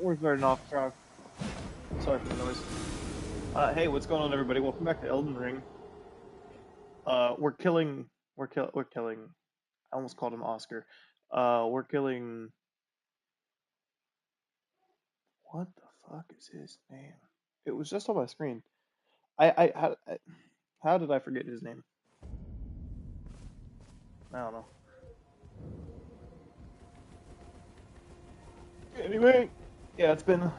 We're starting off strong. Sorry for the noise. Hey, what's going on, everybody? Welcome back to Elden Ring. We're killing. We're killing. I almost called him Oscar. We're killing. What the fuck is his name? It was just on my screen. How did I forget his name? I don't know. Anyway, yeah, it's been a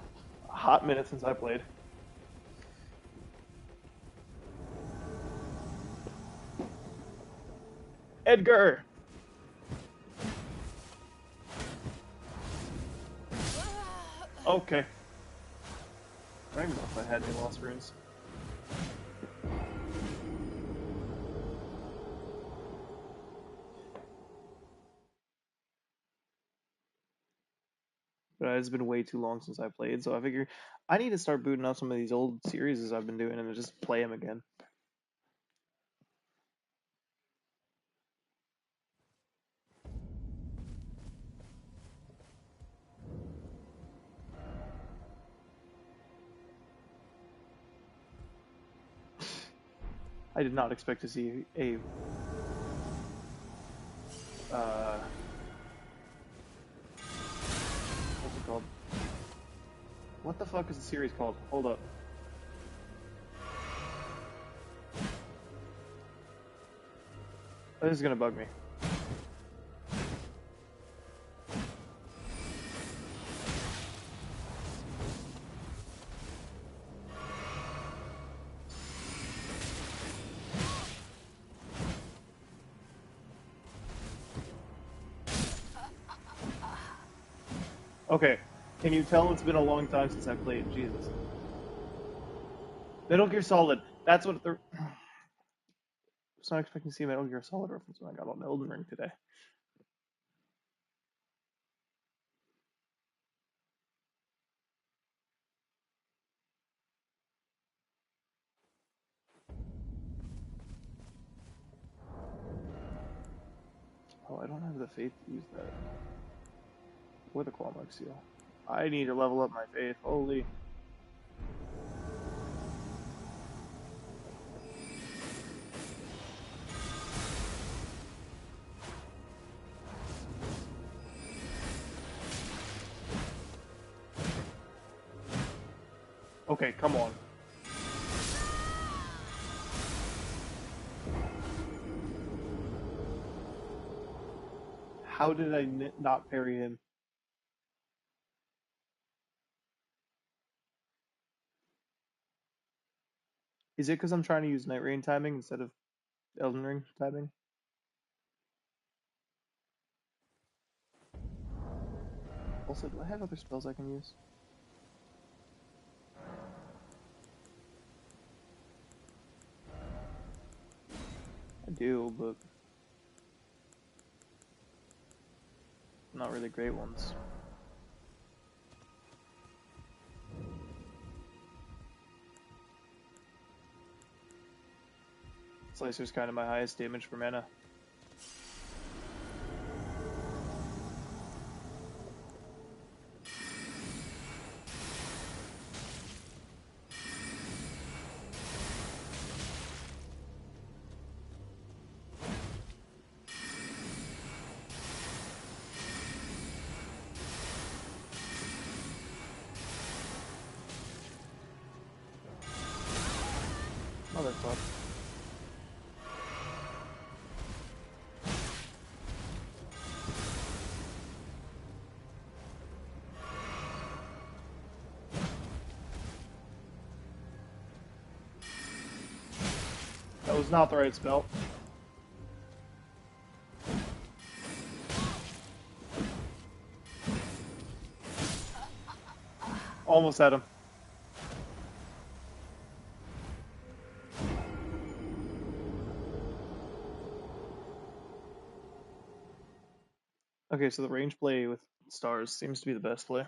hot minute since I played. Edgar. Okay. I don't even know if I had any lost runes. But it's been way too long since I played, so I figure I need to start booting up some of these old series I've been doing and just play them again. I did not expect to see a what's it called? What the fuck is the series called? Hold up. This is gonna bug me. Okay, can you tell it's been a long time since I played? Jesus. Metal Gear Solid. That's what the. I was not expecting to see a Metal Gear Solid reference when I got on Elden Ring today. Oh, I don't have the faith to use that. Or the Qualmark seal. I need to level up my faith. Holy. Okay, come on. How did I not parry him? Is it because I'm trying to use Night Rain timing instead of Elden Ring timing? Also, do I have other spells I can use? I do, but not really great ones. Slicer's kind of my highest damage for mana. Motherfucker. That was not the right spell. Almost had him. Okay, so the range play with stars seems to be the best play.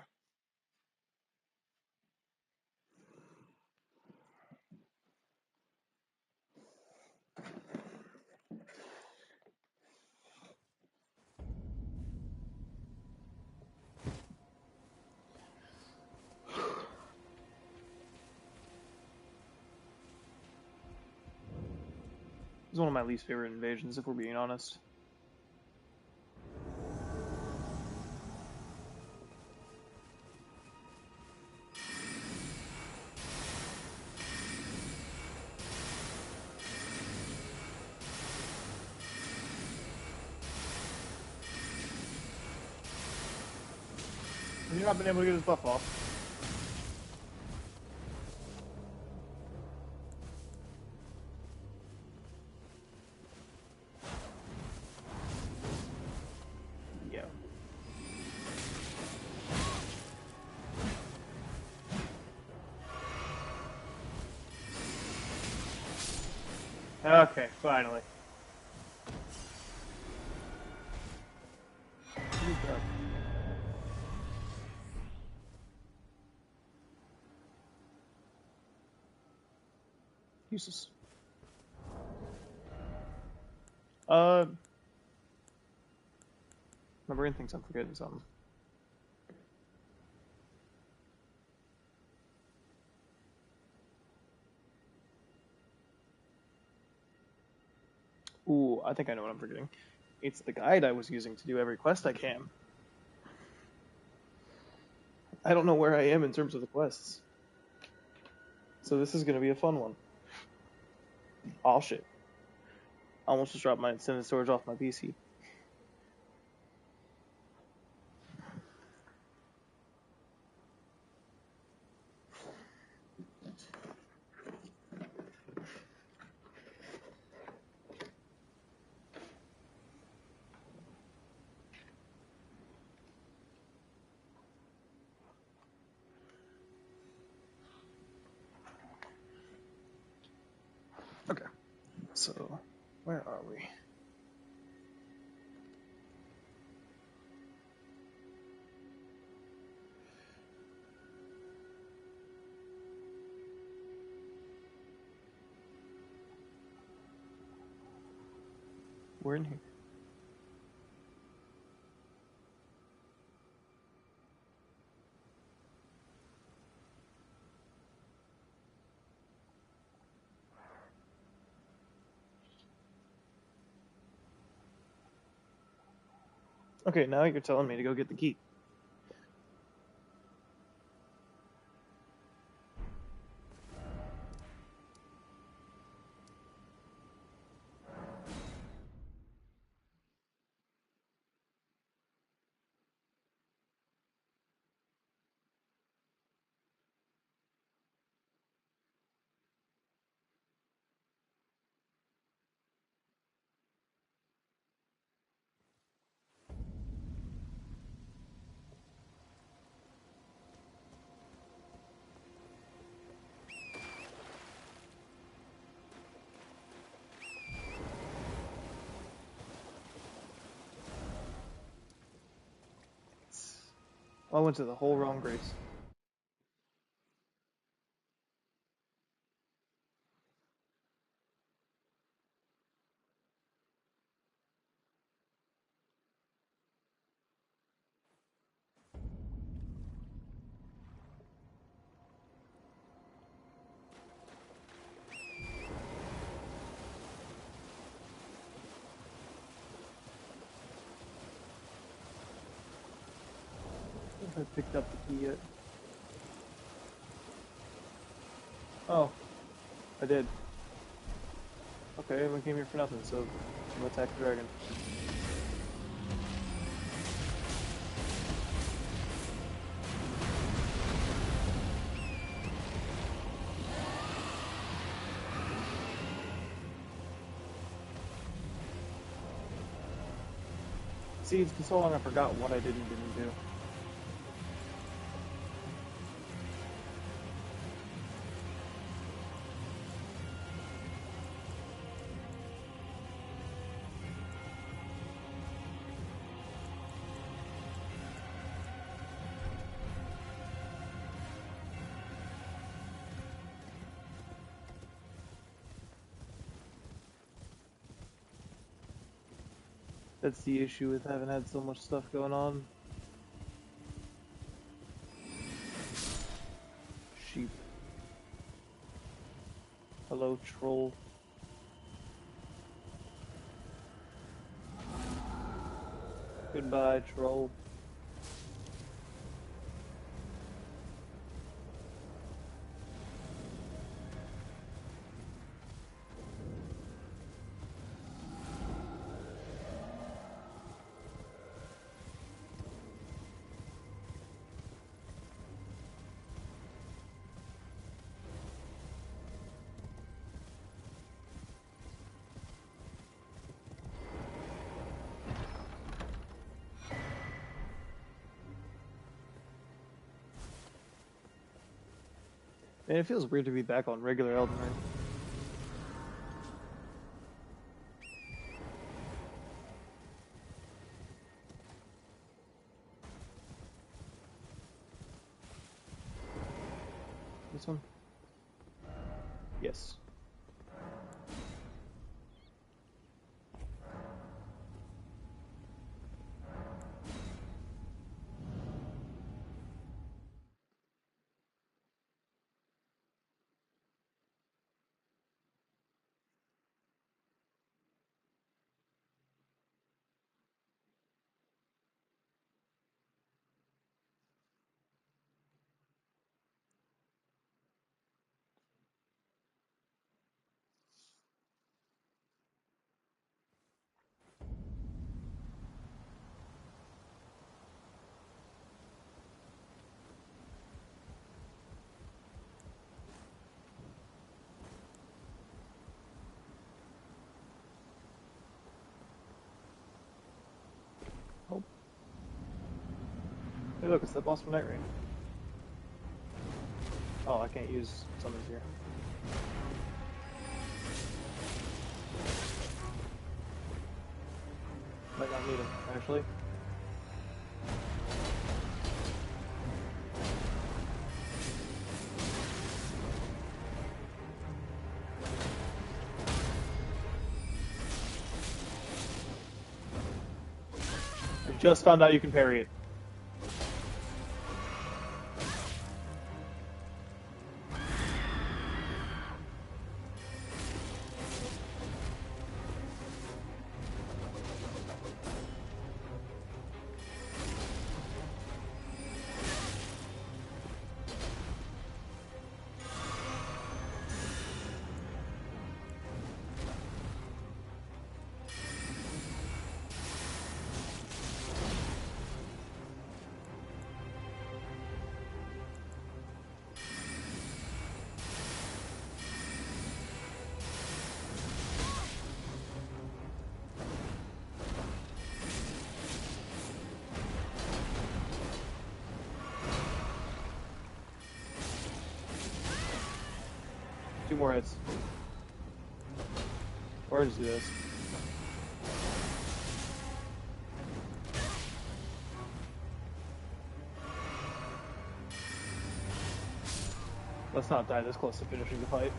He's one of my least favorite invasions, if we're being honest. Have you not been able to get his buff off? Yeah. Okay, finally. Useless. My brain thinks I'm forgetting something. Ooh, I think I know what I'm forgetting. It's the guide I was using to do every quest I can. I don't know where I am in terms of the quests. So this is gonna be a fun one. Oh shit. I almost just dropped my extended storage off my PC. Okay. So, where are we? We're in here. Okay, now you're telling me to go get the key. I went to the whole wrong grace. If I picked up the key yet. Oh, I did. Okay, we came here for nothing, so I'm gonna attack the dragon. See, it's been so long I forgot what I did and didn't do. That's the issue with having had so much stuff going on. Sheep. Hello, troll. Goodbye, troll. Man, it feels weird to be back on regular Elden Ring. This one? Yes. Oh. Hey, look, it's the boss from Night Rain. Oh, I can't use summons here. Might not need him, actually. I just found out you can parry it. Two more hits. Or just do this. Let's not die this close to finishing the fight.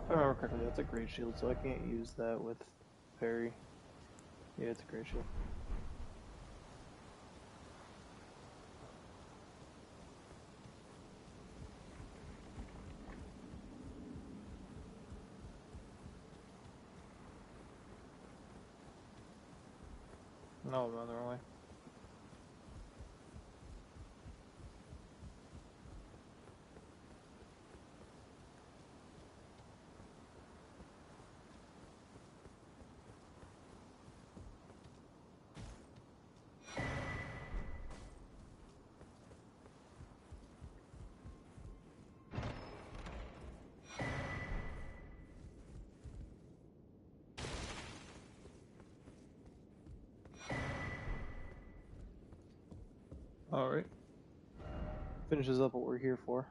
If I remember correctly, that's a great shield, so I can't use that with parry. Yeah, it's a great shield. No, I'm not the wrong way. Alright. Finishes up what we're here for.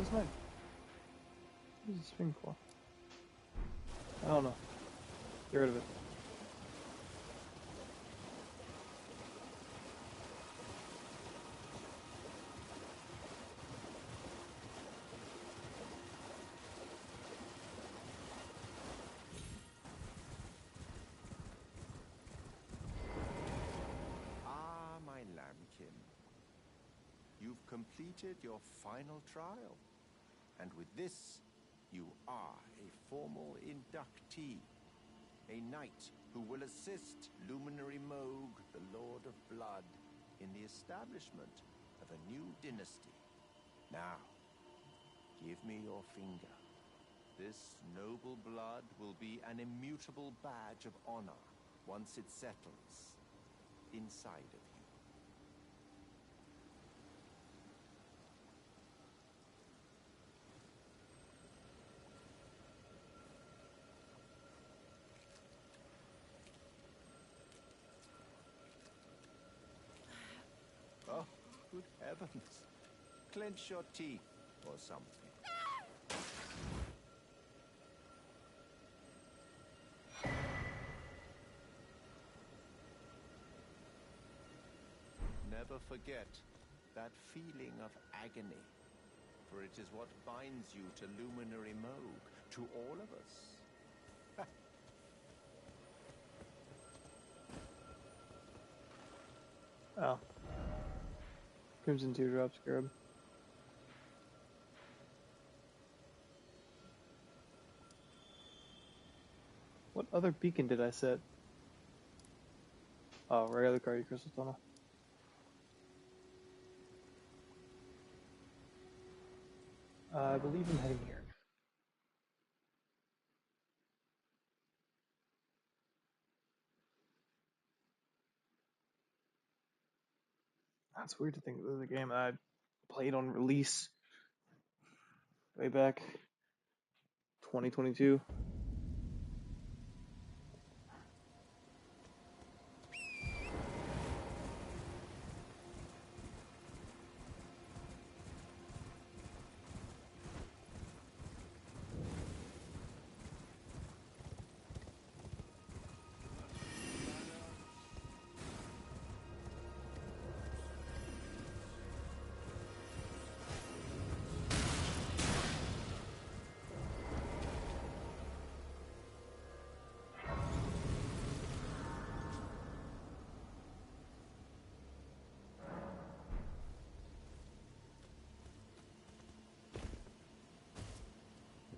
this knife? What is this thing for? I don't know. Get rid of it. Ah, my lambkin. You've completed your final trial. And with this, you are a formal inductee. A knight who will assist Luminary Moog, the Lord of Blood, in the establishment of a new dynasty. Now, give me your finger. This noble blood will be an immutable badge of honor once it settles inside of you. Oh, good heavens. Clench your teeth or something. Never forget that feeling of agony, for it is what binds you to Luminary Moog, to all of us. Oh. Crimson Teardrop Scarab. What other beacon did I set? Oh, regular Cardi Crystal Tunnel. I believe I'm heading here. That's weird to think this is a game I played on release way back 2022.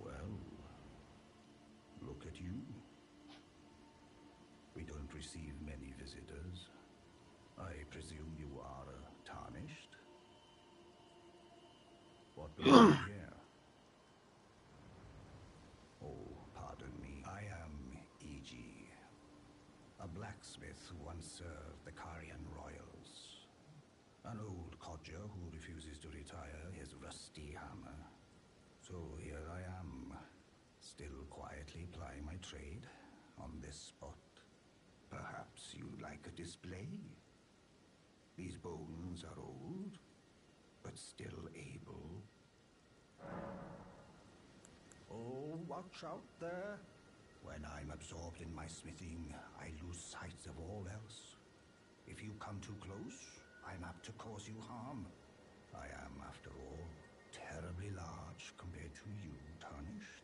Well, look at you. We don't receive many visitors. I presume you are tarnished? What brings you here? Oh, pardon me. I am E.G., a blacksmith who once served the Carian royals. An old codger who refuses to retire his rusty hammer. So here I am, still quietly plying my trade on this spot. Perhaps you'd like a display? These bones are old, but still able. Oh, watch out there! When I'm absorbed in my smithing, I lose sight of all else. If you come too close, I'm apt to cause you harm. I am, after all, terribly large compared to you, Tarnished.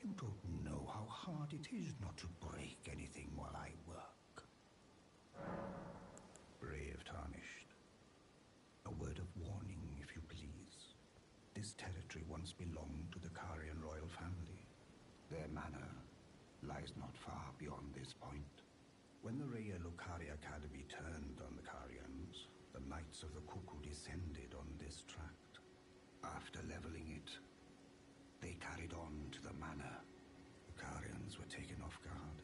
You don't know how hard it is not to break anything while I work. Brave Tarnished. A word of warning, if you please. This territory once belonged to the Carian royal family. Their manor lies not far beyond this point. When the Raya Lucari Academy turned on the Carians, the Knights of the Cuckoo descended on this tract. After leveling it, they carried on to the manor. The Carians were taken off guard,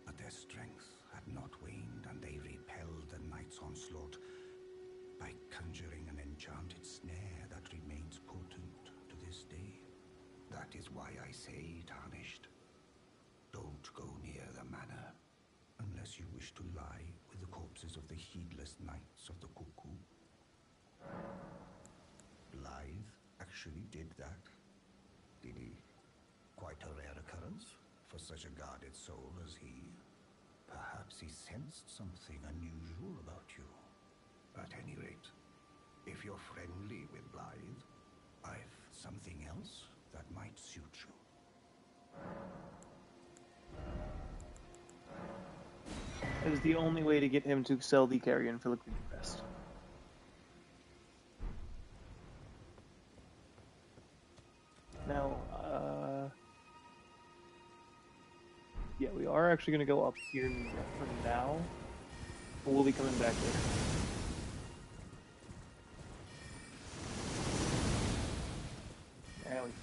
but their strength had not waned, and they repelled the Knights' onslaught by conjuring an enchanted snare that remains potent to this day. That is why I say, Tarnished, don't go near the manor unless you wish to lie with the corpses of the heedless Knights of the Cuckoo. Blythe actually did that? Did he? Quite a rare occurrence for such a guarded soul as he. Perhaps he sensed something unusual about you. At any rate, if you're friendly with Blythe, I've something else that might suit you. That is the only way to get him to sell the carrion for liquid crest. Now, yeah, we are actually going to go up here for now, but we'll be coming back later. There we go.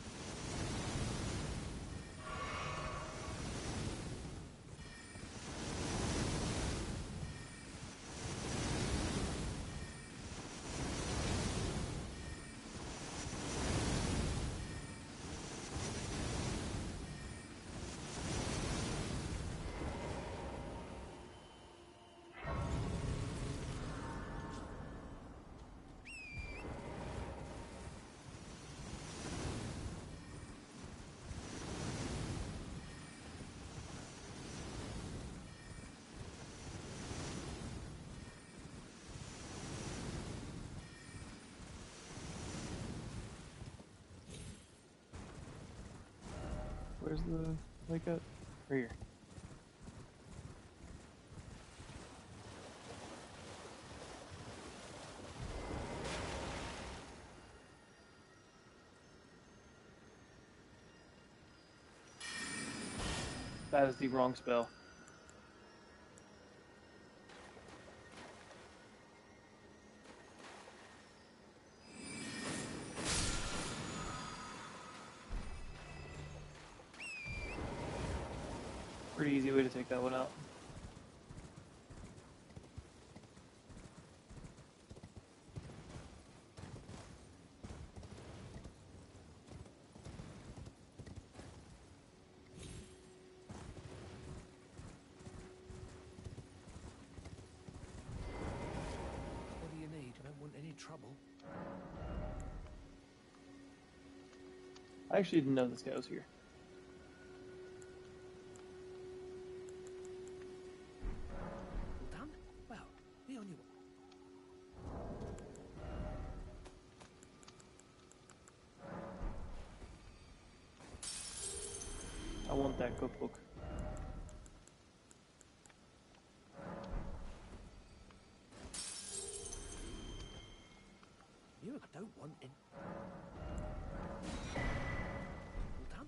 Where's the lake at? Right here. That is the wrong spell. Pretty easy way to take that one out. What do you need? I don't want any trouble. I actually didn't know this guy was here. All done? Well, be on your way. I want that cookbook. You don't want any... All done?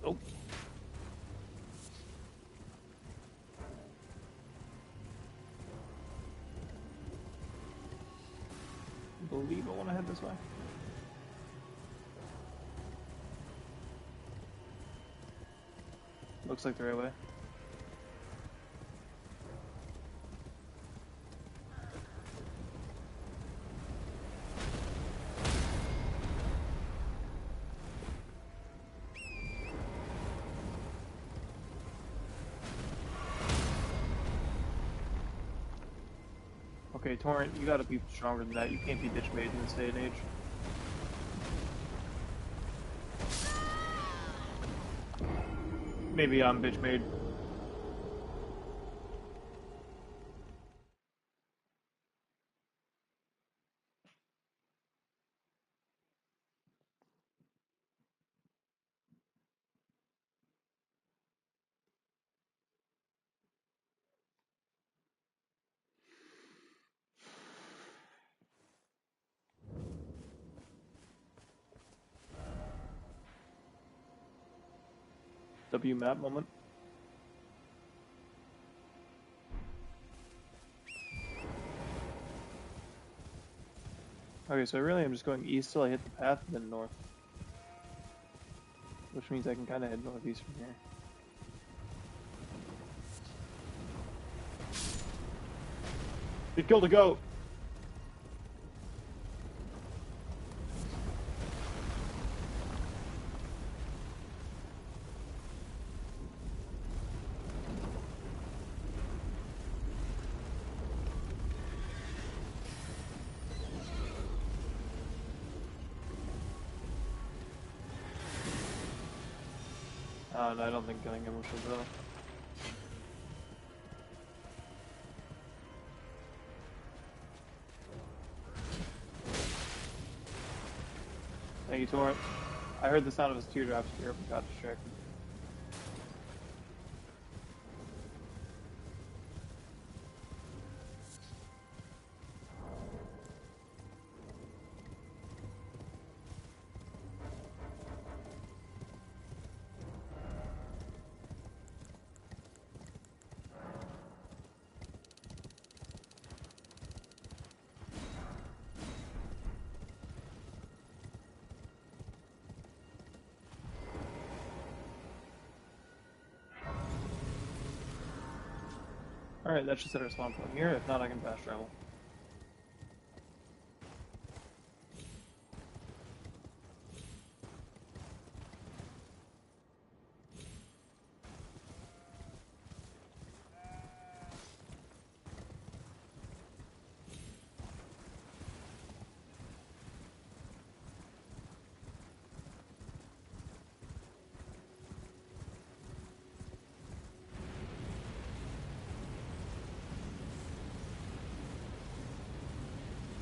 Oh. I believe I want to head this way. Looks like the right way. Okay, Torrent, you gotta be stronger than that. You can't be bitch made in this day and age. Maybe I'm bitch made. W map moment. Okay, so really I'm just going east till I hit the path and then north. Which means I can kind of head northeast from here. He killed a goat! No, I don't think killing him will shoot though. Thank you, Torrent. I heard the sound of his teardrops here and got distracted. Alright, that should set our spawn point here. If not, I can fast travel.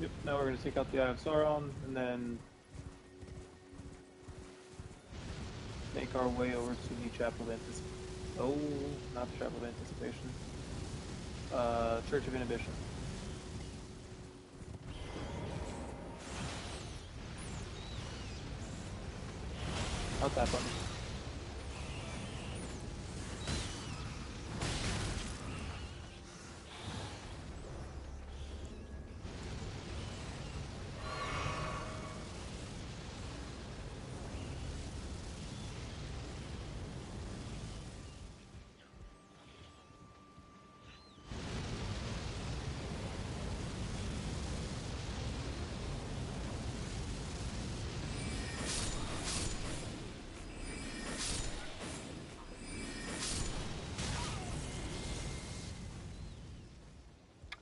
Yep, now we're going to take out the Eye of Sauron and then make our way over to the Chapel of Anticipation. Oh, not the Chapel of Anticipation. Church of Inhibition. Not that button.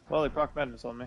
Well, they proc madness on me.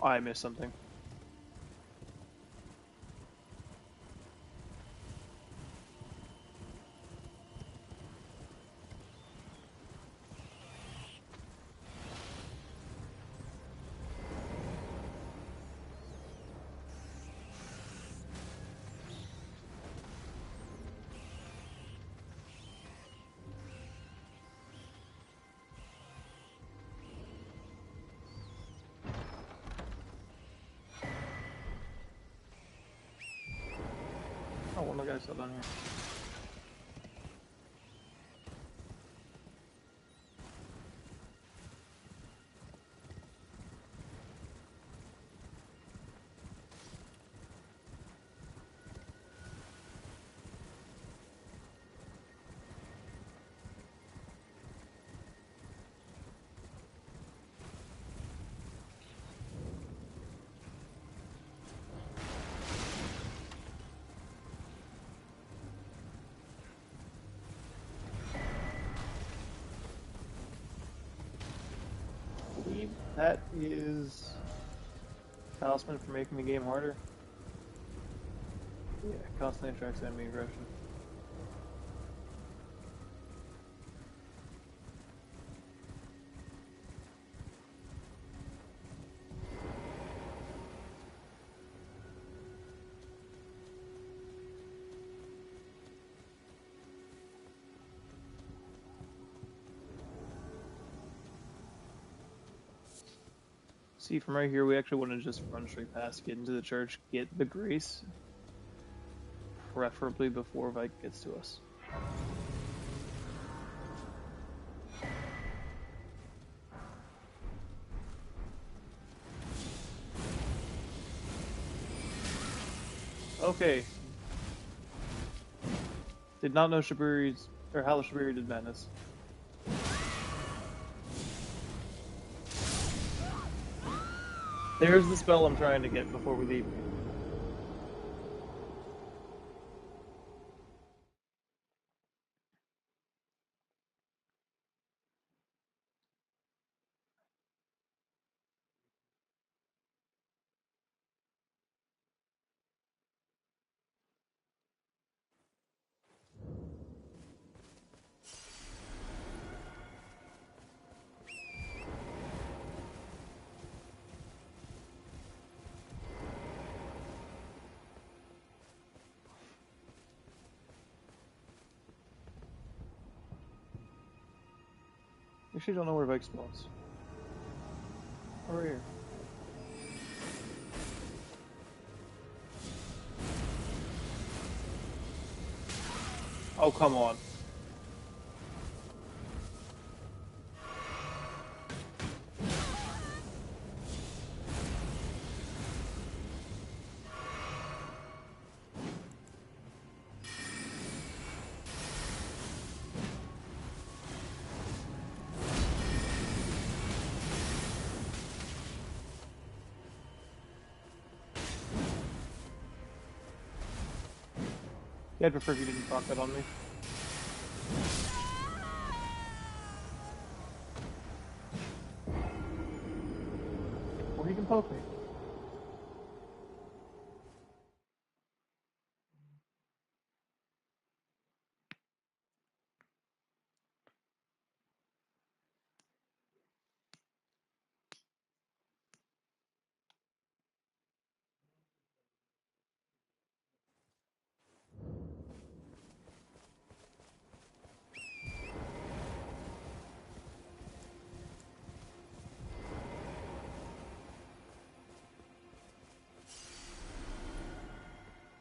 Oh, I missed something. Oh, one of the guys still down here. I believe that is talisman for making the game harder. Yeah, constantly attracts enemy aggression. See, from right here, we actually want to just run straight past, get into the church, get the grace, preferably before Vike gets to us. Okay. Did not know Shabiri's, or how Shabiri did madness. There's the spell I'm trying to get before we leave. Actually, don't know where Vike spawns. Over here. Oh, come on. Yeah, I'd prefer if you didn't proc that on me. Or he can poke me.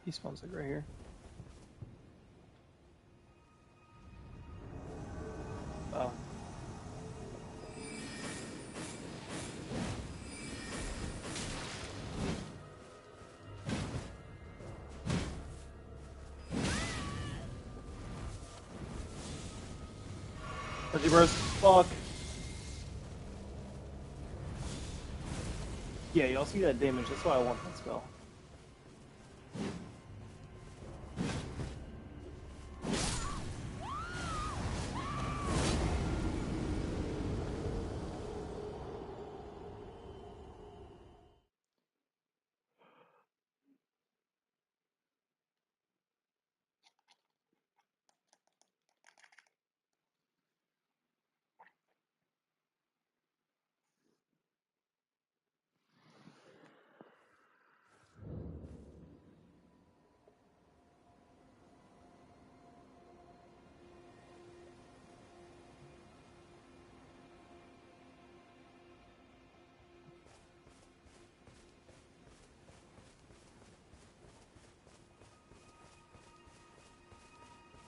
He spawns like right here. Oh. Reggie Burst, fuck. Yeah, y'all see that damage, that's why I want that spell.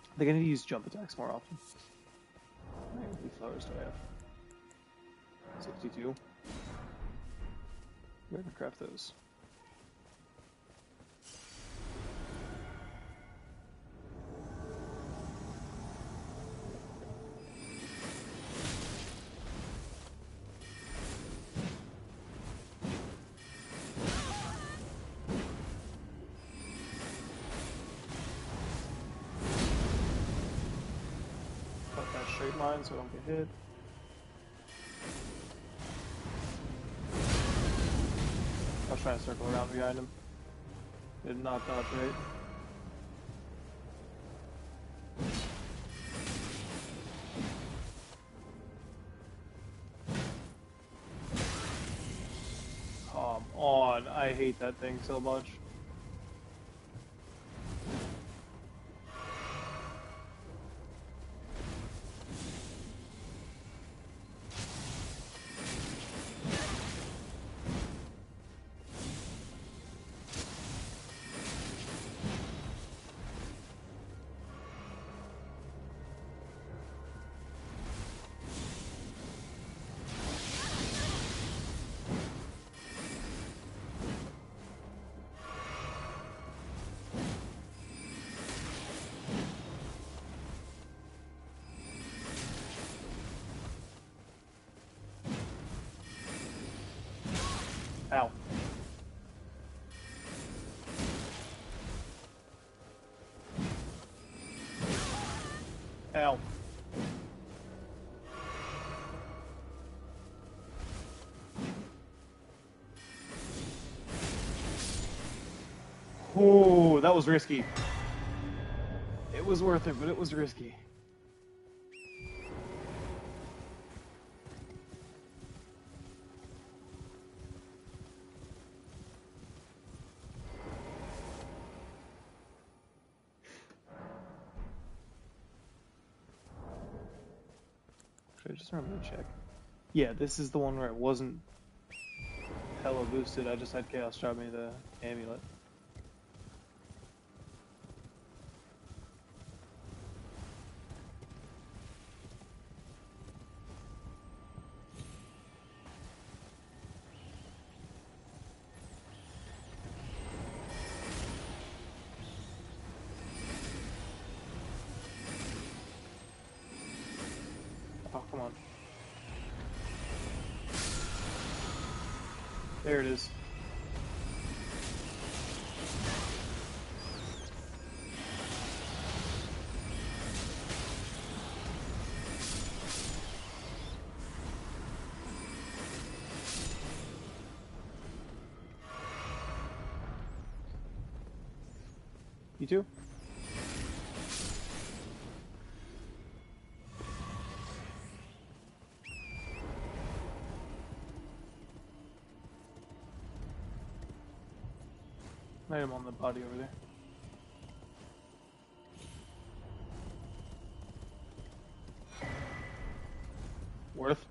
I think I need to use jump attacks more often. How many leaf flowers do I have? 62. Where to craft those? Cut that straight line so I don't get hit. I was trying to circle around behind him. Did not dodge right. Come on, I hate that thing so much. Ow. Ow. Oh, that was risky. It was worth it, but it was risky. Should I just remember to check? Yeah, this is the one where it wasn't hella boosted. I just had Chaos drop me the amulet. Oh, come on. There it is. You too? Item on the body over there. Worth.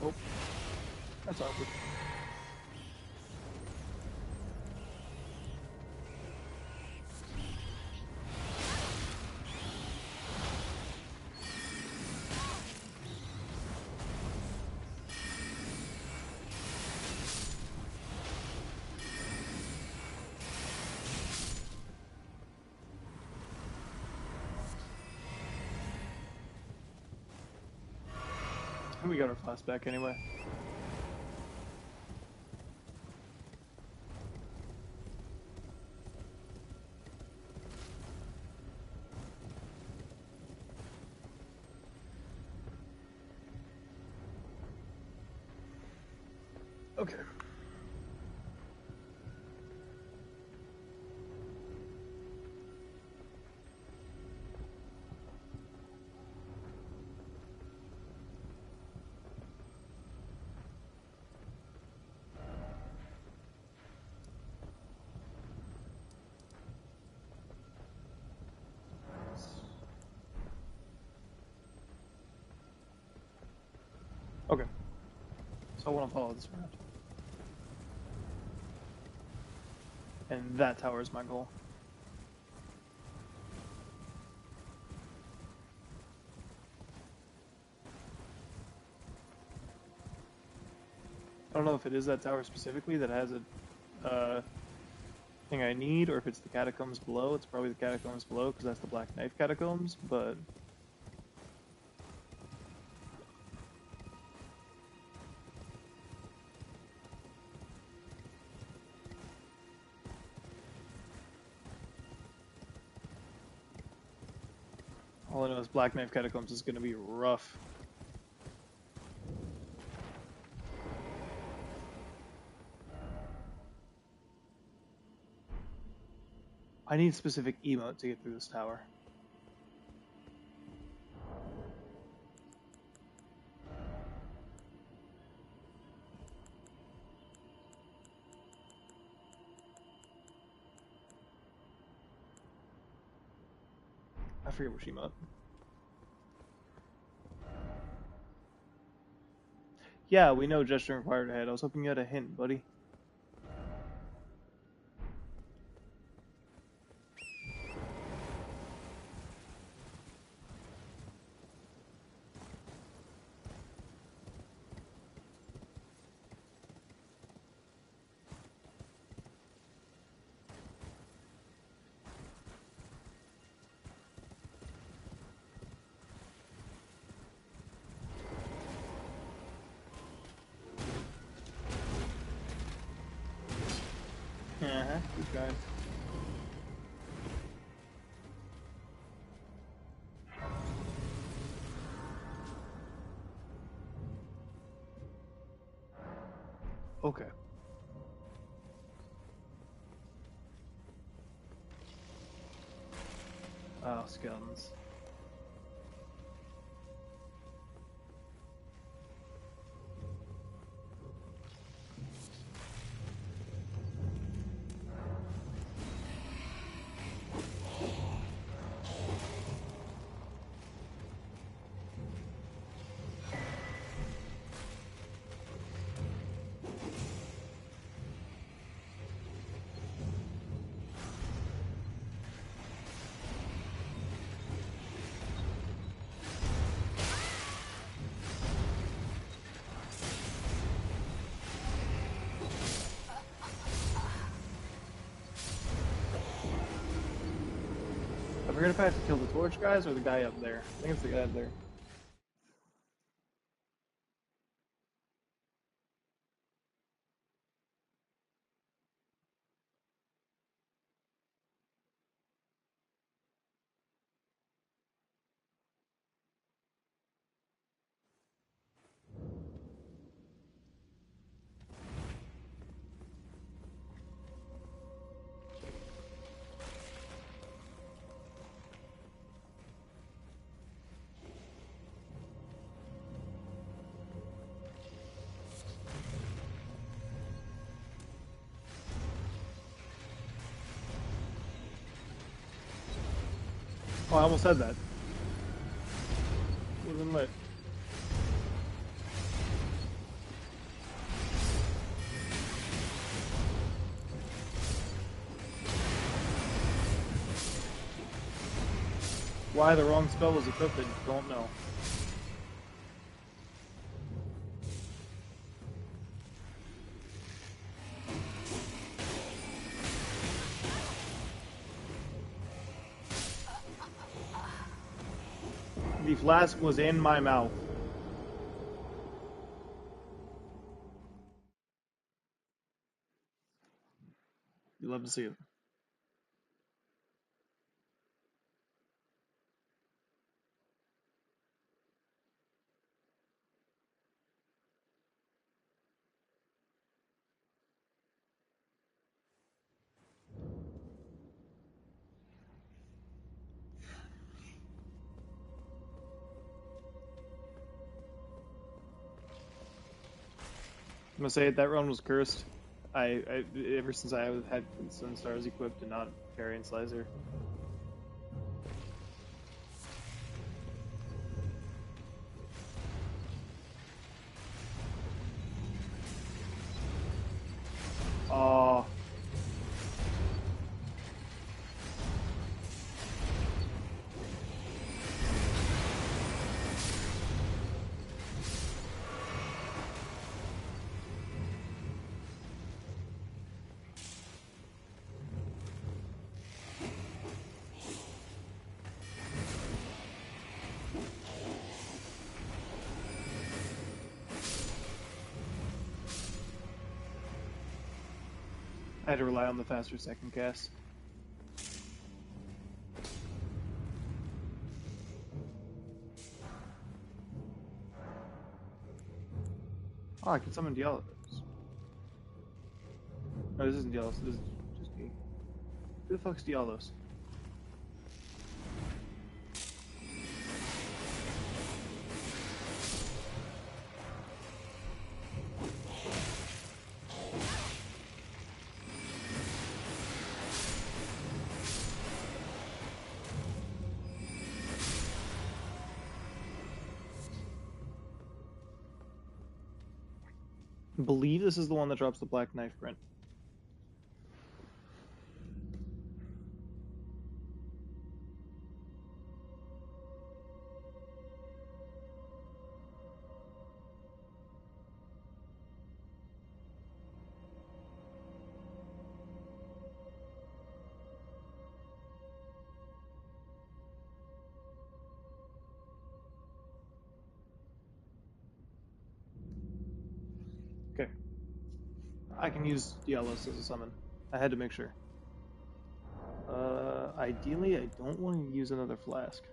Oh, that's awkward. We got our flask back anyway. Okay. Okay. So I want to follow this around. And that tower is my goal. I don't know if it is that tower specifically that has a thing I need, or if it's the catacombs below. It's probably the catacombs below, because that's the Black Knife catacombs, but... all I know is Black Knife catacombs is going to be rough. I need a specific emote to get through this tower. I forget which emote. Yeah, we know gesture required ahead. I was hoping you had a hint, buddy. Uh-huh, keep going. Okay. Oh, skeletons. I forget if I have to kill the torch guys or the guy up there. I think it's the guy up there. Oh, I almost said that. Would have been lit. Why the wrong spell was equipped, I don't know. The flask was in my mouth. You love to see it. I'm gonna say it, that run was cursed. I ever since I had Sun Stars equipped and not Carrion Slicer. Oh, I had to rely on the faster second cast. Oh, I can summon Dialos. No, this isn't Dialos. This is just me. Who the fuck's Dialos? believe this is the one that drops the black knife print. Okay. I can use Dialos as a summon. I had to make sure. Ideally, I don't want to use another flask.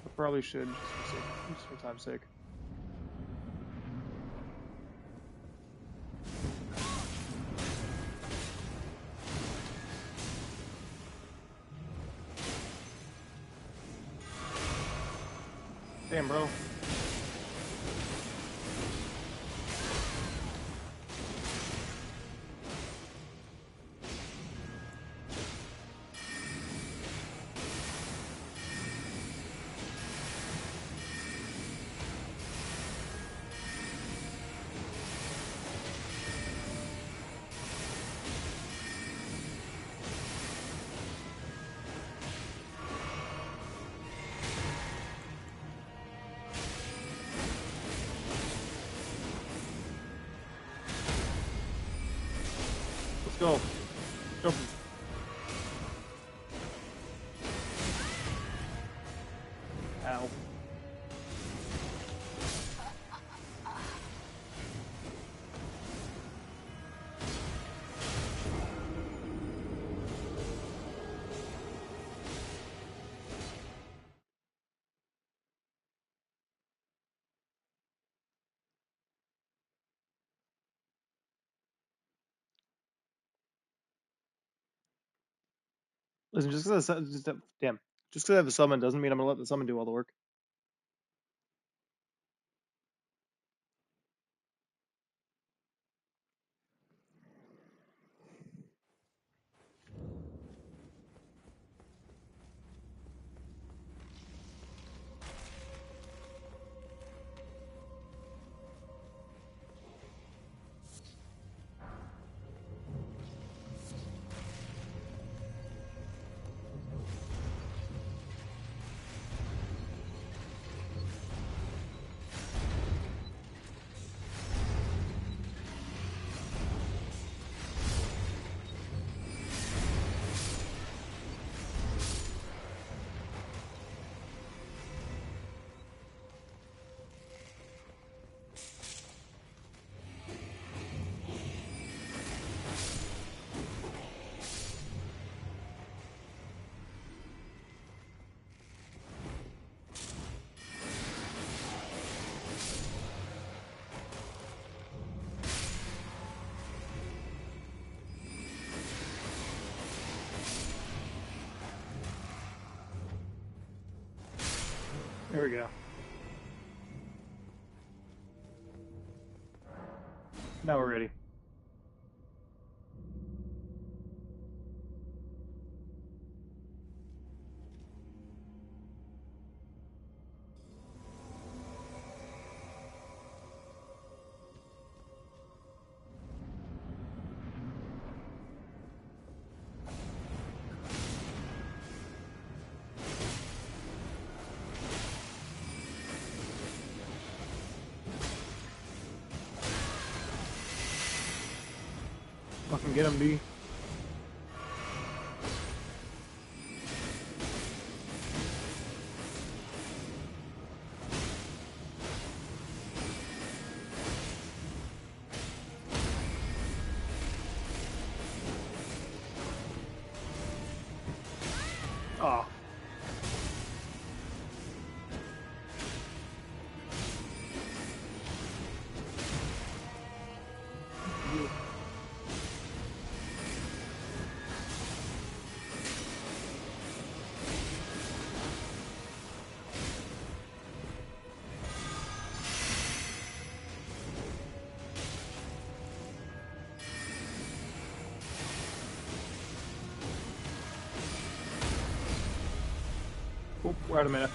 I probably should, just for time's sake. Damn, bro. Let's go. Jump. Ow. Listen, damn. Just because I have a summon doesn't mean I'm gonna let the summon do all the work. There we go. Now we're ready. Fucking get him, B. Oh. Oh, we're out of mana.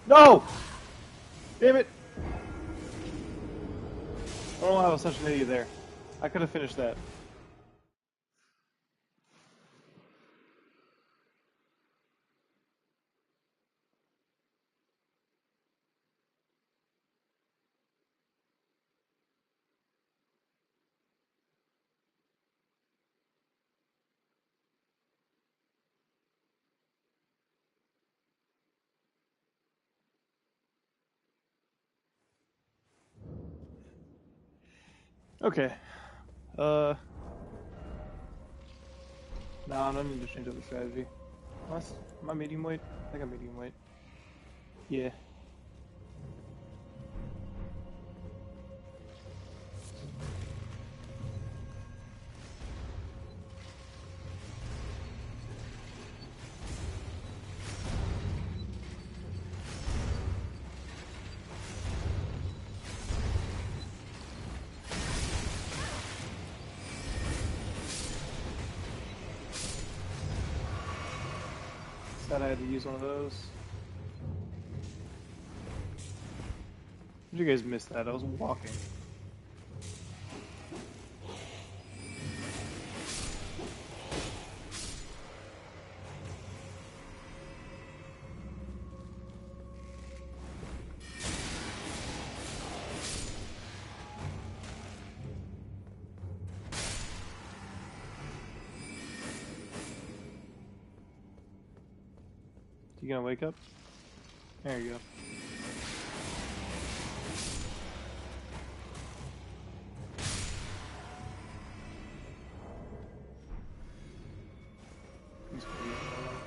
No! Damn it! I don't know why I was such an idiot there. I could have finished that. Okay. No, I don't need to change up the strategy. Unless, am I medium weight? I think I'm medium weight. Yeah. Said I had to use one of those. Did you guys miss that? I was walking. You gonna wake up? There you go. He's pretty annoying.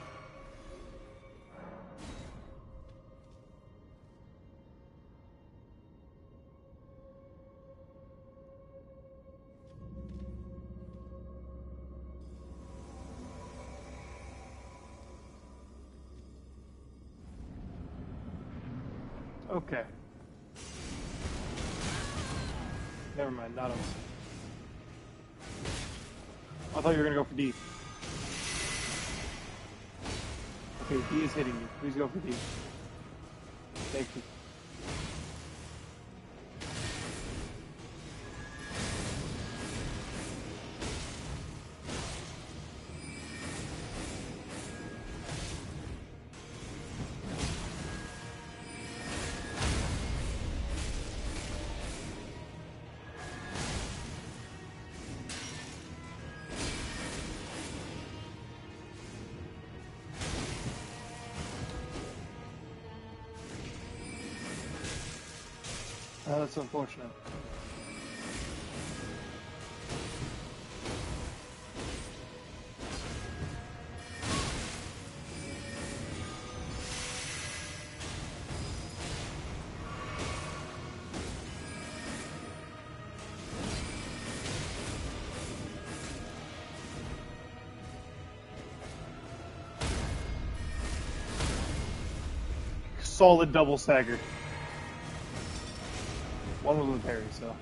Okay. Never mind, not him. I thought you were gonna go for D. Okay, D is hitting you. Please go for D. Thank you. That's unfortunate. Solid double stagger. One was with parry, so.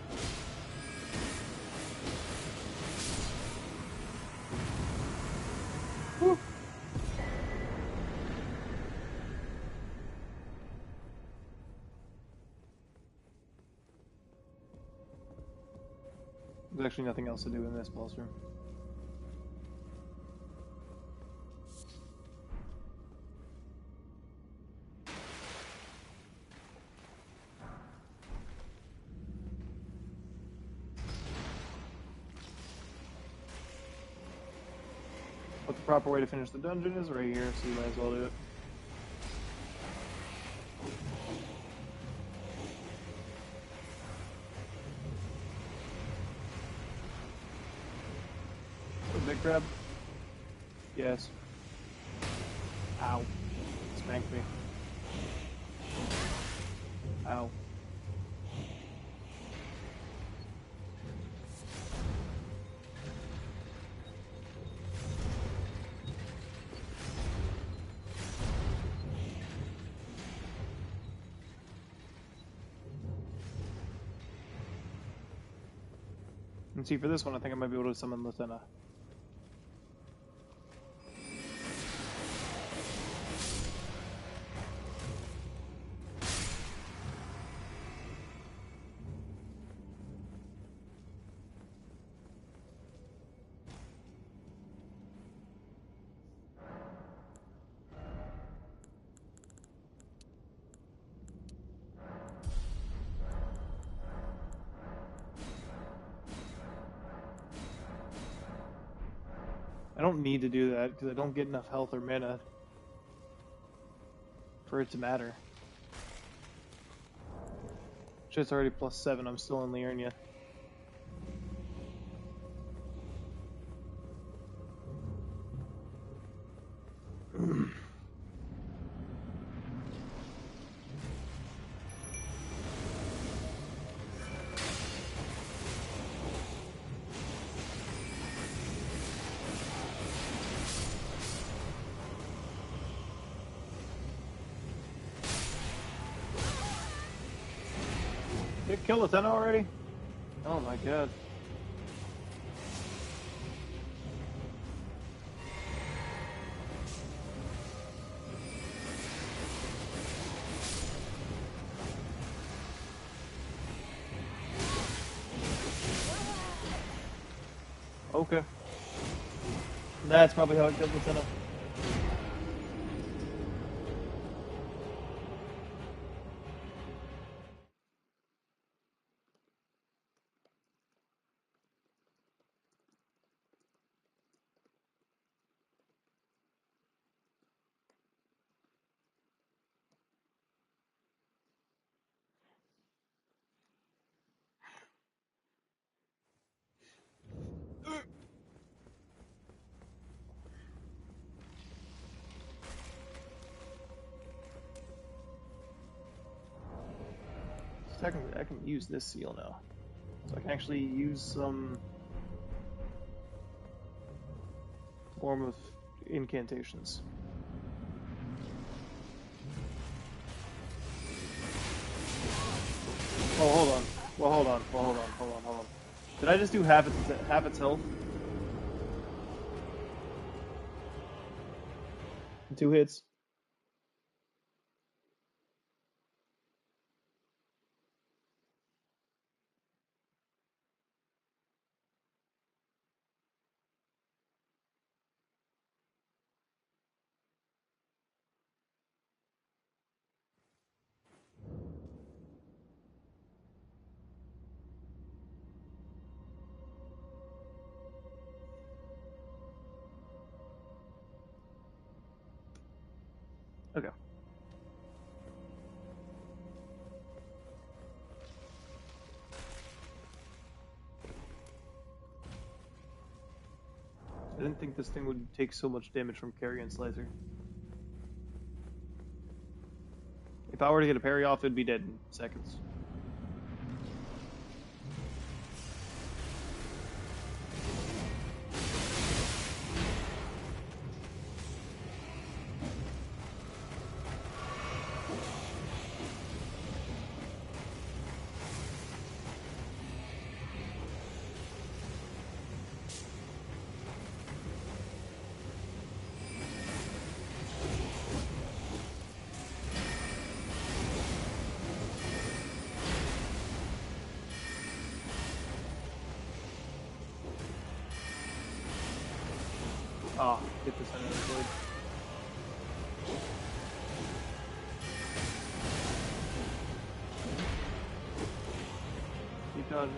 Whew. There's actually nothing else to do in this boss room. What the proper way to finish the dungeon is right here, so you might as well do it. The big crab? Yes. Ow. Spanked me. Ow. And see, for this one, I think I might be able to summon Latenna. I don't need to do that because I don't get enough health or mana for it to matter. Shit's already +7. I'm still in Liurnia. Did it kill Latenna already? Oh my god. Okay. That's probably how it killed Latenna. So technically, I can use this seal now. So I can actually use some form of incantations. Oh, hold on. Well, hold on. Well, hold on. Did I just do half its health? 2 hits? Okay. I didn't think this thing would take so much damage from Carrion Slicer. If I were to get a parry off, it'd be dead in seconds. Ah, get this under the blade. Keep dodging.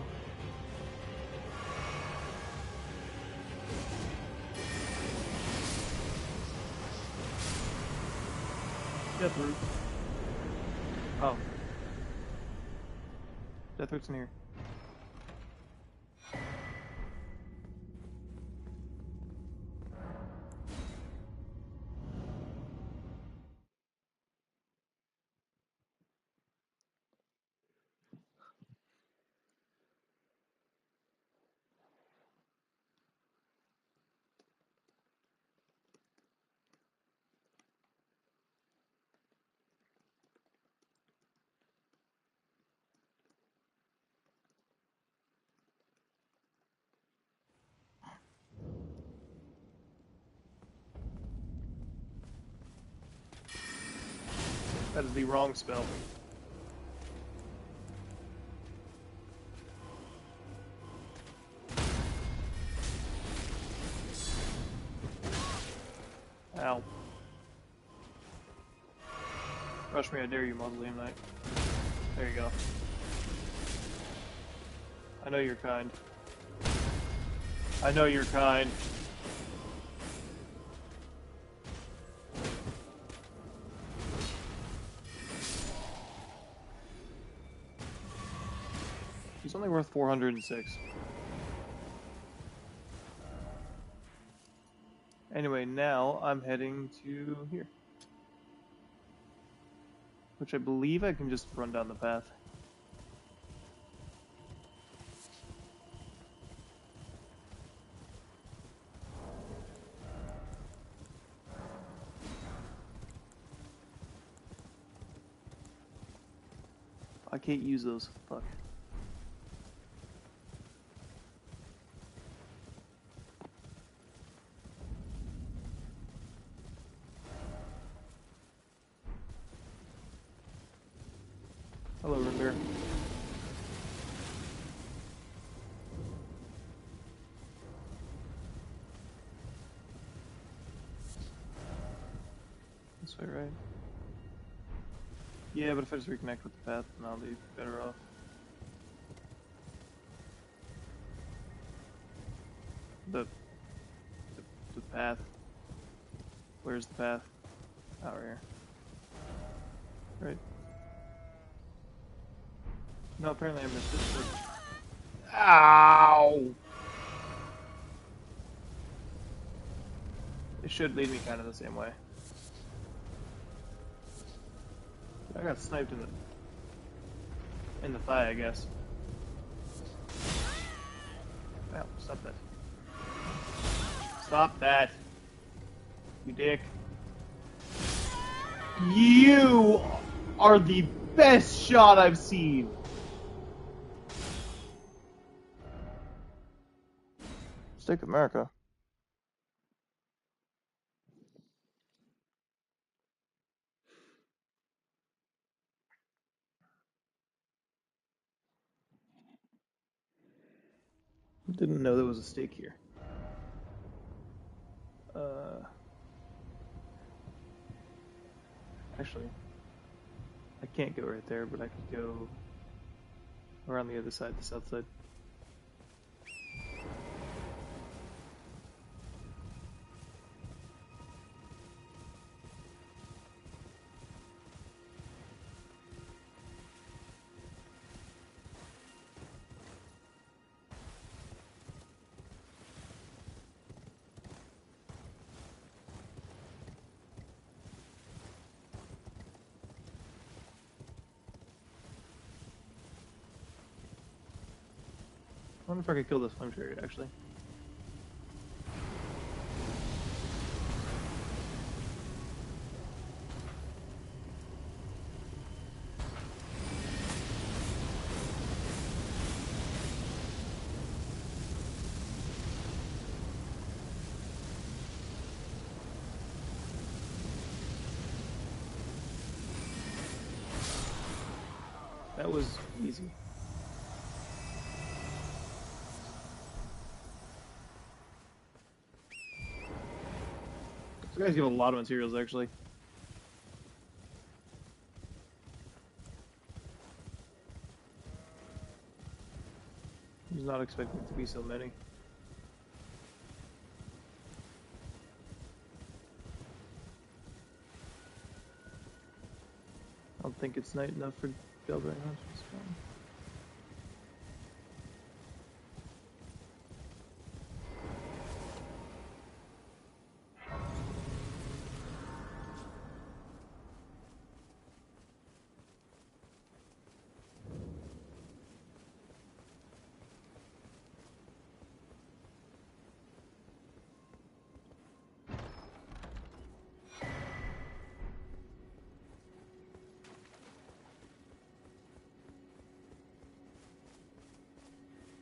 Deathroot. Oh. Deathroot's in here. That is the wrong spell. Ow. Rush me, I dare you, Mausoleum Knight. There you go. I know you're kind. I know you're kind. He's only worth 406. Anyway, now I'm heading to here. Which I believe I can just run down the path. I can't use those. Fuck. Hello, Rimbear. This way, right? Yeah, but if I just reconnect with the path, then I'll be better off. The path. Where's the path? Out here. Right. No, apparently I missed it, but... Ow! It should lead me kind of the same way. I got sniped in the thigh, I guess. Ow, stop that. Stop that. You dick. You are the best shot I've seen. Stick America. Didn't know there was a stake here. Actually, I can't go right there, but I could go around the other side, the south side. I wonder if I could kill this flame chariot, actually. That was easy. These guys give a lot of materials, actually. I was not expecting it to be so many. I don't think it's night enough for Delbering Hunters to spawn.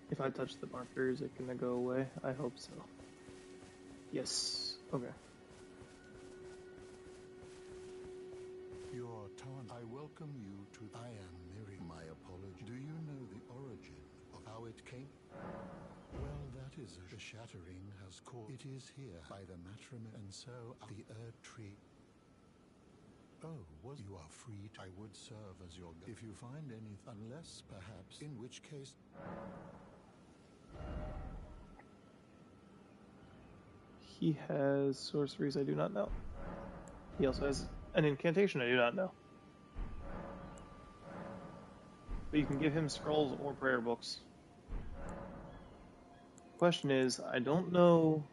If I touch the marker, is it gonna go away? I hope so. Yes. Okay. Your taunt welcome you to... I am Miri. My apology. Do you know the origin of how it came? Well, that is the shattering has caused... It is here by the matrimony, and so the Earth Tree. Oh, was you are free to... I would serve as your... If you find any... Unless, perhaps, in which case... He has sorceries I do not know. He also has an incantation I do not know. But you can give him scrolls or prayer books. Question is, I don't know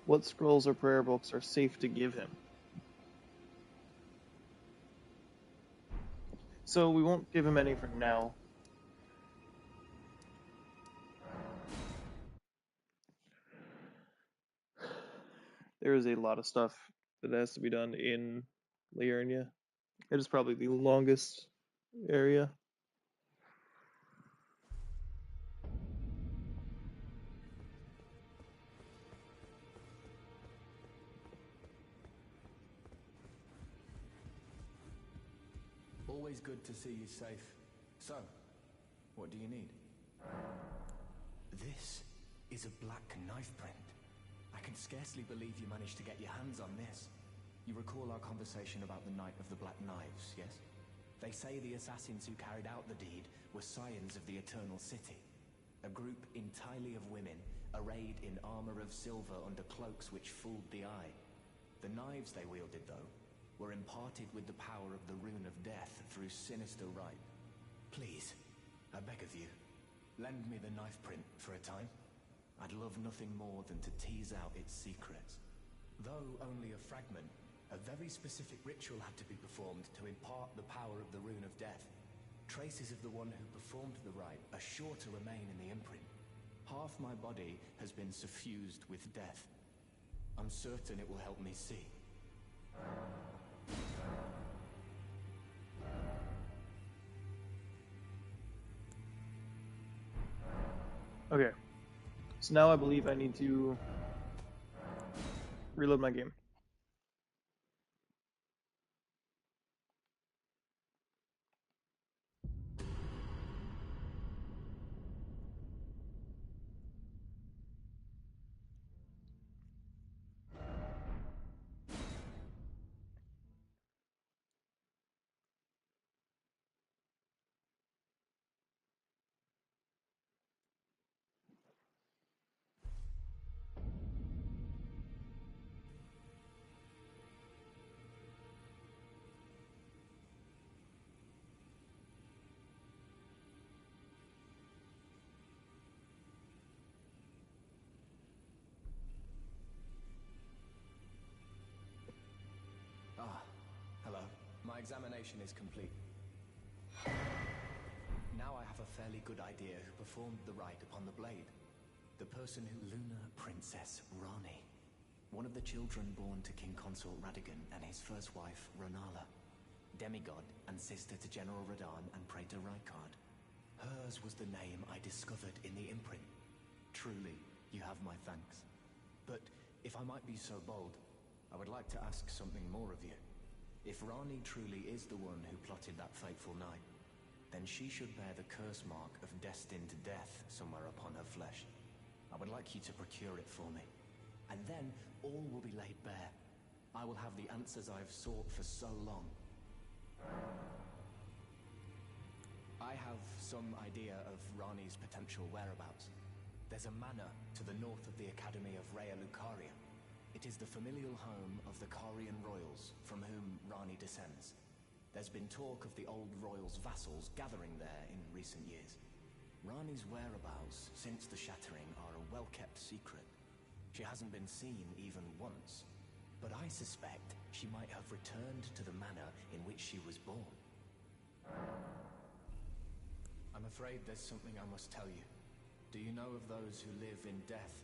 what scrolls or prayer books are safe to give him. So we won't give him any for now. There is a lot of stuff that has to be done in Liurnia. It is probably the longest area. Always good to see you safe. So, what do you need? This is a black knife print. I can scarcely believe you managed to get your hands on this. You recall our conversation about the Knight of the Black Knives, yes? They say the assassins who carried out the deed were scions of the Eternal City. A group entirely of women, arrayed in armor of silver under cloaks which fooled the eye. The knives they wielded, though, were imparted with the power of the Rune of Death through sinister rite. Please, I beg of you, lend me the knife print for a time. I'd love nothing more than to tease out its secrets. Though only a fragment, a very specific ritual had to be performed to impart the power of the Rune of Death. Traces of the one who performed the rite are sure to remain in the imprint. Half my body has been suffused with death. I'm certain it will help me see. Okay. So now I believe I need to reload my game. Hello. My examination is complete. Now I have a fairly good idea who performed the rite upon the blade. The person who... Lunar Princess Rani. One of the children born to King Consort Radigan and his first wife, Ranala. Demigod and sister to General Radahn and Praetor Rykard. Hers was the name I discovered in the imprint. Truly, you have my thanks. But if I might be so bold, I would like to ask something more of you. If Rani truly is the one who plotted that fateful night, then she should bear the curse mark of destined death somewhere upon her flesh. I would like you to procure it for me. And then all will be laid bare. I will have the answers I have sought for so long. I have some idea of Rani's potential whereabouts. There's a manor to the north of the Academy of Rea Lucaria. It is the familial home of the Carian royals, from whom Rani descends. There's been talk of the old royals' vassals gathering there in recent years. Rani's whereabouts since the shattering are a well-kept secret. She hasn't been seen even once, but I suspect she might have returned to the manor in which she was born. I'm afraid there's something I must tell you. Do you know of those who live in death?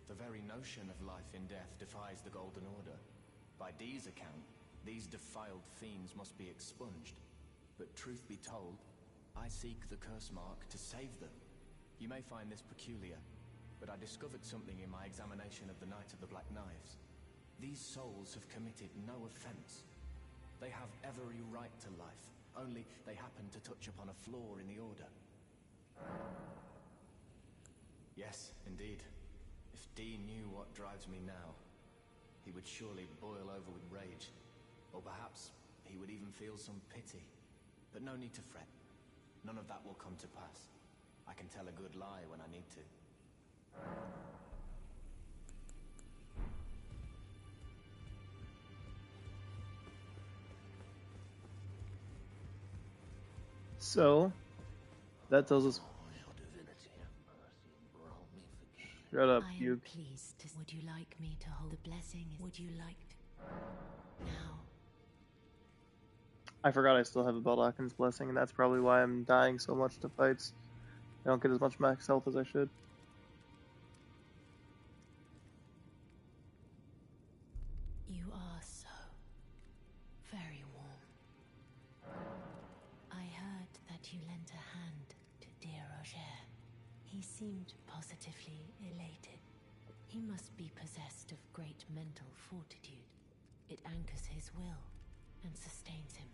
The very notion of life in death defies the Golden Order. By Dee's account, these defiled fiends must be expunged. But truth be told, I seek the curse mark to save them. You may find this peculiar, but I discovered something in my examination of the Knight of the Black Knives. These souls have committed no offense. They have every right to life, only they happen to touch upon a flaw in the Order. Yes, indeed. If Dean knew what drives me now, he would surely boil over with rage. Or perhaps he would even feel some pity. But no need to fret. None of that will come to pass. I can tell a good lie when I need to. So, that tells us. Shut up, I am you. pleased to... Would you like me to hold the blessing? Would you like to... Now... I forgot I still have a Beldakin's Blessing, and that's probably why I'm dying so much to fights. I don't get as much max health as I should. You are so... very warm. I heard that you lent a hand to dear Roger. He seemed positively elated. He must be possessed of great mental fortitude. It anchors his will and sustains him,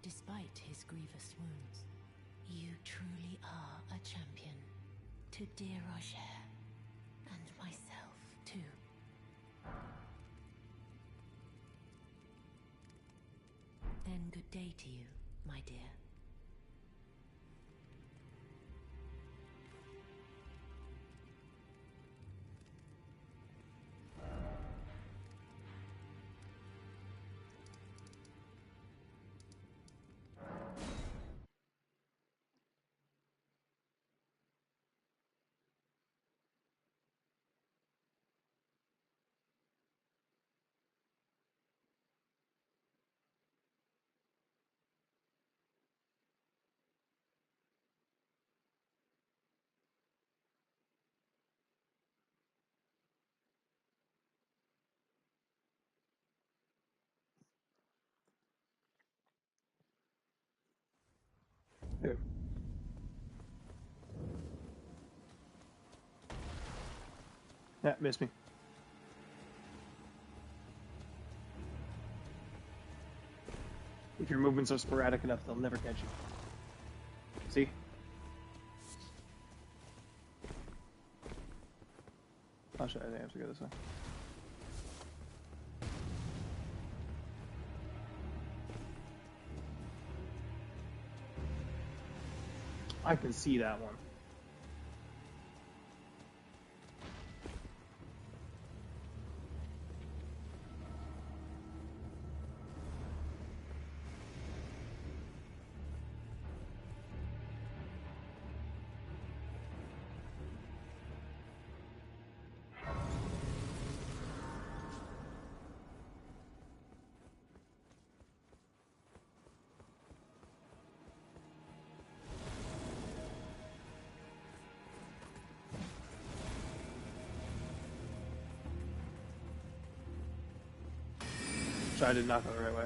despite his grievous wounds. You truly are a champion. To dear Roger, and myself too. Then good day to you, my dear. Here. Yeah, missed me. If your movements are sporadic enough, they'll never catch you. See? Oh shit, I think I have to go this way. I can see that one. So I did not go the right way.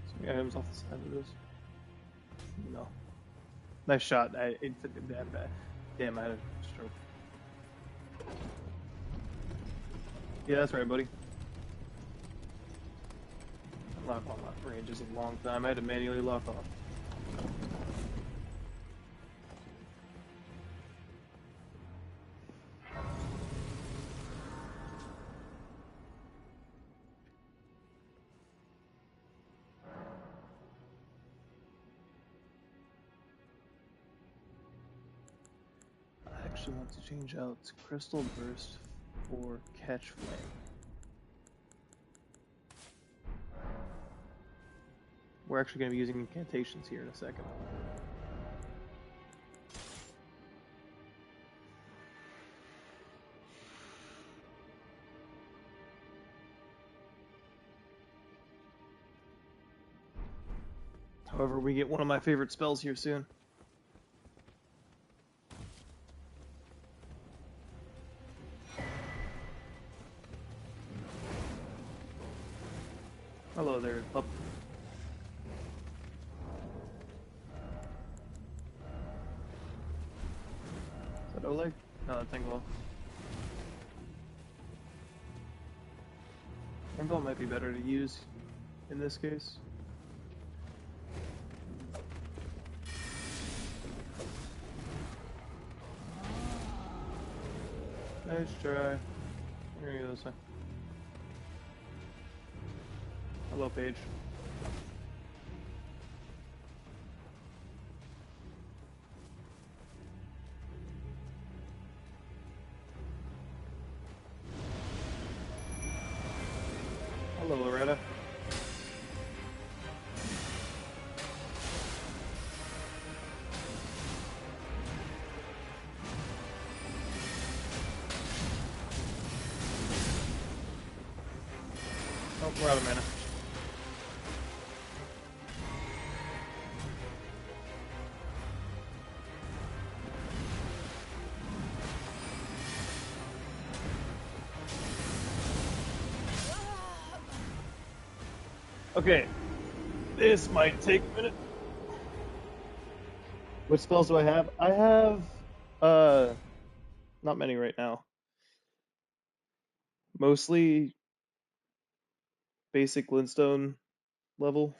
So yeah, him off the side of this. No. Nice shot. It damn bad. Damn, I had a stroke. Yeah, that's right, buddy. Lock on my range is a long time. I had to manually lock off. I actually want to change out Crystal Burst for Catch Flame. We're actually going to be using incantations here in a second. However, we get one of my favorite spells here soon. Hello there, pup. Is that Oleg? No, that's Engvall. Engvall might be better to use in this case. Nice try. Here you go this way. Hello, Paige. Hello, Loretta. Oh, we're out of mana. Okay, this might take a minute. Which spells do I have? I have, not many right now. Mostly basic Glintstone level.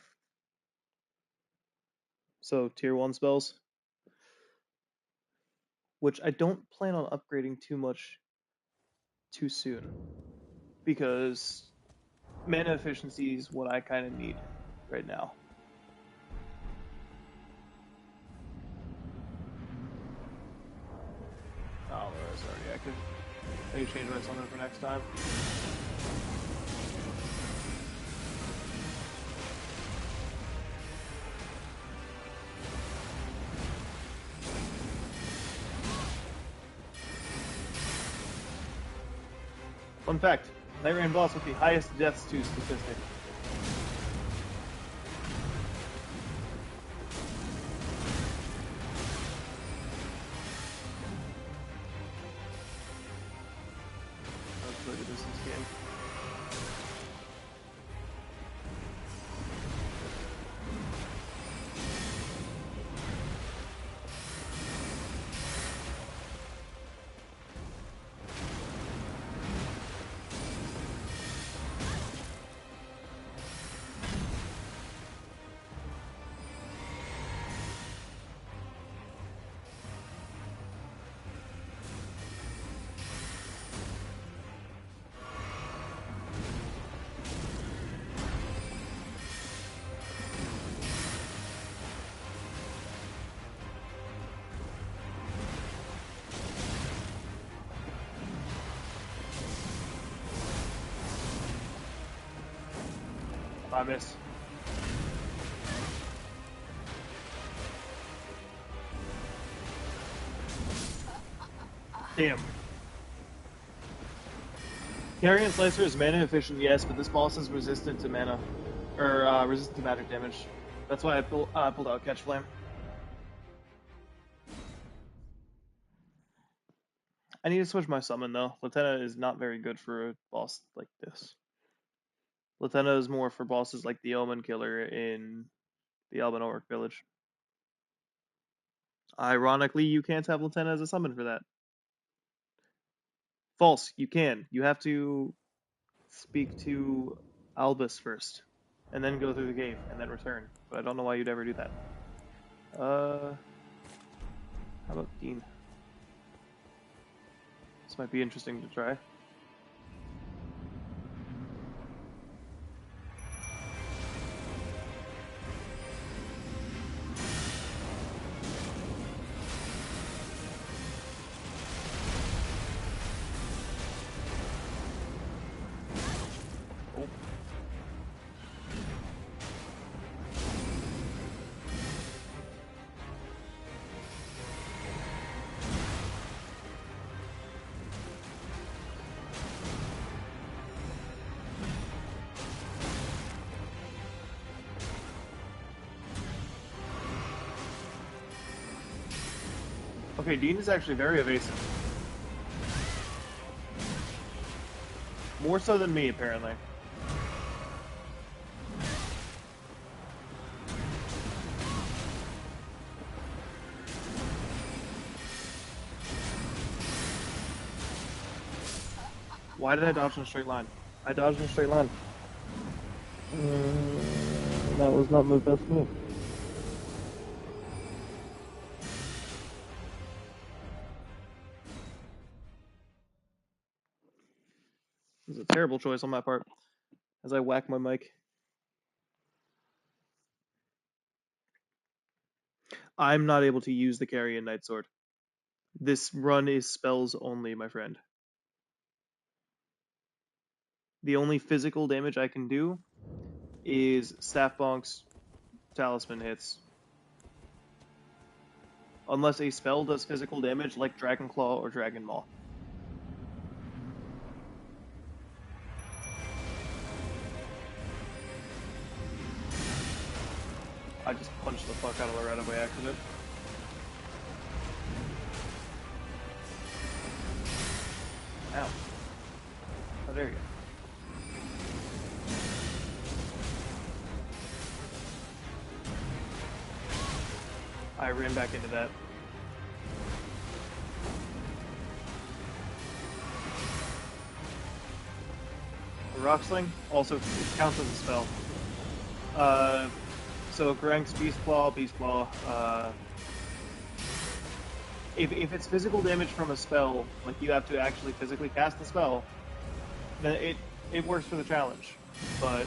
So tier 1 spells. Which I don't plan on upgrading too much too soon. Because mana efficiency is what I kind of need right now. Oh, it's already active. I need to change my summon for next time. Fun fact, Night Rain boss with the highest deaths to statistic. Let's play the distance game. I miss. Damn. Carrion Slicer is mana efficient, yes, but this boss is resistant to mana. Or, resistant to magic damage. That's why I pulled out Catch Flame. I need to switch my summon, though. Latenna is not very good for a boss like this. Latenna is more for bosses like the Omen Killer in the Albinauric Village. Ironically, you can't have Latenna as a summon for that. False, you can. You have to speak to Albus first, and then go through the cave, and then return. But I don't know why you'd ever do that. How about Dean? This might be interesting to try. Okay, Dean is actually very evasive. More so than me, apparently. Why did I dodge in a straight line? I dodged in a straight line. That was not my best move. This is a terrible choice on my part as I whack my mic. I'm not able to use the carry in Night Sword. This run is spells only, my friend. The only physical damage I can do is Staff Bonk's Talisman hits. Unless a spell does physical damage like Dragon Claw or Dragon Maw. I just punched the fuck out of Loretta by accident. Ow. Oh, there you go. I ran back into that. The Rock Sling also counts as a spell. So Grank's Beast Claw. If it's physical damage from a spell, like you have to actually physically cast the spell, then it works for the challenge. But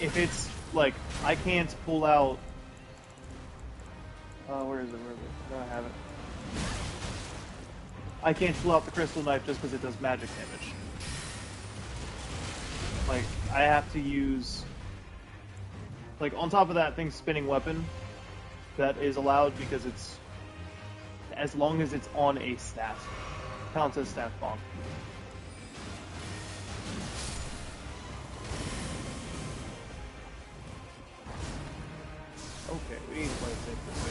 if it's like I can't pull out, where is it? No, I have it. I can't pull out the Crystal Knife just because it does magic damage. Like I have to use. Like, on top of that thing's spinning weapon, that is allowed because it's, as long as it's on a staff, counts as staff bomb. Okay, we need to play it safe this way.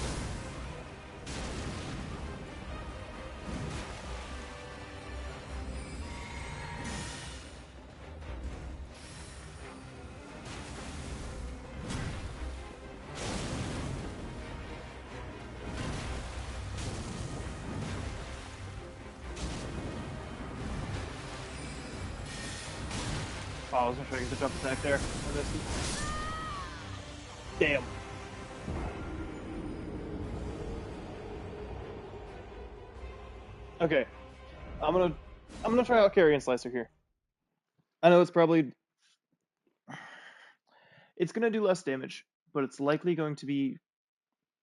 Oh, I was gonna try to get the jump attack there. I missed it. Damn. Okay. I'm gonna try out Carrion Slicer here. I know it's probably it's gonna do less damage, but it's likely going to be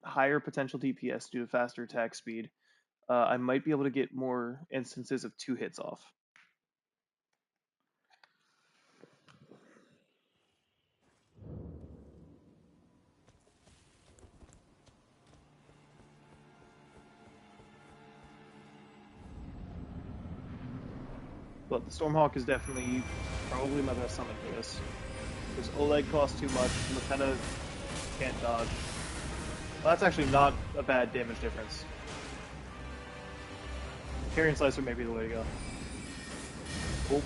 higher potential DPS due to faster attack speed. I might be able to get more instances of 2 hits off. But the Stormhawk is definitely probably my best summon for this. Because Oleg costs too much, Latenna can't dodge. Well, that's actually not a bad damage difference. Carrion Slicer may be the way to go. Oh.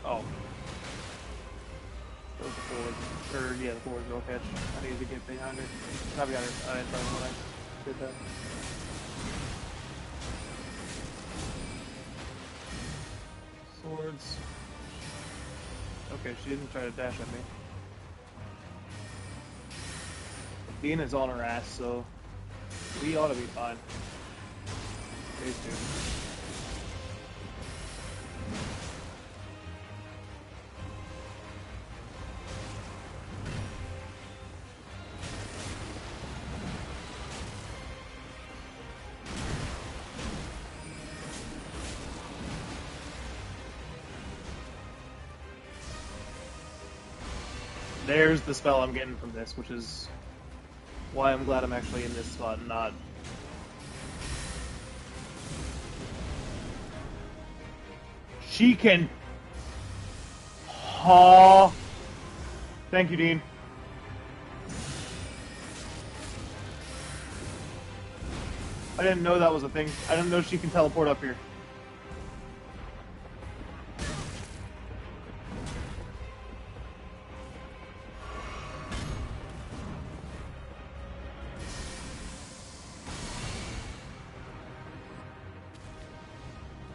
Oh. That was the forward. Or, yeah, the forward girl catch. I needed to get behind her. Not behind her, in front of her when I did that. Swords. Okay, she didn't try to dash at me. Dean is on her ass, so we ought to be fine. Phase 2. There's the spell I'm getting from this, which is why I'm glad I'm actually in this spot and not... She can... Oh. Thank you, Dean. I didn't know that was a thing. I didn't know she can teleport up here.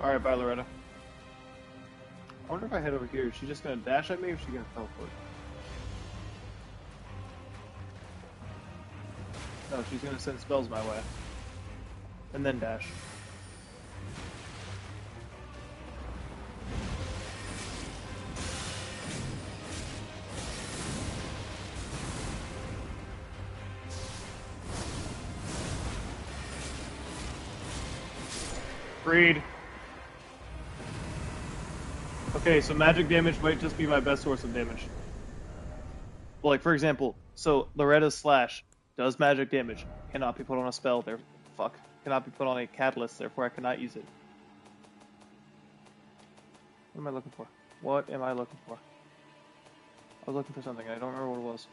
Alright, bye, Loretta. I wonder if I head over here, is she just gonna dash at me or is she gonna teleport? No, she's gonna send spells my way. And then dash. Freed. Okay, so magic damage might just be my best source of damage. Well, like, for example, so Loretta's Slash does magic damage, cannot be put on a spell, cannot be put on a catalyst, therefore I cannot use it. What am I looking for? What am I looking for? I was looking for something, I don't remember what it was.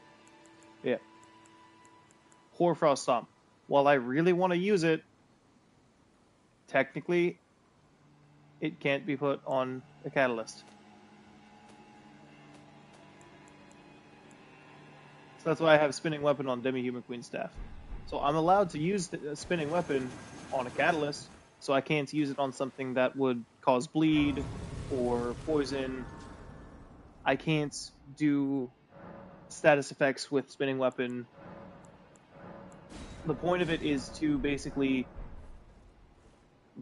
Yeah. Hoarfrost Stomp. While I really want to use it, technically, it can't be put on a catalyst. So that's why I have Spinning Weapon on Demi-Human Queen Staff. So I'm allowed to use the Spinning Weapon on a catalyst, so I can't use it on something that would cause bleed or poison. I can't do status effects with Spinning Weapon. The point of it is to basically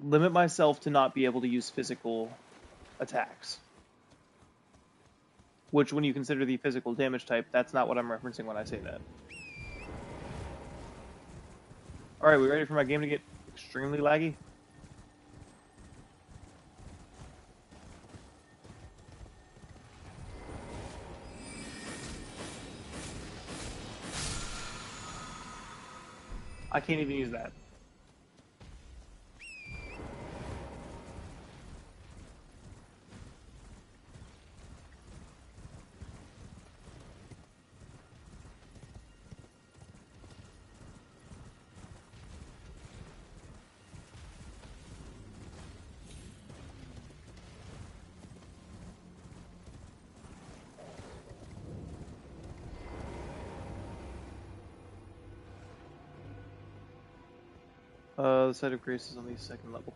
limit myself to not be able to use physical attacks. Which, when you consider the physical damage type, that's not what I'm referencing when I say that. Alright, we ready for my game to get extremely laggy? I can't even use that. The Site of Grace is on the 2nd level.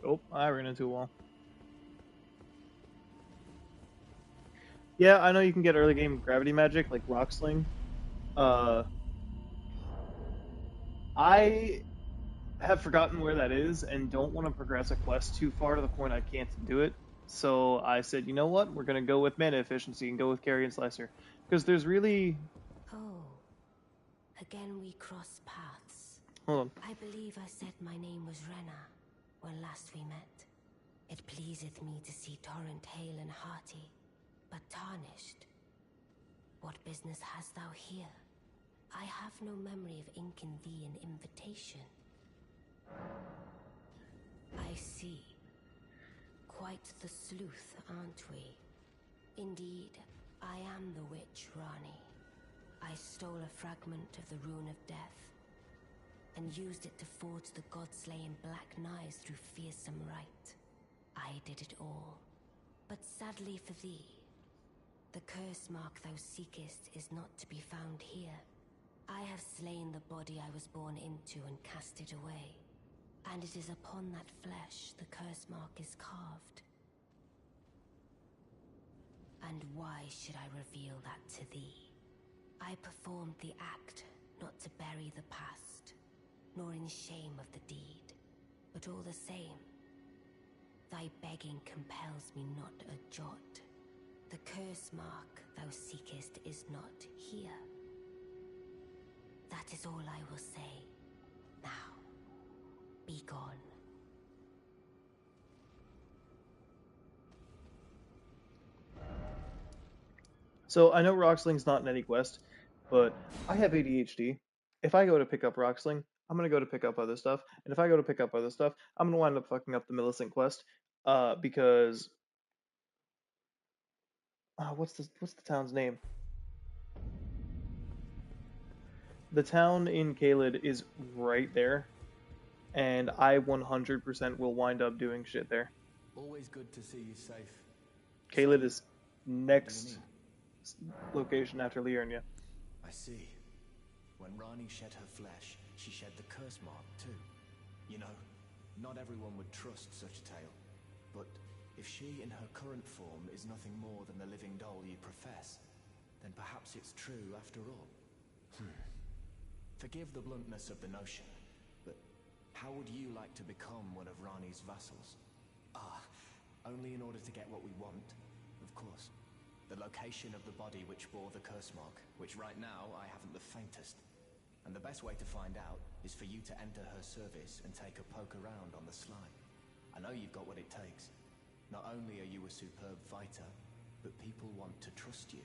Oh, I ran into a wall. Yeah, I know you can get early game gravity magic, like Rock Sling. I have forgotten where that is and don't want to progress a quest too far to the point I can't do it. So I said, you know what? We're going to go with mana efficiency and go with Carrion Slicer. Because there's really... Oh, again we cross paths. Hold on. I believe I said my name was Rena when last we met. It pleaseth me to see Torrent hale and hearty, but tarnished. What business hast thou here? I have no memory of inking thee an invitation. I see. Quite the sleuth, aren't we? Indeed, I am the witch Rani. I stole a fragment of the Rune of Death, and used it to forge the god-slaying black knives through fearsome rite. I did it all. But sadly for thee, the curse mark thou seekest is not to be found here. I have slain the body I was born into and cast it away, and it is upon that flesh the curse mark is carved. And why should I reveal that to thee? I performed the act not to bury the past, nor in shame of the deed, but all the same, thy begging compels me not a jot. The curse mark thou seekest is not here. That is all I will say. Now, be gone. So I know Roxling's not in any quest, but I have ADHD. If I go to pick up Roxling, I'm gonna go to pick up other stuff, and if I go to pick up other stuff, I'm gonna wind up fucking up the Millicent quest, because what's the town's name? The town in Caelid is right there, and I 100% will wind up doing shit there. Always good to see you safe. Caelid So, is what do you next need? location after Liurnia. I see. When Rani shed her flesh, she shed the curse mark too. You know, not everyone would trust such a tale. But if she in her current form is nothing more than the living doll you profess, then perhaps it's true after all. Forgive the bluntness of the notion, but how would you like to become one of Rani's vassals? Only in order to get what we want, of course. The location of the body which bore the curse mark, which right now I haven't the faintest. And the best way to find out is for you to enter her service and take a poke around on the sly. I know you've got what it takes. Not only are you a superb fighter, but people want to trust you.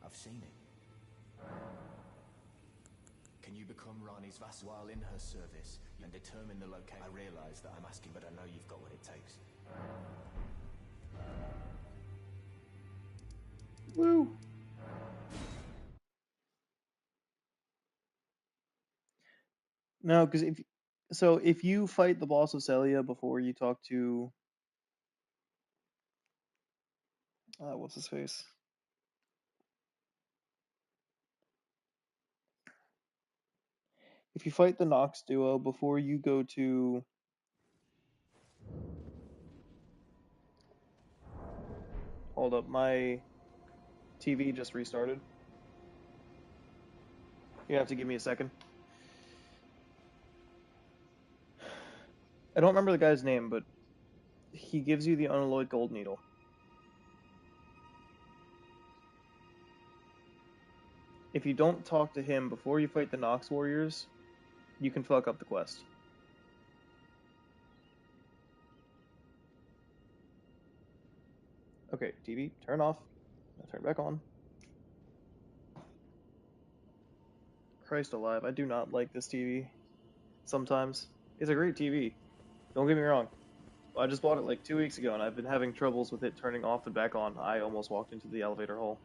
I've seen it. Can you become Rani's vassal while in her service and determine the location? I realize that I'm asking, but I know you've got what it takes. Woo! No, because if you fight the boss of Celia before you talk to what's his face? If you fight the Nox duo before you go to hold up, my TV just restarted. You have to give me a second. I don't remember the guy's name, but he gives you the unalloyed gold needle. If you don't talk to him before you fight the Nox warriors, you can fuck up the quest. Okay, TV, turn off. Now turn back on. Christ alive, I do not like this TV. Sometimes. It's a great TV. Don't get me wrong. I just bought it like 2 weeks ago, and I've been having troubles with it turning off and back on. I almost walked into the elevator hole.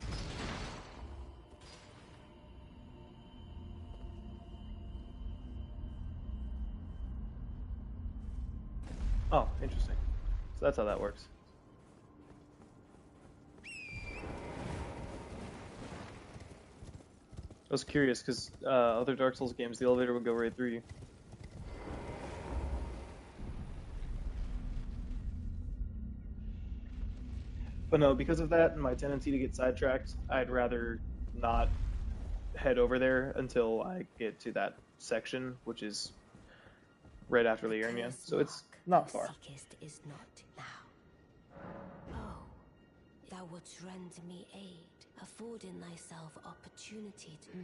Oh, interesting. So that's how that works. I was curious, because other Dark Souls games, the elevator would go right through you. But no, because of that and my tendency to get sidetracked, I'd rather not head over there until I get to that section, which is right after Liurnia. So it's not far. Seekest is not now. Oh, thou wouldst render me aid, affording thyself opportunity to...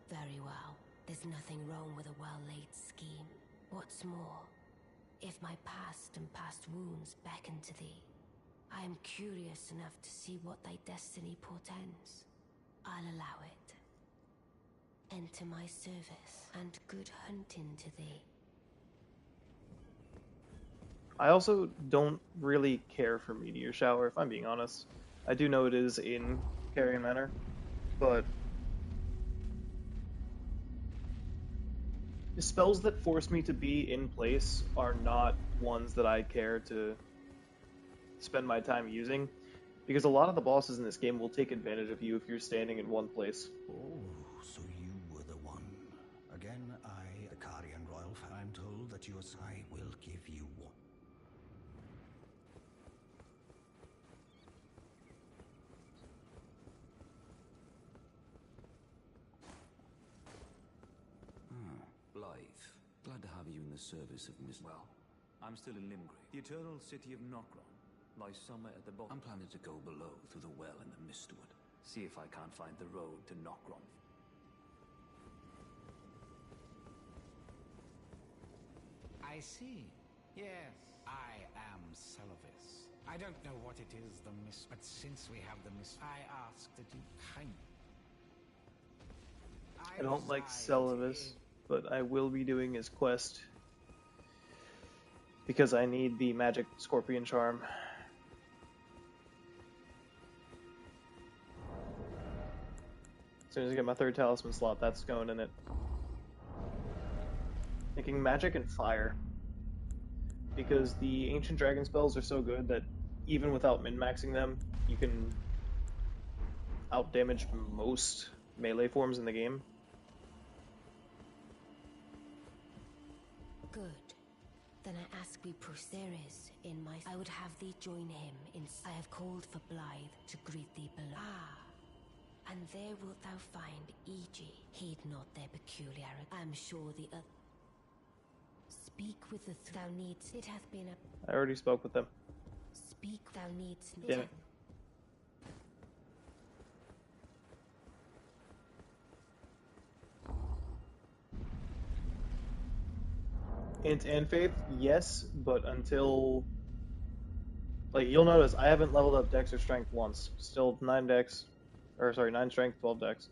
Very well. There's nothing wrong with a well-laid scheme. What's more, if my past and past wounds beckon to thee, I am curious enough to see what thy destiny portends. I'll allow it. Enter my service, and good hunting to thee. I also don't really care for Meteor Shower, if I'm being honest. I do know it is in Carrion Manor, but the spells that force me to be in place are not ones that I care to spend my time using, because a lot of the bosses in this game will take advantage of you if you're standing in one place. Oh, so you were the one. Again, the Carian Royal, I'm told that your side will give you one. you in the service of Miss... Well, I'm still in Limgrave. The eternal city of Nokron lies somewhere at the bottom. I'm planning to go below through the well in the Mistwood. See if I can't find the road to Nokron. I see. Yes, I am Celovis. I don't know what it is, but since we have the I ask that you kind. I don't like Celovis, but I will be doing his quest because I need the magic scorpion charm. As soon as I get my third talisman slot, that's going in it. Thinking magic and fire. Because the ancient dragon spells are so good that even without min-maxing them, you can out-damage most melee forms in the game. Good. Then I ask we there is in my... I would have thee join him in... I have called for Blythe to greet thee below. Ah. And there wilt thou find E.G. Heed not their peculiarity. I am sure the Speak with the thou needs. It hath been a... I already spoke with them. Speak thou needs. Damn it. Int and Faith, yes, but until... Like, you'll notice, I haven't leveled up Dex or Strength once. Still 9 Dex, or sorry, 9 Strength, 12 Dex.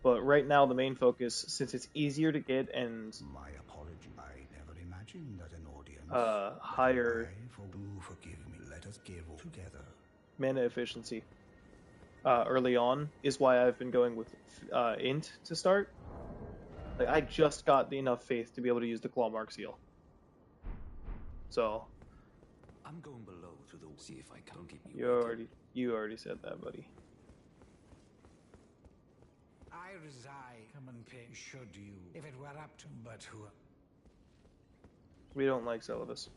But right now, the main focus, since it's easier to get and... My apology. I never imagined that an audience... higher... Forgive me, let us give all together. Mana efficiency early on is why I've been going with Int to start. Like, I just got enough faith to be able to use the claw mark seal. So... I'm going below through the... See if I can keep me You already said that, buddy. I reside. Come and pay. Should you? If it were up to... But who... We don't like Celovis.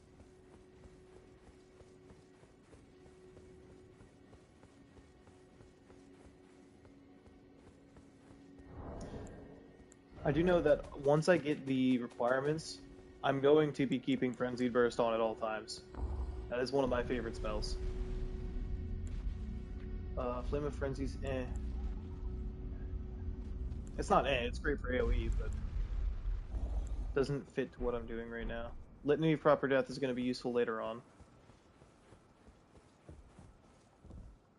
I do know that once I get the requirements, I'm going to be keeping Frenzied Burst on at all times. That is one of my favorite spells. Flame of Frenzy's eh. It's not eh, it's great for AoE, but doesn't fit to what I'm doing right now. Litany of Proper Death is going to be useful later on.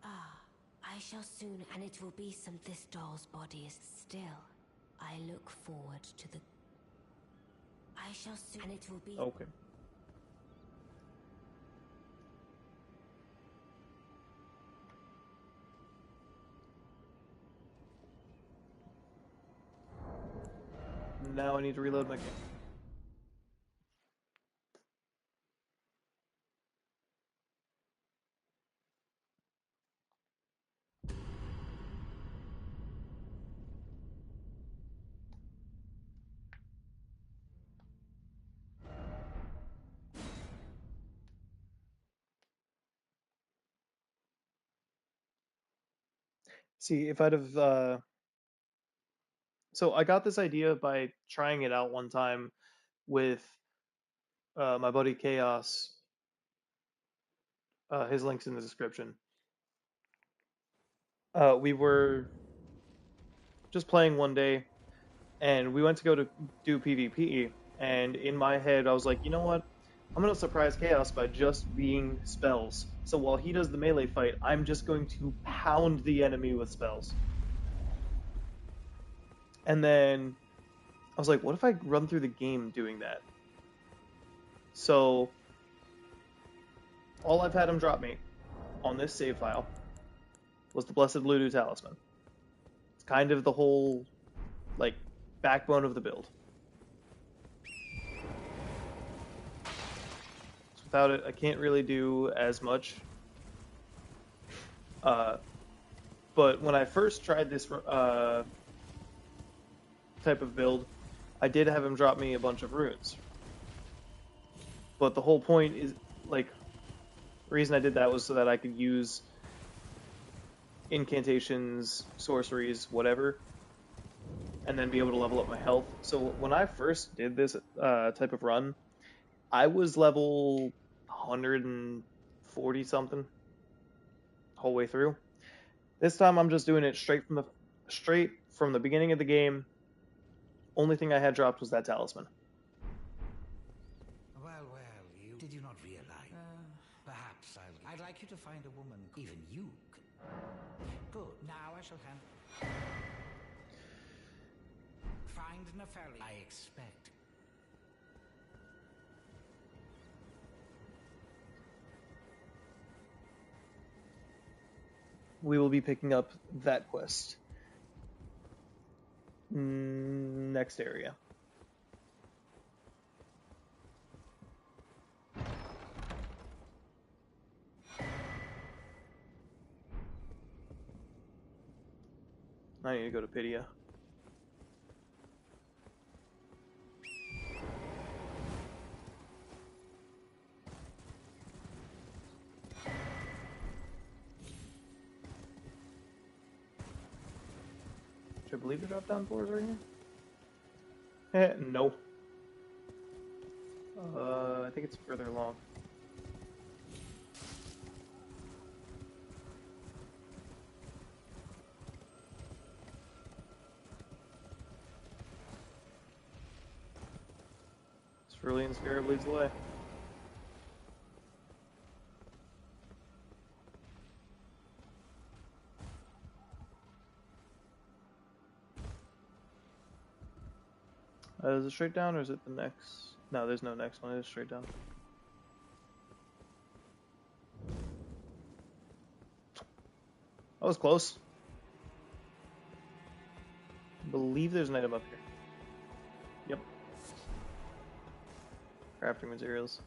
Ah, I shall soon, and it will be some... This doll's body is still. I look forward to the... I shall soon, and it will be... Okay. Now I need to reload my game. See, if I'd have... So I got this idea by trying it out one time with my buddy Chaos. His link's in the description. We were just playing one day, and we went to go to do PvP, and in my head I was like, you know what? I'm going to surprise Chaos by just being spells. So while he does the melee fight, I'm just going to pound the enemy with spells. And then I was like, what if I run through the game doing that? So all I've had him drop me on this save file was the Blessed Ludo Talisman. It's kind of the whole, like, backbone of the build. So without it, I can't really do as much. But when I first tried this type of build, I did have him drop me a bunch of runes. But the whole point is, like, the reason I did that was so that I could use incantations, sorceries, whatever, and then be able to level up my health. So when I first did this type of run, I was level 140 something whole way through. This time I'm just doing it straight from the beginning of the game. Only thing I had dropped was that talisman. Well, you... Did you not realize? Perhaps I'd like you to find a woman even you can... Good, now I shall hand... Find Nefeli, I expect. We will be picking up that quest. Next area. I need to go to Pidia. Should I believe the drop down doors right here? No. I think it's further along. Cerulean Scarab leads the way. Is it straight down or is it the next? No, there's no next one. It is straight down. That was close. I believe there's an item up here. Yep. Crafting materials.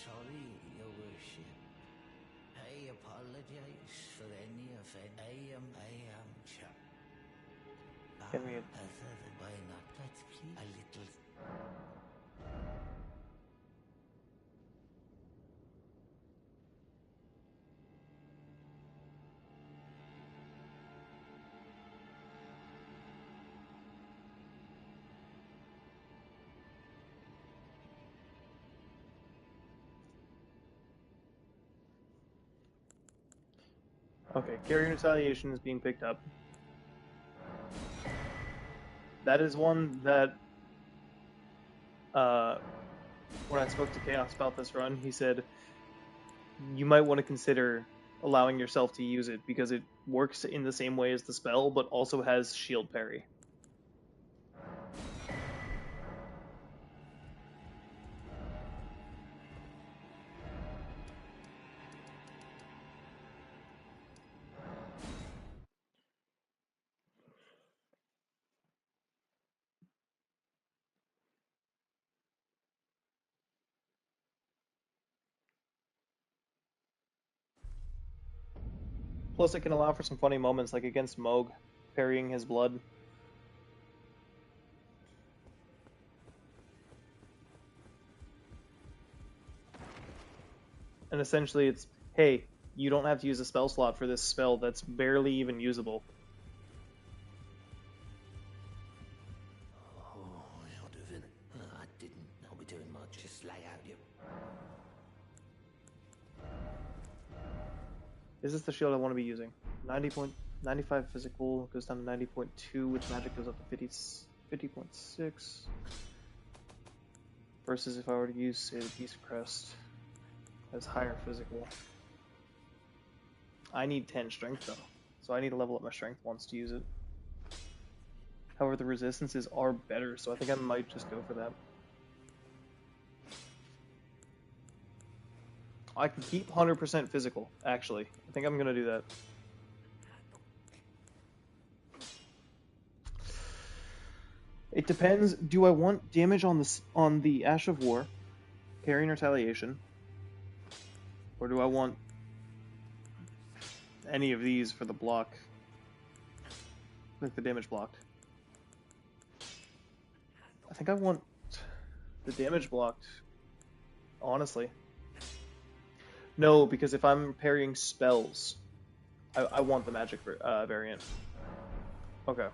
Sorry, Your Worship. I apologize for any offense. I am chap. Give me a... Why not? Let's please. A little. Okay, Carrier Retaliation is being picked up. That is one that, when I spoke to Chaos about this run, he said, you might want to consider allowing yourself to use it because it works in the same way as the spell, but also has shield parry. Plus, it can allow for some funny moments, like against Moog, parrying his blood. And essentially it's, hey, you don't have to use a spell slot for this spell that's barely even usable. Oh, how doing? I didn't. I'll be doing much. Just lay out your... Is this the shield I want to be using? 95 physical, goes down to 90.2, with magic goes up to 50.6. Versus if I were to use, say, the Beast Crest, has higher physical. I need 10 strength though, so I need to level up my strength once to use it. However, the resistances are better, so I think I might just go for that. I can keep 100% physical, actually. I think I'm gonna do that. It depends. Do I want damage on the Ash of War, Carrying Retaliation, or do I want any of these for the block, like the damage blocked? I think I want the damage blocked, honestly. No, because if I'm parrying spells, I want the magic variant. Okay.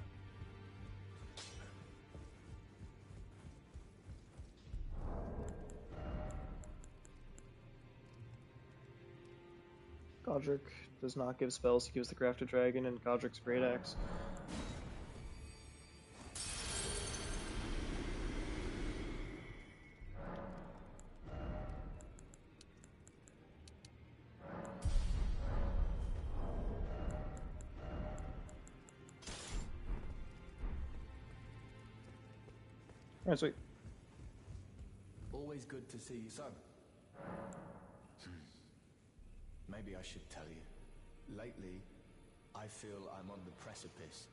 Godric does not give spells, he gives the Grafted Dragon and Godric's Great Axe. Alright, sweet. Always good to see you. So, maybe I should tell you. Lately, I feel I'm on the precipice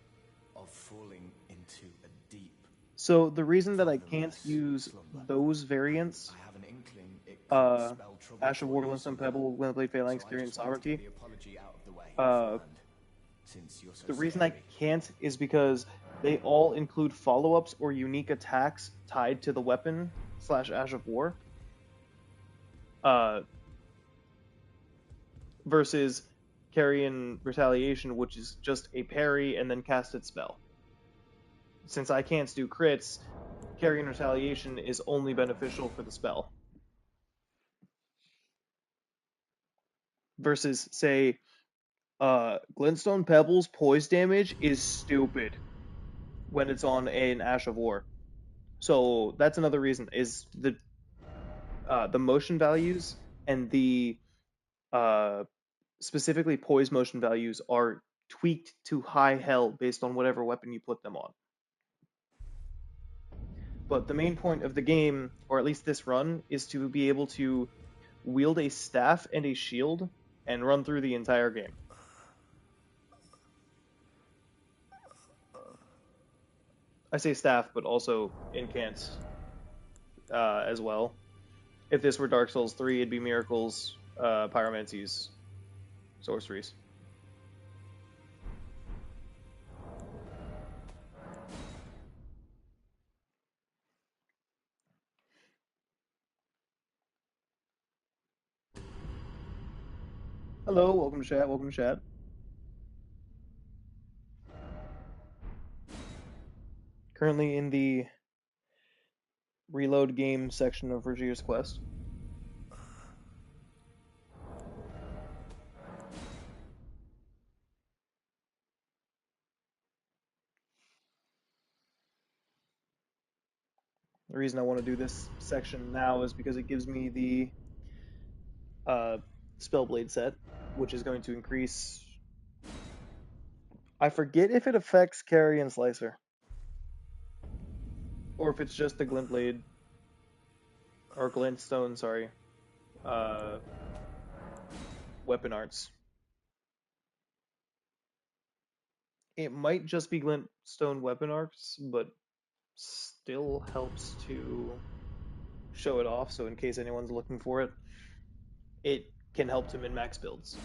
of falling into a deep. So the reason that I can't use those variants, I have an inkling it could spell trouble Ash of for War, you, Glintstone Summoner. Pebble, Glintblade, Phalanx, So I Tyrian, just wanted to get Sovereignty, the apology out of the way uh, beforehand, since you're so the reason I scary. can't is because they all include follow-ups or unique attacks tied to the weapon / Ash of War. Versus Carrion Retaliation, which is just a parry and then casted spell. Since I can't do crits, Carrion Retaliation is only beneficial for the spell. Versus, say, Glintstone Pebble's poise damage is stupid when it's on an Ash of War. So that's another reason, is the motion values and the specifically poise motion values are tweaked to high hell based on whatever weapon you put them on. But the main point of the game, or at least this run, is to be able to wield a staff and a shield and run through the entire game. I say staff, but also incants as well. If this were Dark Souls 3, it'd be miracles, pyromancies, sorceries. Hello, welcome to chat, welcome to chat. Currently in the reload game section of Regier's Quest. The reason I want to do this section now is because it gives me the Spellblade set, which is going to increase... I forget if it affects Carry and Slicer. Or if it's just the Glintblade. Or Glintstone, sorry. Weapon arts. It might just be Glintstone weapon arts, but still helps to show it off, so in case anyone's looking for it, it can help to min-max builds.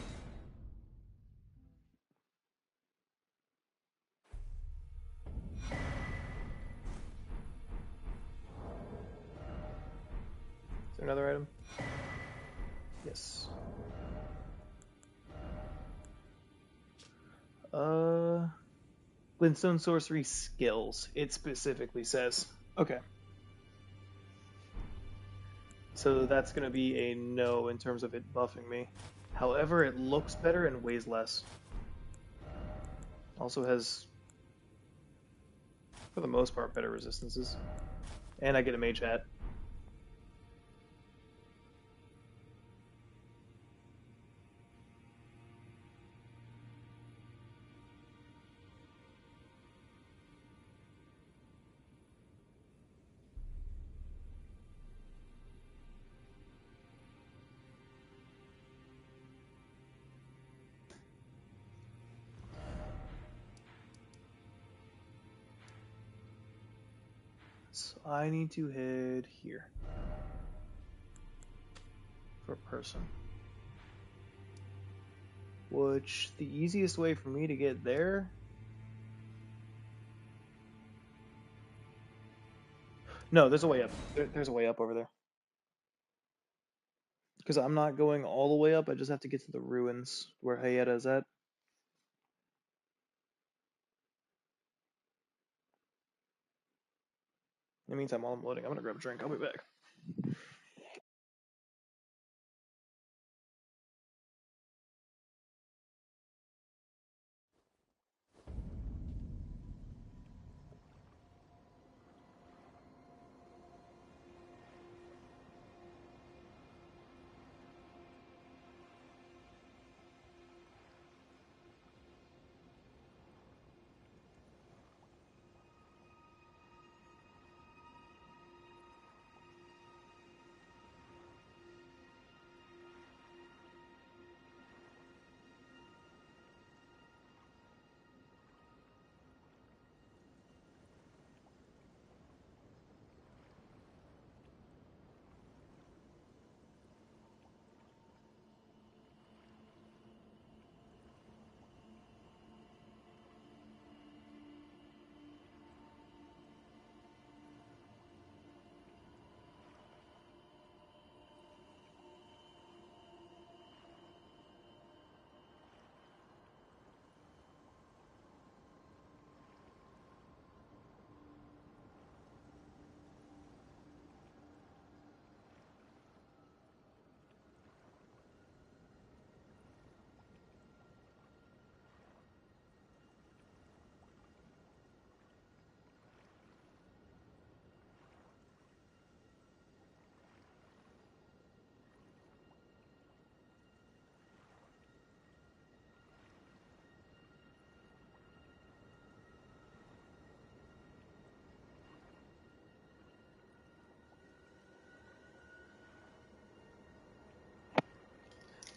Is there another item? Yes. Glintstone Sorcery skills, it specifically says. Okay. So that's going to be a no in terms of it buffing me. However, it looks better and weighs less. Also has, for the most part, better resistances. And I get a mage hat. So I need to head here for person. Which, the easiest way for me to get there No, there's a way up. There's a way up over there. Because I'm not going all the way up. I just have to get to the ruins where Hayeta is at. In the meantime, while I'm loading, I'm gonna grab a drink. I'll be back.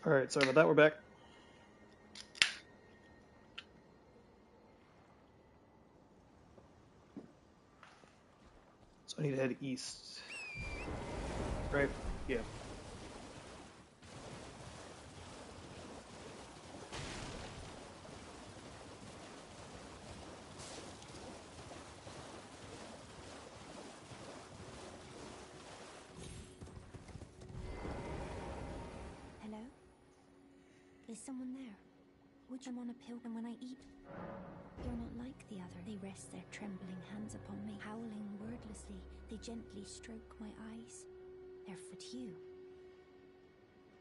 Alright, sorry about that. We're back. So I need to head east. Right? Yeah. Hello? Is someone there? Would you want a pilgrim when I eat? You're not like the other. They rest their trembling hands upon me, howling wordlessly. They gently stroke my eyes. Their foot you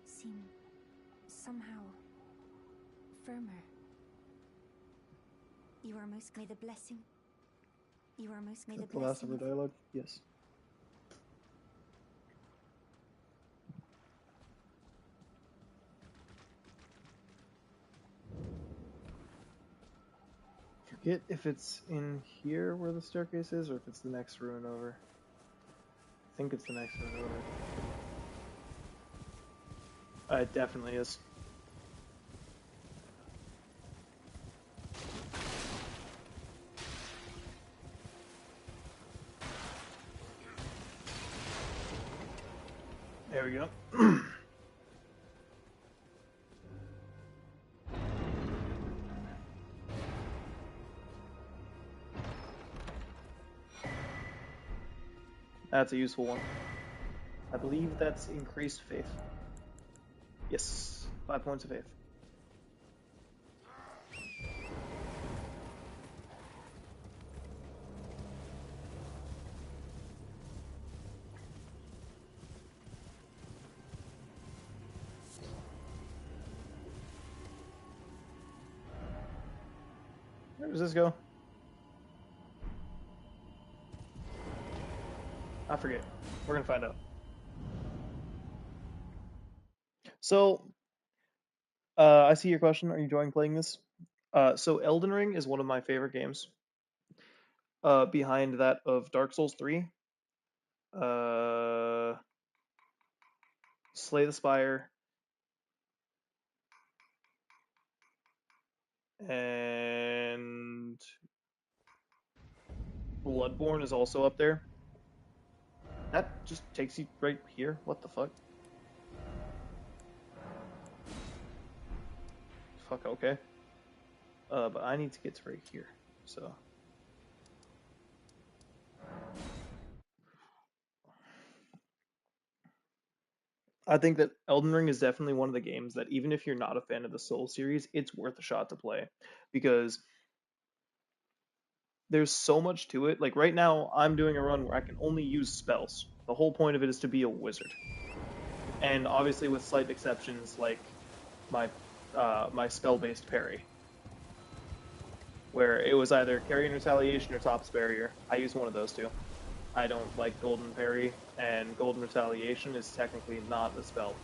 seem somehow firmer. You are most may the blessing. You are most may Is the that the last of blessing. our dialogue? Yes. Forget if it's in here where the staircase is or if it's the next ruin over. I think it's the next ruin over. It definitely is. There we go. That's a useful one. I believe that's increased faith. Yes, 5 points of faith. Where does this go? I forget. We're gonna find out. So, I see your question. Are you enjoying playing this? So Elden Ring is one of my favorite games. Behind that of Dark Souls 3, uh, Slay the Spire, and Bloodborne is also up there. That just takes you right here. What the fuck? Fuck, okay. But I need to get to right here. So I think that Elden Ring is definitely one of the games that even if you're not a fan of the Soul series, it's worth a shot to play because there's so much to it. Like right now, I'm doing a run where I can only use spells. The whole point of it is to be a wizard, and obviously with slight exceptions like my my spell-based parry, where it was either carry and retaliation or tops barrier. I use one of those two. I don't like golden parry, and golden retaliation is technically not a spell.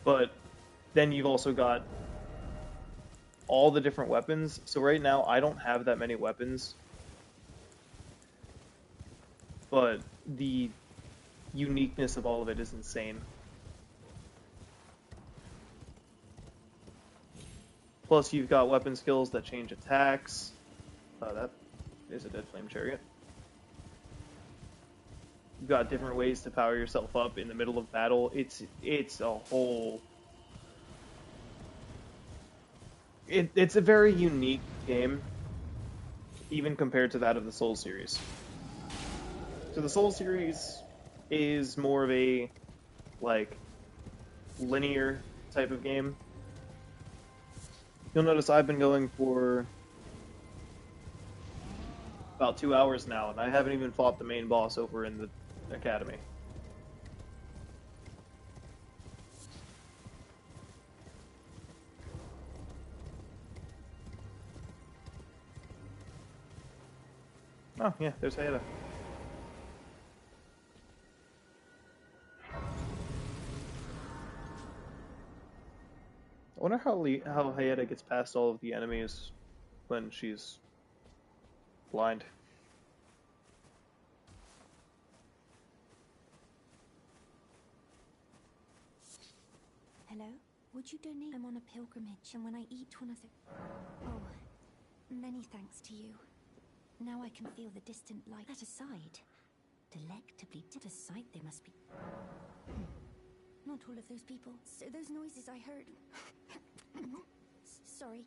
But then you've also got all the different weapons. So right now I don't have that many weapons, but the uniqueness of all of it is insane. Plus you've got weapon skills that change attacks. That is a dead flame chariot. You've got different ways to power yourself up in the middle of battle. It's a whole it's a very unique game, even compared to that of the Soul series. So the Soul series is more of a like linear type of game. You'll notice I've been going for about 2 hours now, and I haven't even fought the main boss over in the academy. Oh yeah, there's Hayata. I wonder how Hayata gets past all of the enemies when she's blind. Hello? Would you donate? I'm on a pilgrimage, and when I eat one of the... Oh, many thanks to you. Now I can feel the distant light. That aside, delectably to the sight they must be. Not all of those people. So those noises I heard... Sorry.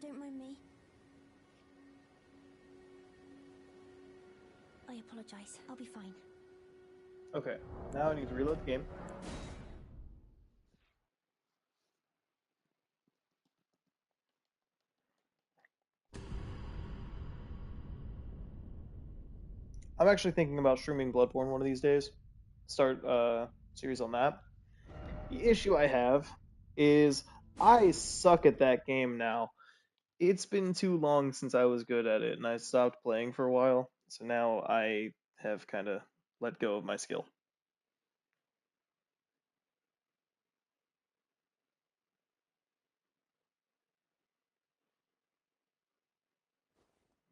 Don't mind me. I apologize. I'll be fine. Okay, now I need to reload the game. I'm actually thinking about streaming Bloodborne one of these days. Start a series on that. The issue I have is I suck at that game now. It's been too long since I was good at it, and I stopped playing for a while, so now I have kind of let go of my skill.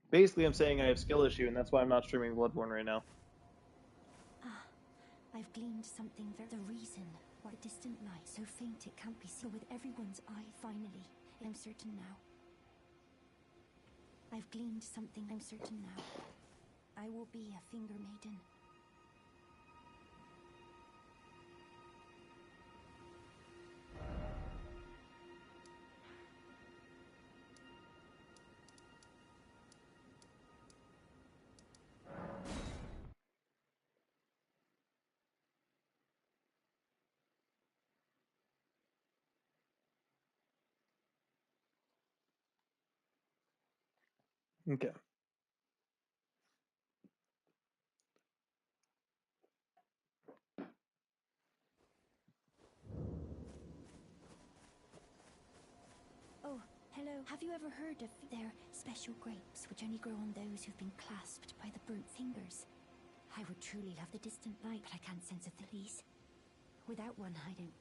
Basically, I'm saying I have skill issue, and that's why I'm not streaming Bloodborne right now. Ah, I've gleaned something the reason why the distant light so faint it can't be seen with everyone's eye. Finally, I'm certain now. I've gleaned something. I'm certain now. I will be a finger maiden. Okay. Oh, hello. Have you ever heard of their special grapes, which only grow on those who've been clasped by the burnt fingers? I would truly love the distant light, but I can't sense a these. Without one, I don't...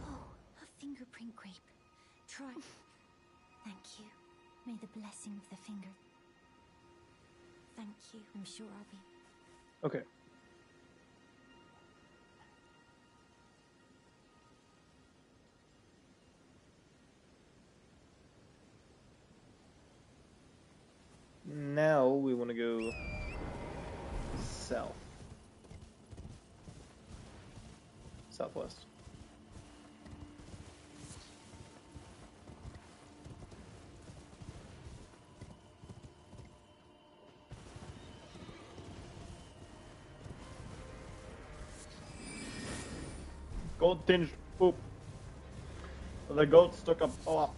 Oh, a fingerprint grape. Try... Thank you. May the blessing of the finger... Thank you. I'm sure I'll be... Okay. Now we want to go south. Southwest. Gold tinged poop. The goats took a pop.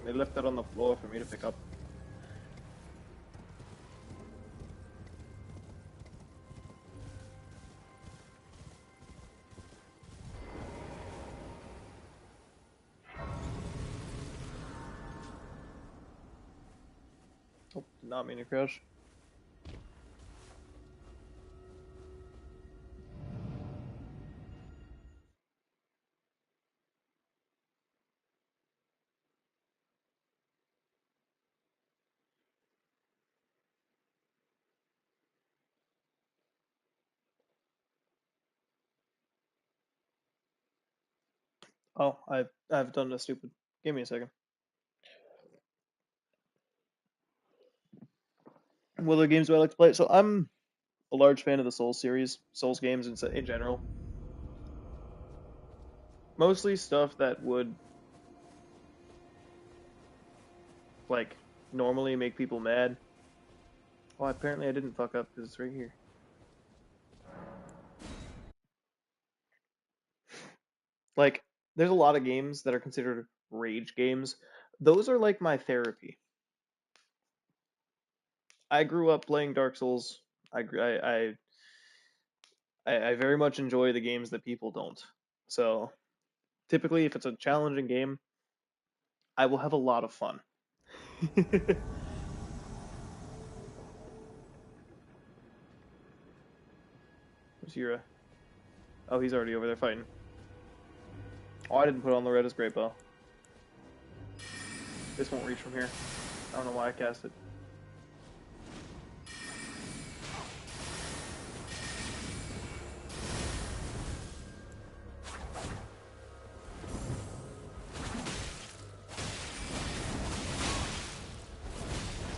They left it on the floor for me to pick up. Oh, did not mean to crash. Oh, I've done this stupid. Give me a second. What other games do I like to play? So I'm a large fan of the Souls series, Souls games in general. Mostly stuff that would like normally make people mad. Oh, apparently I didn't fuck up because it's right here. Like, there's a lot of games that are considered rage games. Those are like my therapy. I grew up playing Dark Souls. I very much enjoy the games that people don't. So typically, if it's a challenging game, I will have a lot of fun. Where's Yura? Oh, he's already over there fighting. Oh, I didn't put on the red as great bow. This won't reach from here. I don't know why I cast it.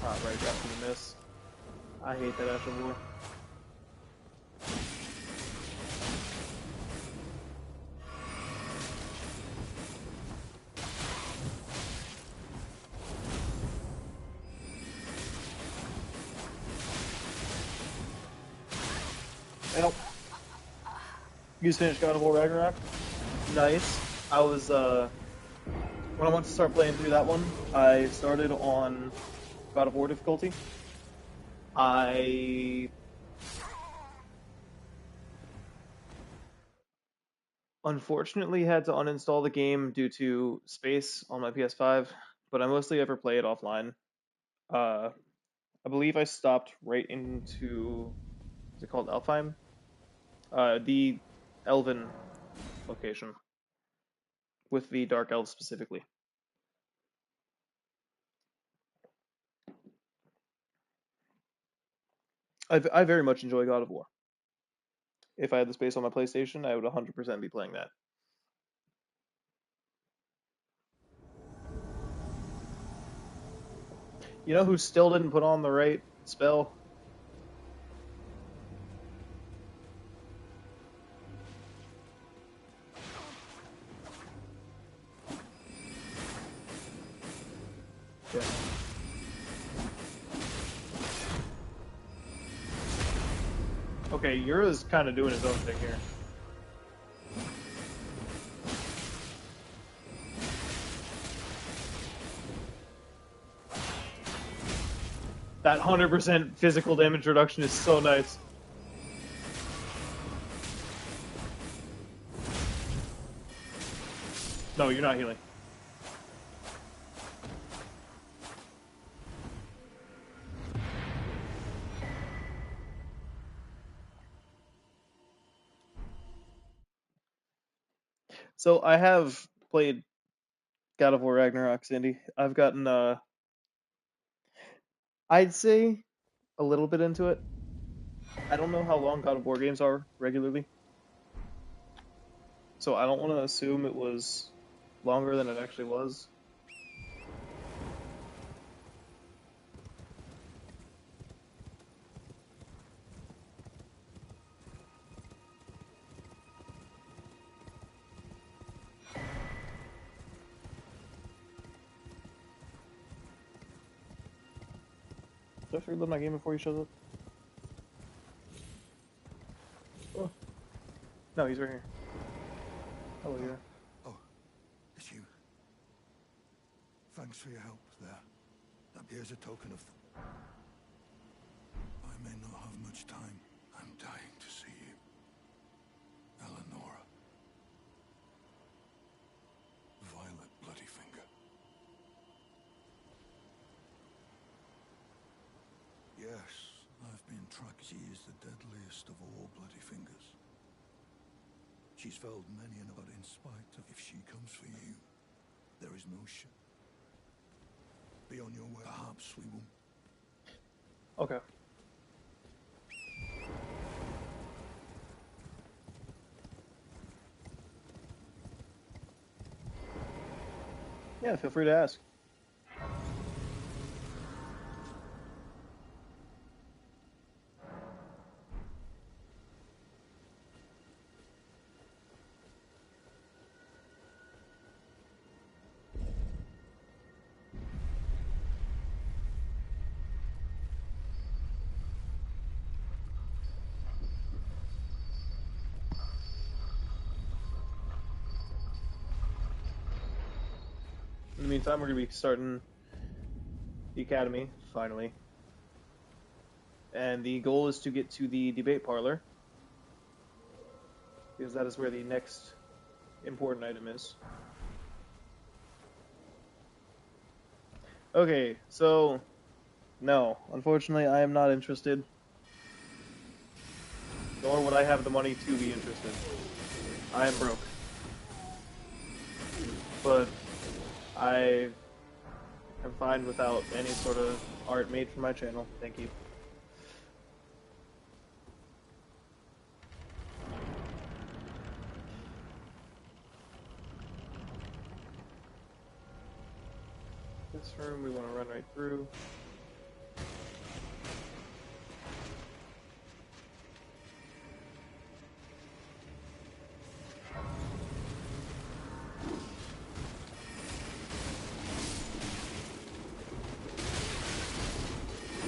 Ah, right after the miss. I hate that Ash of War. Help. You just finished God of War Ragnarok? Nice. I was, when I went to start playing through that one, I started on God of War difficulty. I unfortunately had to uninstall the game due to space on my PS5, but I mostly ever play it offline. I believe I stopped right into, is it called Alfheim? The Elven location, with the Dark Elves specifically. I very much enjoy God of War. If I had the space on my PlayStation, I would 100% be playing that. You know who still didn't put on the right spell? Yeah. Okay, Yura's kind of doing his own thing here. That 100% physical damage reduction is so nice. No, you're not healing. So I have played God of War Ragnarok, Cindy. I've gotten, I'd say a little bit into it. I don't know how long God of War games are regularly, so I don't want to assume it was longer than it actually was. Did I reload my game before he shows up? Oh. No, he's right here. Oh, yeah. Oh, it's you. Thanks for your help there. Here's a token of... I may not have much time. I'm dying to see you. Eleonora. Violet Bloodyfinger. Yes, I've been tracked. She is the deadliest of all Bloodyfingers. She's felled many an but in spite of if she comes for you, there is no shit. Be on your way. Perhaps we will. Okay. Yeah, feel free to ask. In the meantime, we're going to be starting the academy, finally. And the goal is to get to the debate parlor, because that is where the next important item is. Okay, so, no, unfortunately I am not interested, nor would I have the money to be interested. I am broke. But I am fine without any sort of art made for my channel. Thank you. This room we want to run right through.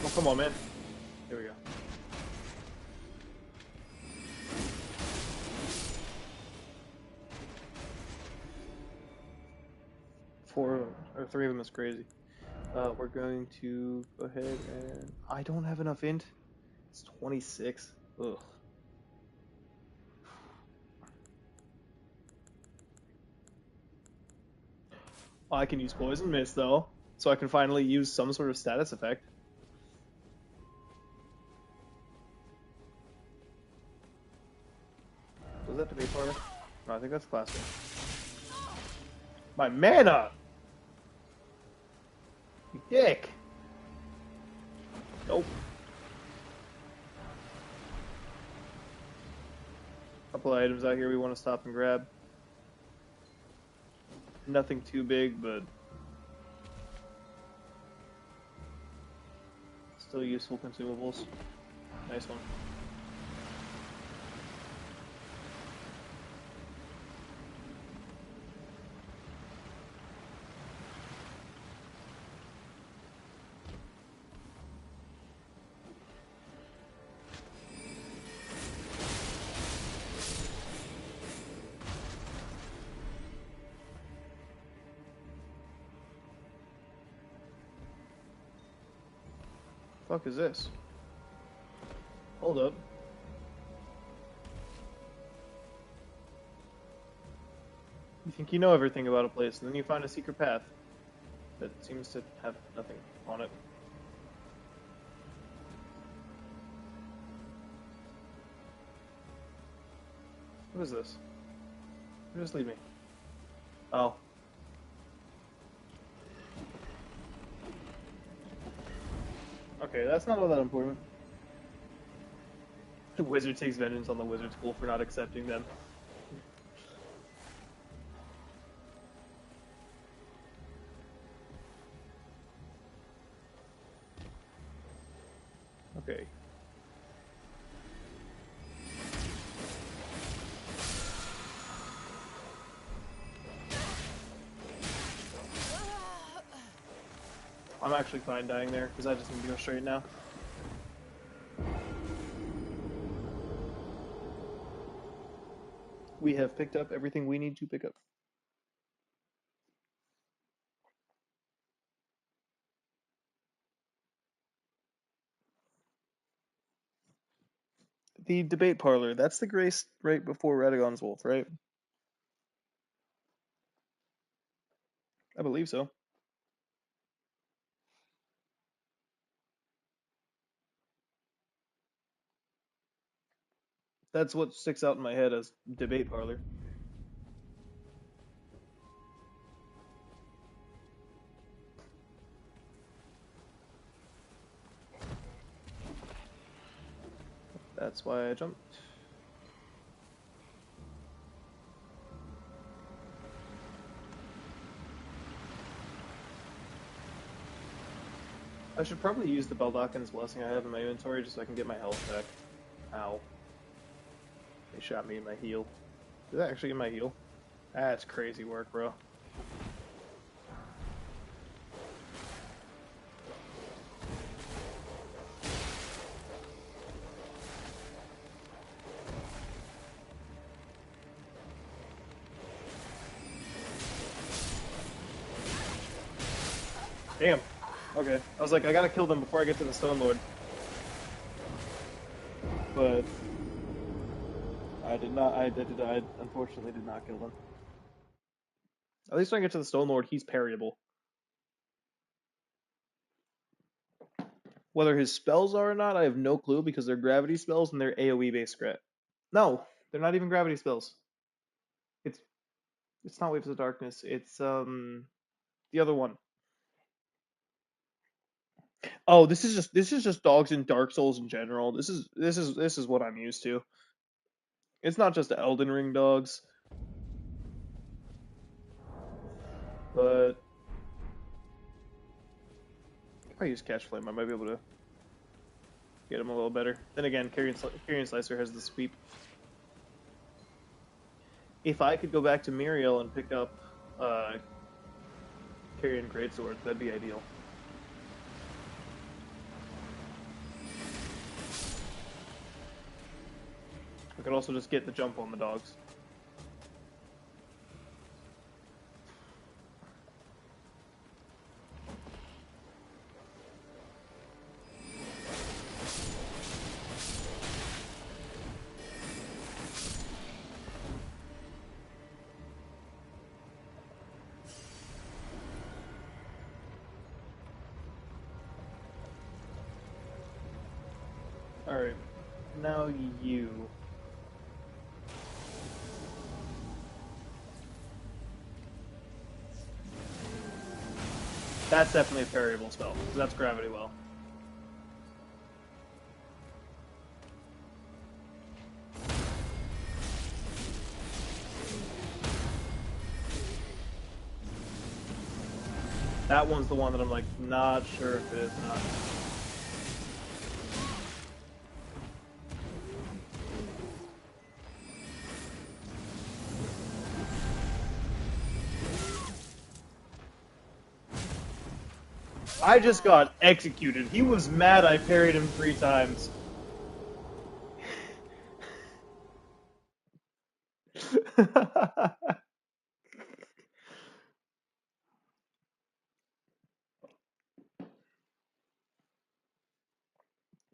Oh, come on, man. Here we go. Four of them, or three of them is crazy. We're going to go ahead and... I don't have enough int. It's 26. Ugh. I can use Poison Mist, though, so I can finally use some sort of status effect. Was that debate parlor? No, I think that's classroom. My mana! You dick! Nope. Couple of items out here we want to stop and grab. Nothing too big, but still useful consumables. Nice one. Fuck is this? Hold up. You think you know everything about a place, and then you find a secret path that seems to have nothing on it. What is this? Just leave me. Oh. Okay, that's not all that important. The wizard takes vengeance on the wizard school for not accepting them. Okay. I'm actually fine dying there, because I just need to go straight now. We have picked up everything we need to pick up. The debate parlor. That's the grace right before Radagon's Wolf, right? I believe so. That's what sticks out in my head as debate parlor. That's why I jumped. I should probably use the Baldakin's Blessing I have in my inventory just so I can get my health back. Ow. They shot me in my heel. Did that actually get my heel? That's crazy work, bro. Damn. Okay. I was like, I gotta kill them before I get to the Stone Lord. But I did not. I unfortunately did not kill them. At least when I get to the Stone Lord, he's parryable. Whether his spells are or not, I have no clue because they're gravity spells and they're AoE based crit. No, they're not even gravity spells. It's not Waves of Darkness. It's the other one. Oh, this is just dogs in Dark Souls in general. This is what I'm used to. It's not just Elden Ring dogs. But if I use Catch Flame, I might be able to get him a little better. Then again, Carrion Slicer has the sweep. If I could go back to Muriel and pick up Carrion Greatsword, that'd be ideal. I could also just get the jump on the dogs. Alright, now you. That's definitely a parryable spell, because that's Gravity Well. That one's the one that I'm like, not sure if it is or not. I just got executed. He was mad I parried him 3 times.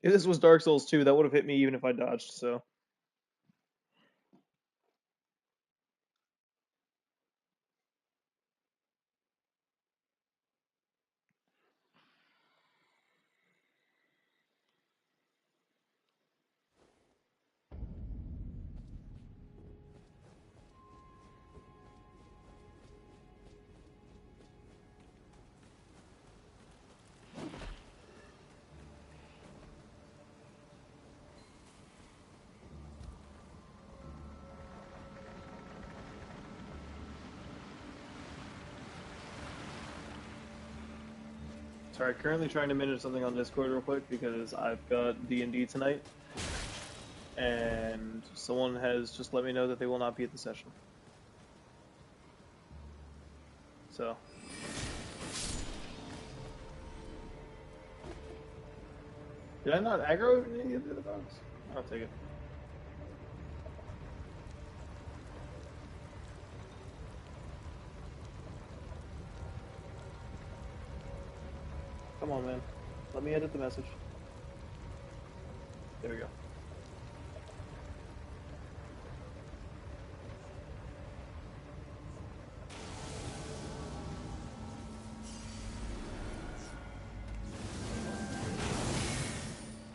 If this was Dark Souls 2, that would have hit me even if I dodged, so. Sorry, currently trying to manage something on Discord real quick because I've got D&D tonight. And someone has just let me know that they will not be at the session. So. Did I not aggro any of the other dogs? I'll take it. Come on, man. Let me edit the message. There we go.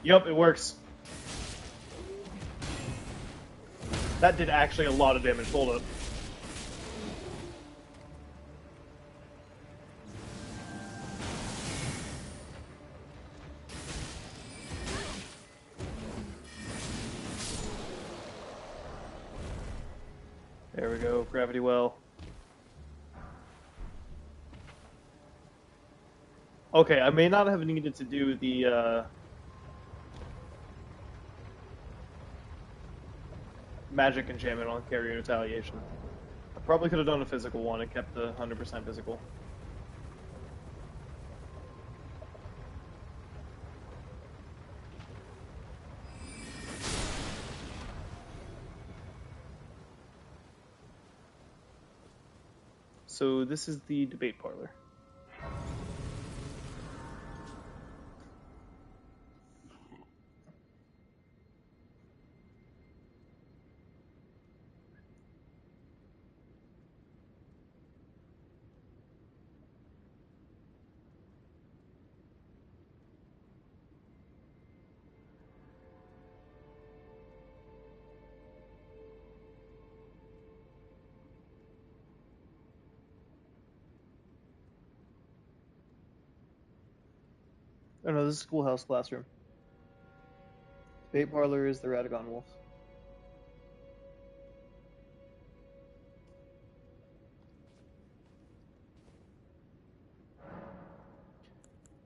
Yep, it works. That did actually a lot of damage. Hold up. There we go. Gravity well. Okay, I may not have needed to do the magic enchantment on Carrier Retaliation. I probably could have done a physical one and kept the 100% physical. So this is the debate parlor. Oh no, this is Schoolhouse Classroom. Debate parlor is the Radagon Wolf.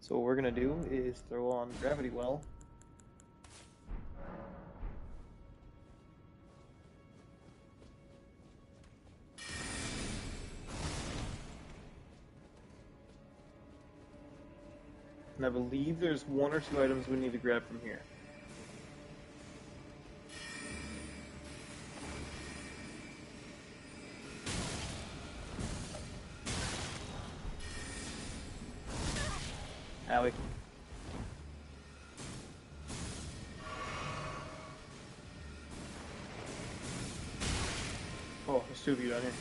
So what we're gonna do is throw on Gravity Well. And I believe there's one or two items we need to grab from here. Owie. Oh, there's two of you down here.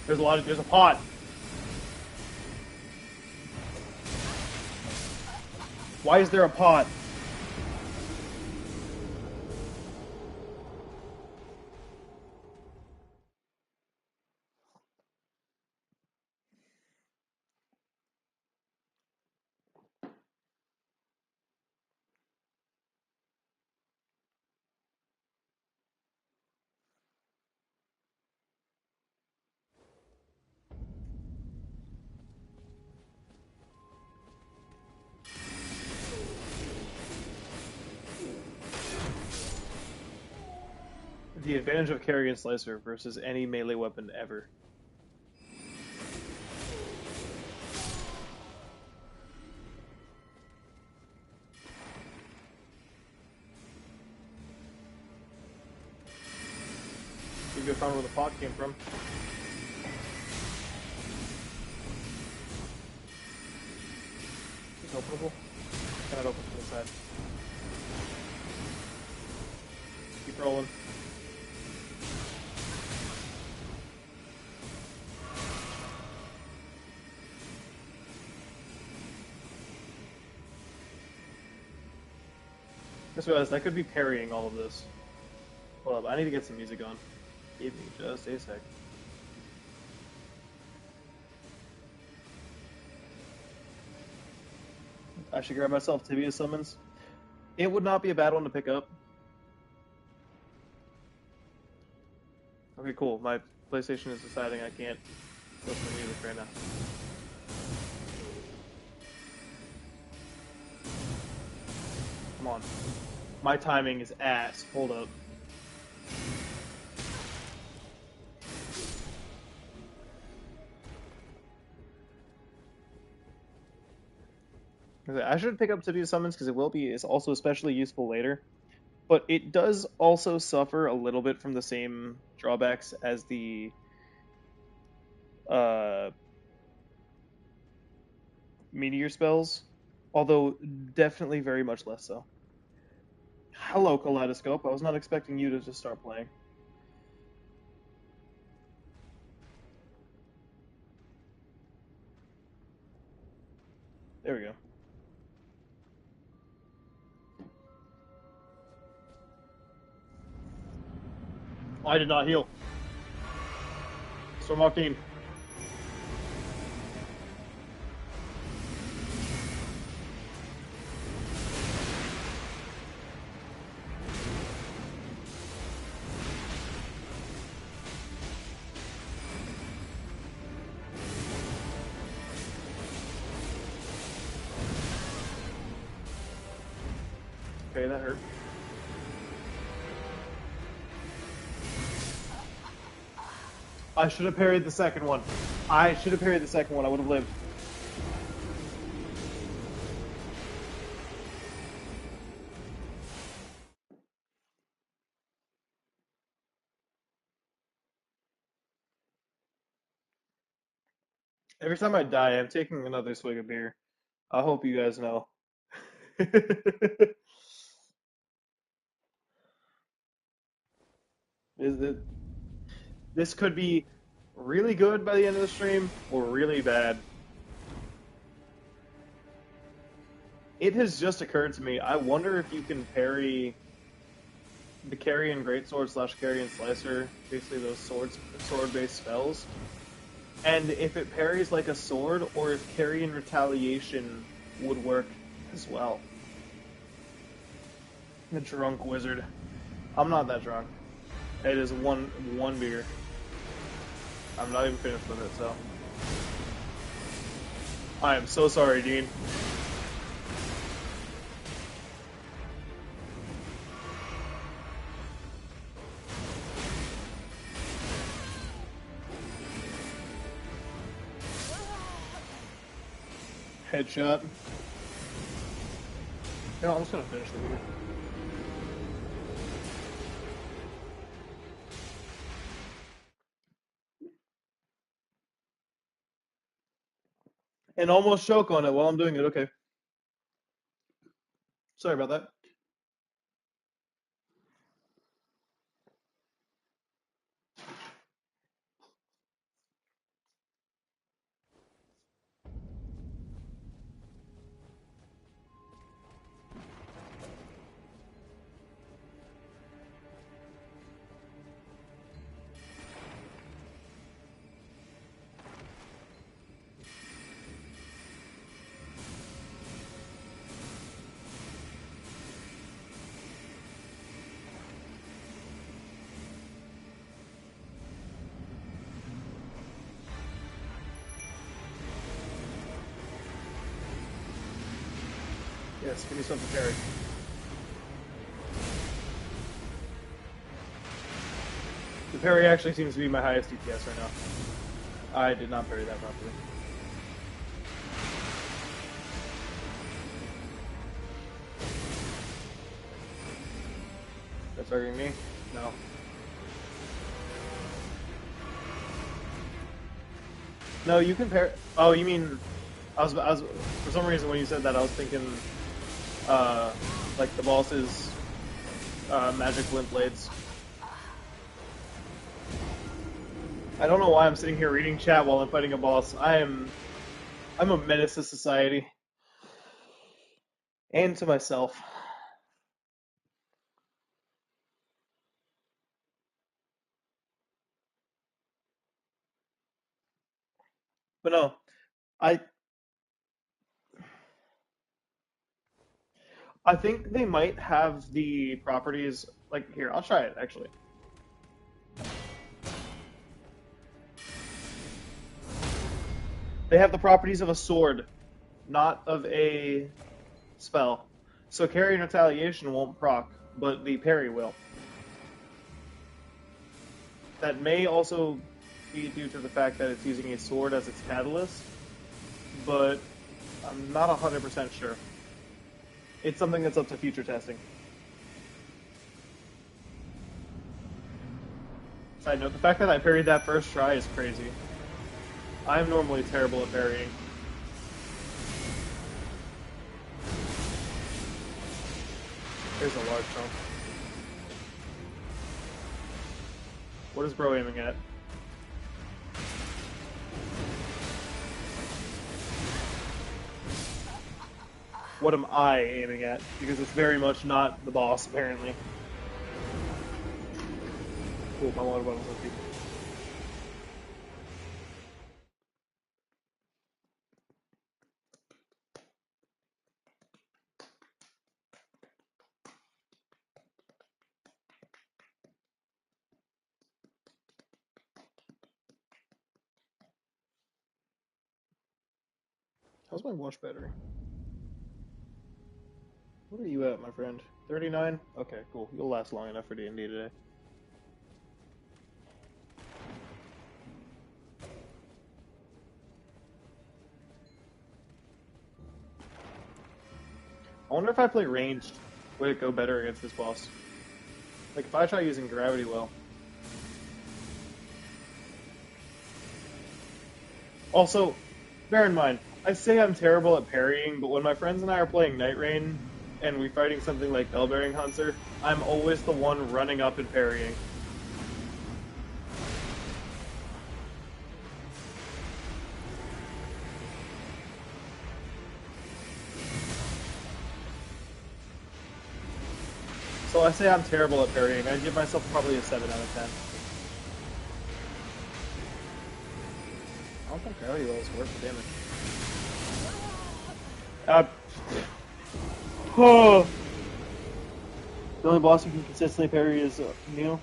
There's a pot! Why is there a pot? The advantage of carrying Slicer versus any melee weapon ever. You go find where the pot came from. Is it openable? Cannot open from this side. Keep rolling. Just realized I could be parrying all of this. Hold up, I need to get some music on. Give me just a sec. I should grab myself Tibia Summons. It would not be a bad one to pick up. Okay, cool. My PlayStation is deciding I can't listen to music right now. Come on. My timing is ass. Hold up. I should pick up Tibia Summons because it's also especially useful later. But it does also suffer a little bit from the same drawbacks as the meteor spells, although definitely very much less so. Hello, Kaleidoscope. I was not expecting you to just start playing. There we go. I did not heal. Storm Octane. Okay, that hurt. I should have parried the second one. I should have parried the second one. I would have lived. Every time I die, I'm taking another swig of beer. I hope you guys know. Is it? This could be really good by the end of the stream, or really bad. It has just occurred to me, I wonder if you can parry the Carrion Greatsword / Carrion Slicer, basically those sword-based spells, and if it parries like a sword, or if Carrion Retaliation would work as well. The drunk wizard. I'm not that drunk. It is one beer. I'm not even finished with it, so. I am so sorry, Dean. Headshot. No, I'm just gonna finish the beer. And almost choke on it while I'm doing it, okay. Sorry about that. Yes, give me something to parry. The parry actually seems to be my highest DPS right now. I did not parry that properly. That's targeting me? No. No, you can parry. Oh, you mean... I was, for some reason when you said that, I was thinking, like the boss's magic flint blades. I don't know why I'm sitting here reading chat while I'm fighting a boss. I'm a menace to society. And to myself. But no, I think they might have the properties, like, here, I'll try it, actually. They have the properties of a sword, not of a spell. So Carrion Retaliation won't proc, but the parry will. That may also be due to the fact that it's using a sword as its catalyst, but I'm not 100% sure. It's something that's up to future testing. Side note, the fact that I parried that first try is crazy. I'm normally terrible at parrying. There's a large chunk. What is bro aiming at? What am I aiming at? Because it's very much not the boss, apparently. Cool, my water bottle's empty. How's my watch battery? What are you at, my friend? 39? Okay, cool. You'll last long enough for D&D today. I wonder if I play ranged, would it go better against this boss? Like, if I try using gravity well. Also, bear in mind, I say I'm terrible at parrying, but when my friends and I are playing Night Rain, and we're fighting something like Bellbearing Hunter, I'm always the one running up and parrying. So I say I'm terrible at parrying. I'd give myself probably a 7 out of 10. I don't think gravity well is worth the damage. Oh. The only boss who can consistently parry is Neil.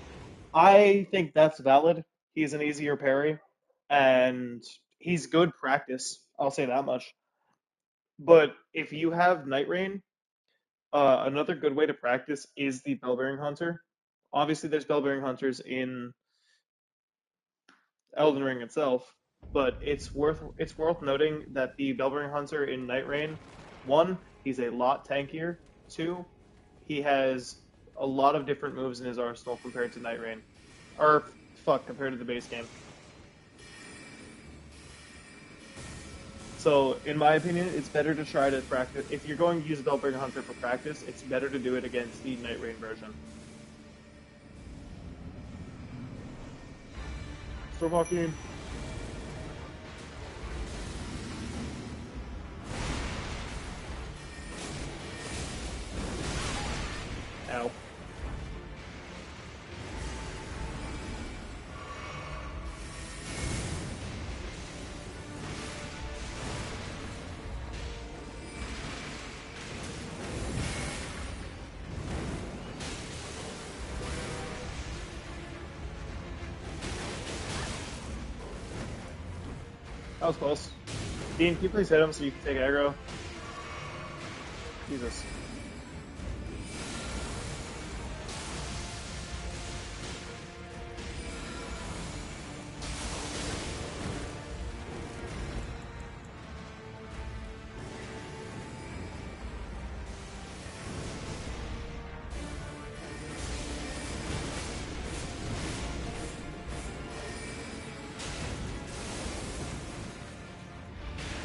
I think that's valid. He's an easier parry, and he's good practice. I'll say that much. But if you have Night Rain, another good way to practice is the Bellbearing Hunter. Obviously, there's Bellbearing Hunters in Elden Ring itself, but it's worth noting that the Bellbearing Hunter in Night Rain, one, he's a lot tankier. Two, he has a lot of different moves in his arsenal compared to Night Rain. Or, fuck, compared to the base game. So, in my opinion, it's better to try to practice. If you're going to use Bellbringer Hunter for practice, it's better to do it against the Night Rain version. So fucking. Ow. That was close. Dean, can you please hit him so you can take aggro? Jesus.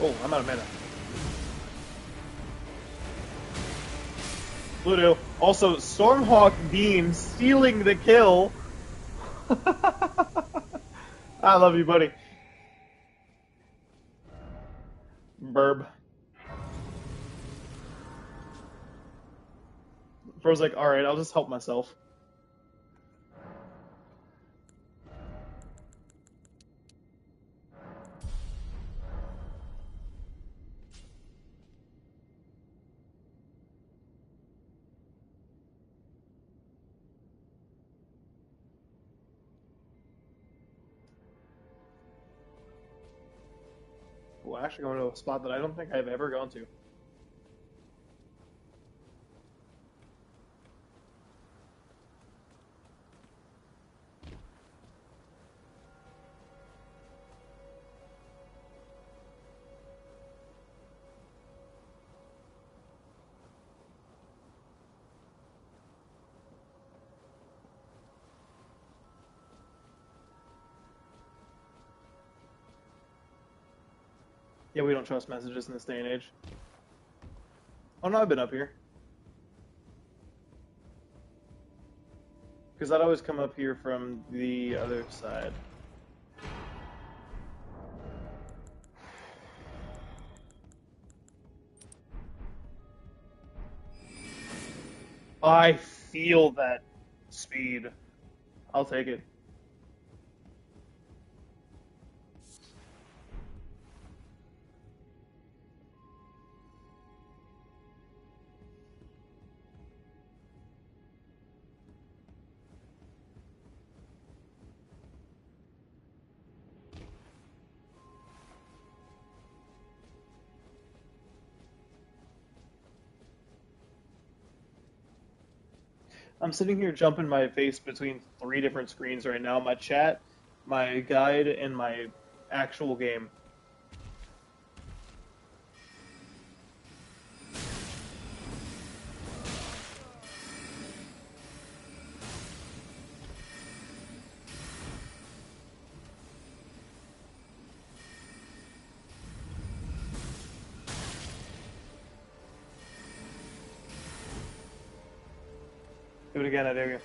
Oh, I'm out of mana. Pluto. Also, Stormhawk Dean stealing the kill. I love you, buddy. Burb. Bro's like, alright, I'll just help myself. We're actually going to a spot that I don't think I've ever gone to. Yeah, we don't trust messages in this day and age. Oh no, I've been up here. Because I'd always come up here from the other side. I feel that speed. I'll take it. I'm sitting here jumping my face between three different screens right now. My chat, my guide, and my actual game. Do it again, I dare you.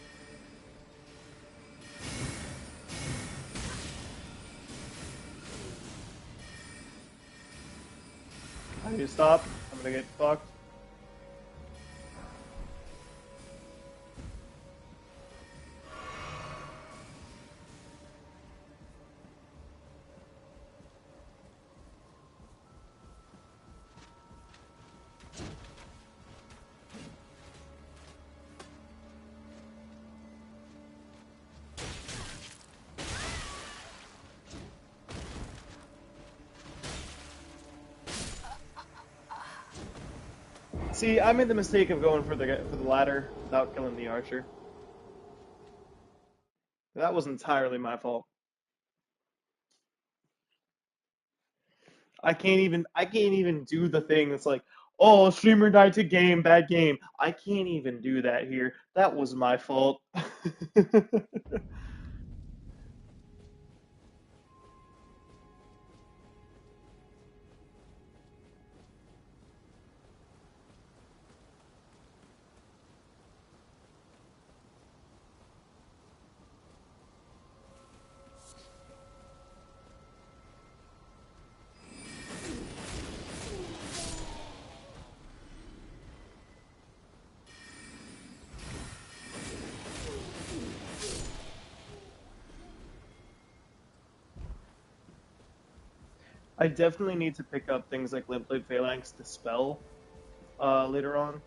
I need to stop. I'm gonna get fucked. See, I made the mistake of going for the ladder without killing the archer. That was entirely my fault. I can't even do the thing that's like, oh, streamer died to game, bad game. I can't even do that here. That was my fault. I definitely need to pick up things like Limp Blade Phalanx to spell later on.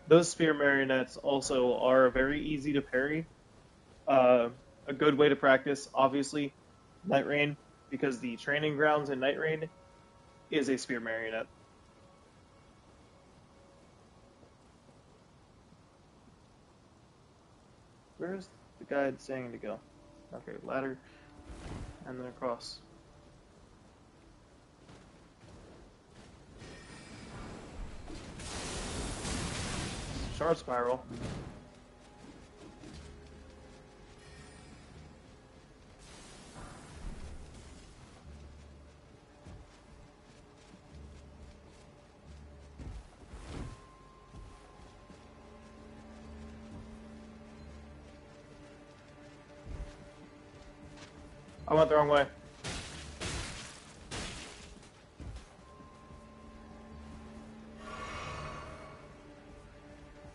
Those spear marionettes also are very easy to parry. Uh, a good way to practice, obviously, Night Rain, because the training grounds in Night Rain is a spear marionette. Where's the guide saying to go? Okay, ladder, and then across. Shard spiral. I went the wrong way.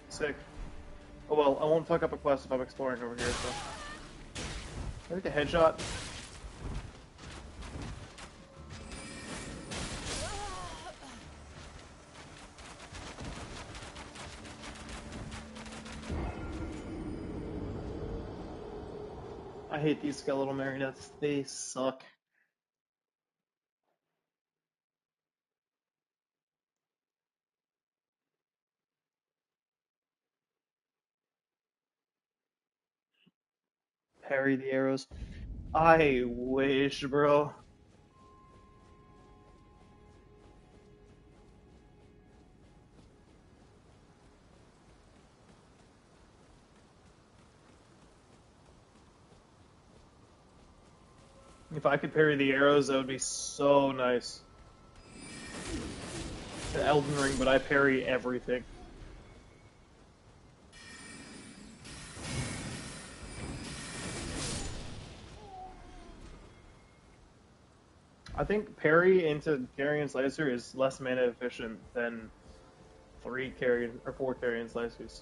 Sick. Oh well, I won't fuck up a quest if I'm exploring over here, so. I think a headshot. I hate these skeletal marionettes. They suck. Parry the arrows. I wish, bro. If I could parry the arrows, that would be so nice. The Elden Ring, but I parry everything. I think parry into Carrion Slicer is less mana efficient than 3 Carrion or 4 Carrion Slicers.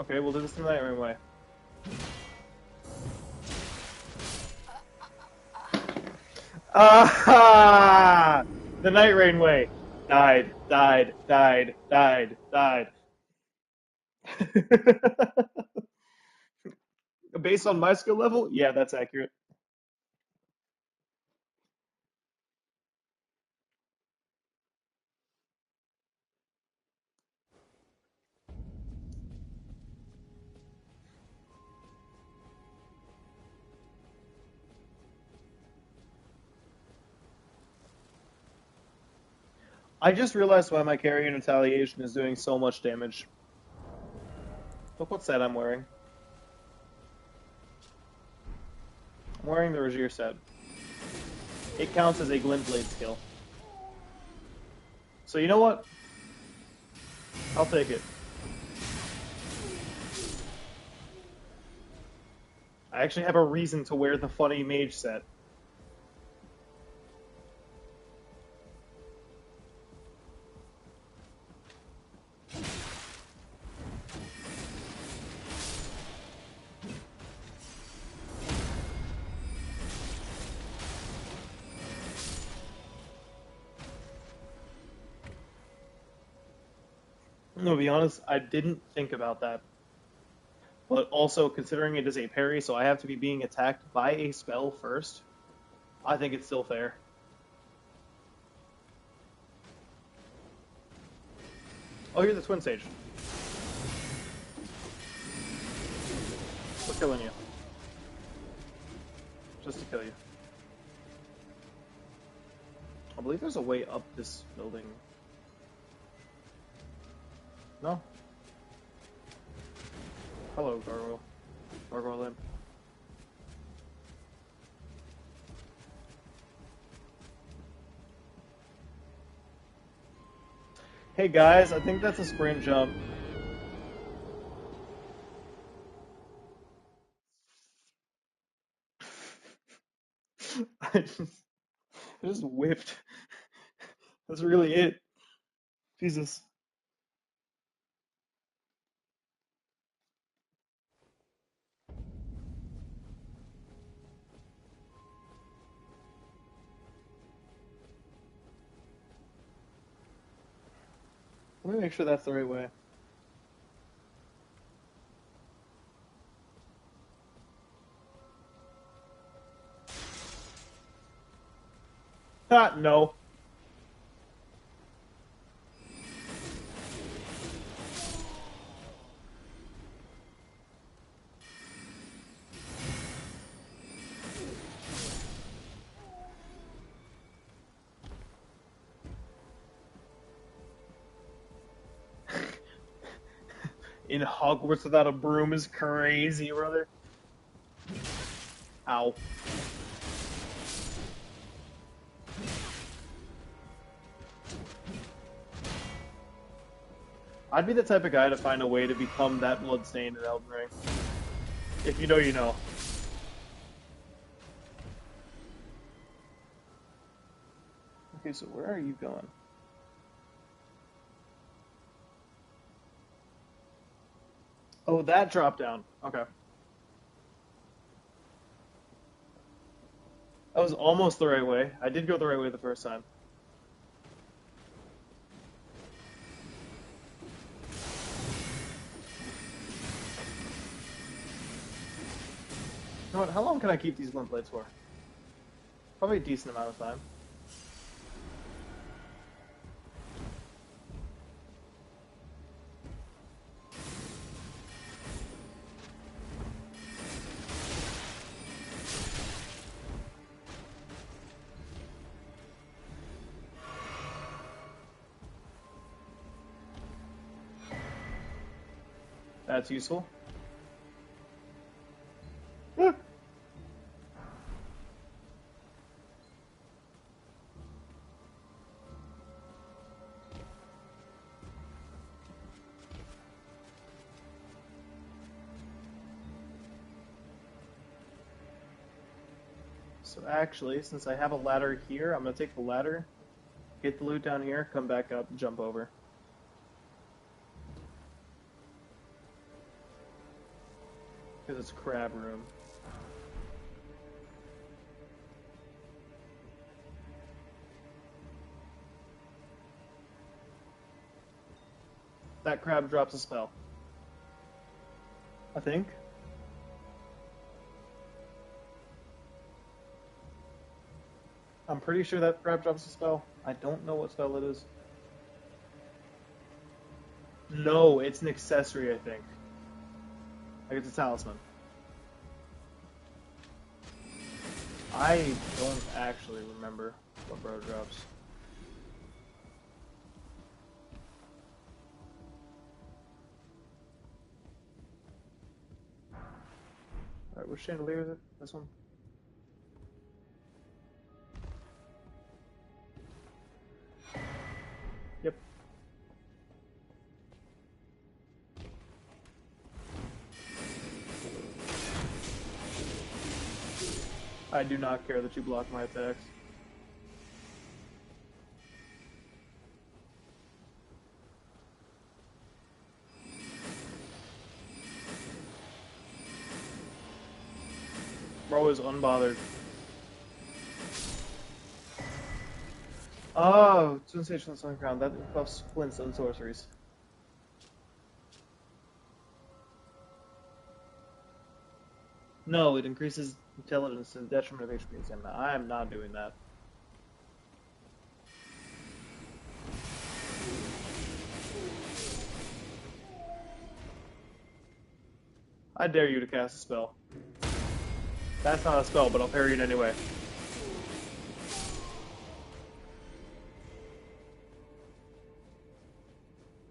Okay, we'll do this the Night Rain way. Ah! The Night Rain way. Died. Based on my skill level, yeah, that's accurate. I just realized why my Carrion Retaliation is doing so much damage. Look what set I'm wearing. I'm wearing the Regier set. It counts as a Glint Blade skill. So you know what? I'll take it. I actually have a reason to wear the funny Mage set. No, to be honest, I didn't think about that. But also, considering it is a parry, so I have to be being attacked by a spell first, I think it's still fair. Oh, you're the Twin Sage. We're killing you. Just to kill you. I believe there's a way up this building. No? Hello, Gargoyle. Gargoyle Imp. Hey guys, I think that's a sprint jump. I just whipped. That's really it. Jesus. Let me make sure that's the right way. Ah, no. In Hogwarts without a broom is crazy, brother. Ow. I'd be the type of guy to find a way to become that bloodstained in Elden Ring. If you know, you know. Okay, so where are you going? Oh, that drop down. Okay. That was almost the right way. I did go the right way the first time. You know what? How long can I keep these Glint Blades for? Probably a decent amount of time. That's useful. So actually, since I have a ladder here, I'm gonna take the ladder, get the loot down here, come back up, and jump over. Because it's crab room. That crab drops a spell. I think. I'm pretty sure that crab drops a spell. I don't know what spell it is. No, it's an accessory, I think. Like it's a talisman. I don't actually remember what bro drops. Alright, which chandelier is it? This one? Yep. I do not care that you block my attacks. Bro is unbothered. Oh, Sensation on the ground. That buffs flints and sorceries. No, it increases intelligence to the detriment of HP and stamina. I am not doing that. I dare you to cast a spell. That's not a spell, but I'll parry it anyway.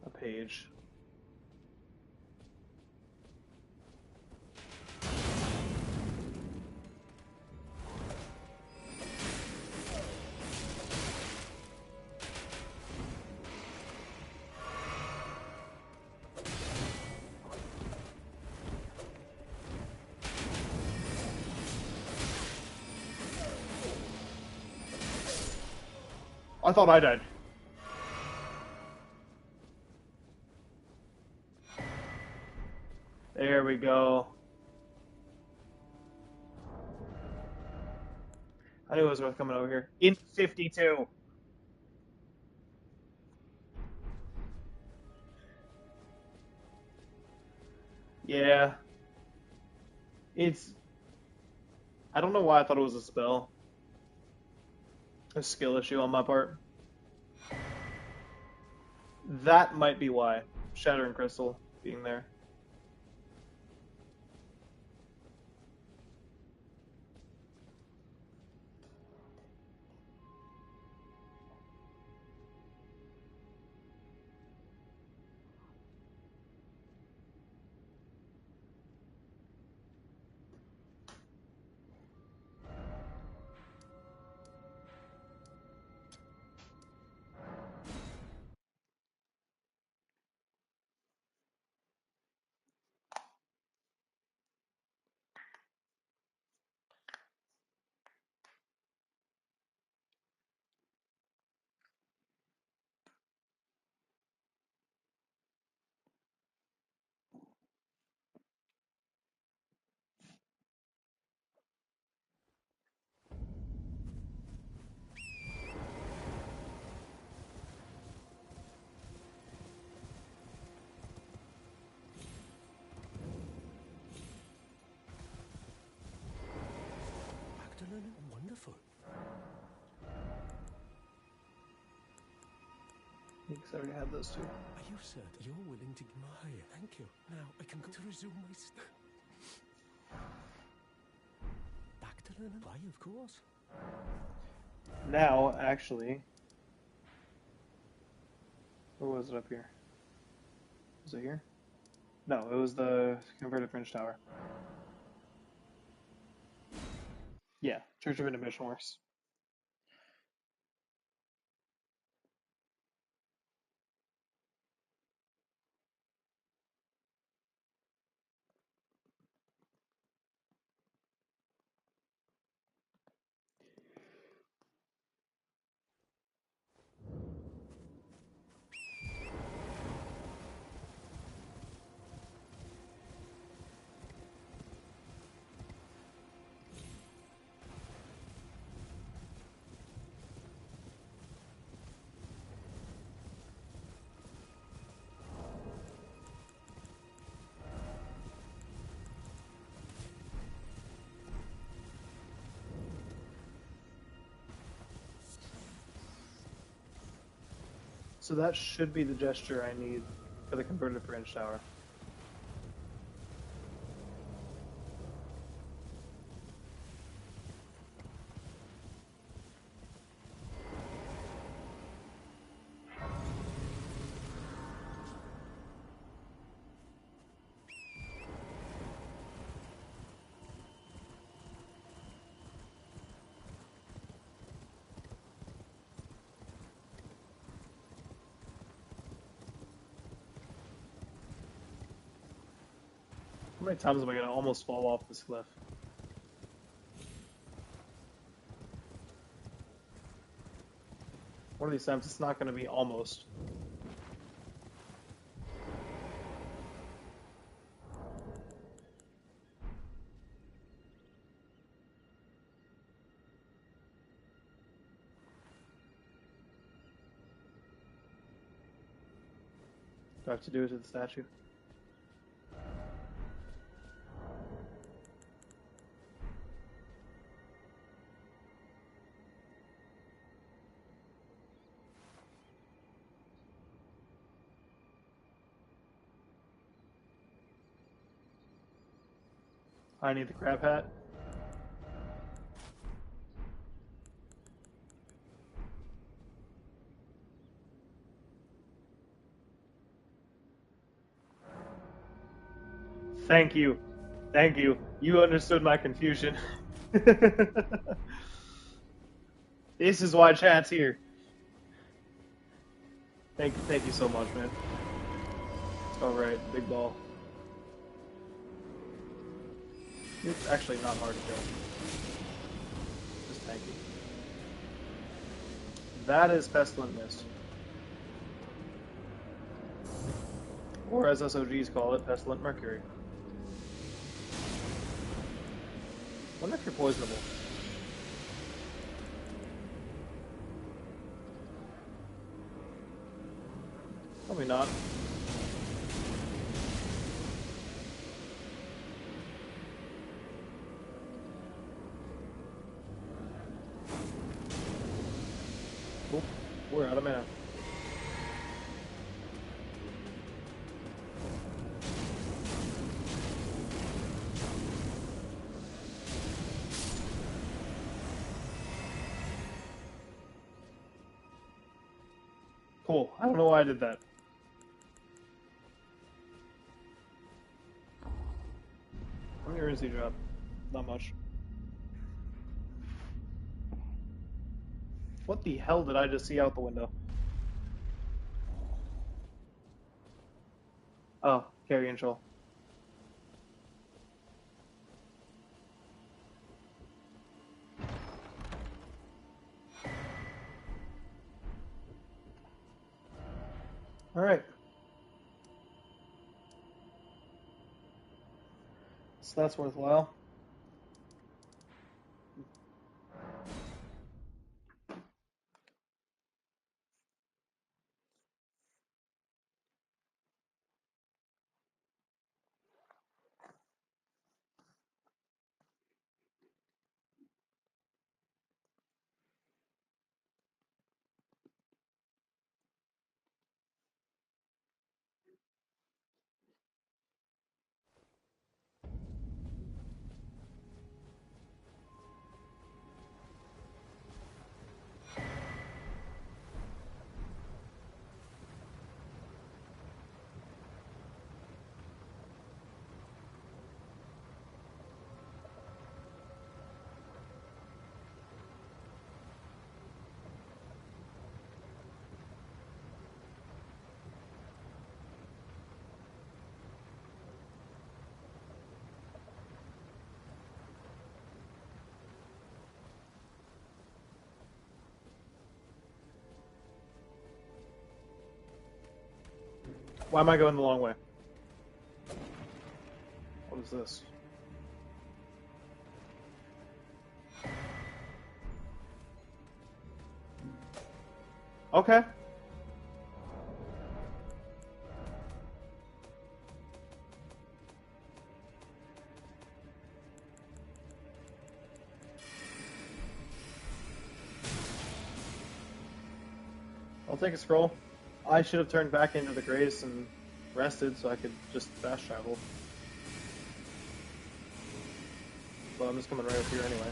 A page. I thought I died. There we go. I knew it was worth coming over here. In 52. Yeah. It's... I don't know why I thought it was a spell. A skill issue on my part. That might be why. Shattering Crystal being there. Wonderful. Because I already had those two. Are you certain you're willing to... My, thank you. Now I can go to resume my... Back to learning? Why, of course. Now, actually... Where was it up here? Was it here? No, it was the converted French Tower. Yeah, Church of Inhibition works. So that should be the gesture I need for the converted French Tower. How many times am I gonna almost fall off this cliff? One of these times it's not gonna be almost. Do I have to do it to the statue? I need the crab hat. Thank you. Thank you. You understood my confusion. This is why chat's here. Thank you so much, man. Alright, big ball. It's actually not hard to kill. Just tanky. That is Pestilent Mist. Or as SOGs call it, Pestilent Mercury. Wonder if you're poisonable. Probably not. Oh, we're out of mana. Cool. I don't know why I did that. How many runes do you drop? Not much. What the hell did I just see out the window? Oh, Carrion Shoal. Alright. So that's worthwhile. Why am I going the long way? What is this? Okay. I'll take a scroll. I should have turned back into the Grace and rested so I could just fast travel. But I'm just coming right up here anyway.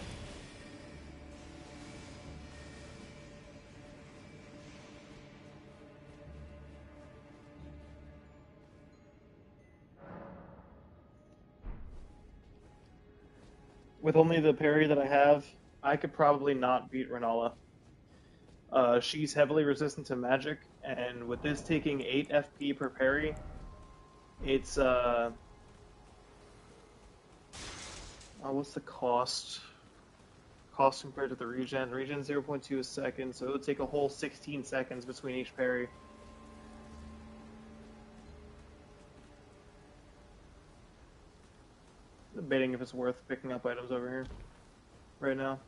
With only the parry that I have, I could probably not beat Renala. She's heavily resistant to magic, and with this taking 8 FP per parry, it's what's the cost? Cost compared to the regen. Regen 0.2 a second, so it would take a whole 16 seconds between each parry. Debating if it's worth picking up items over here right now.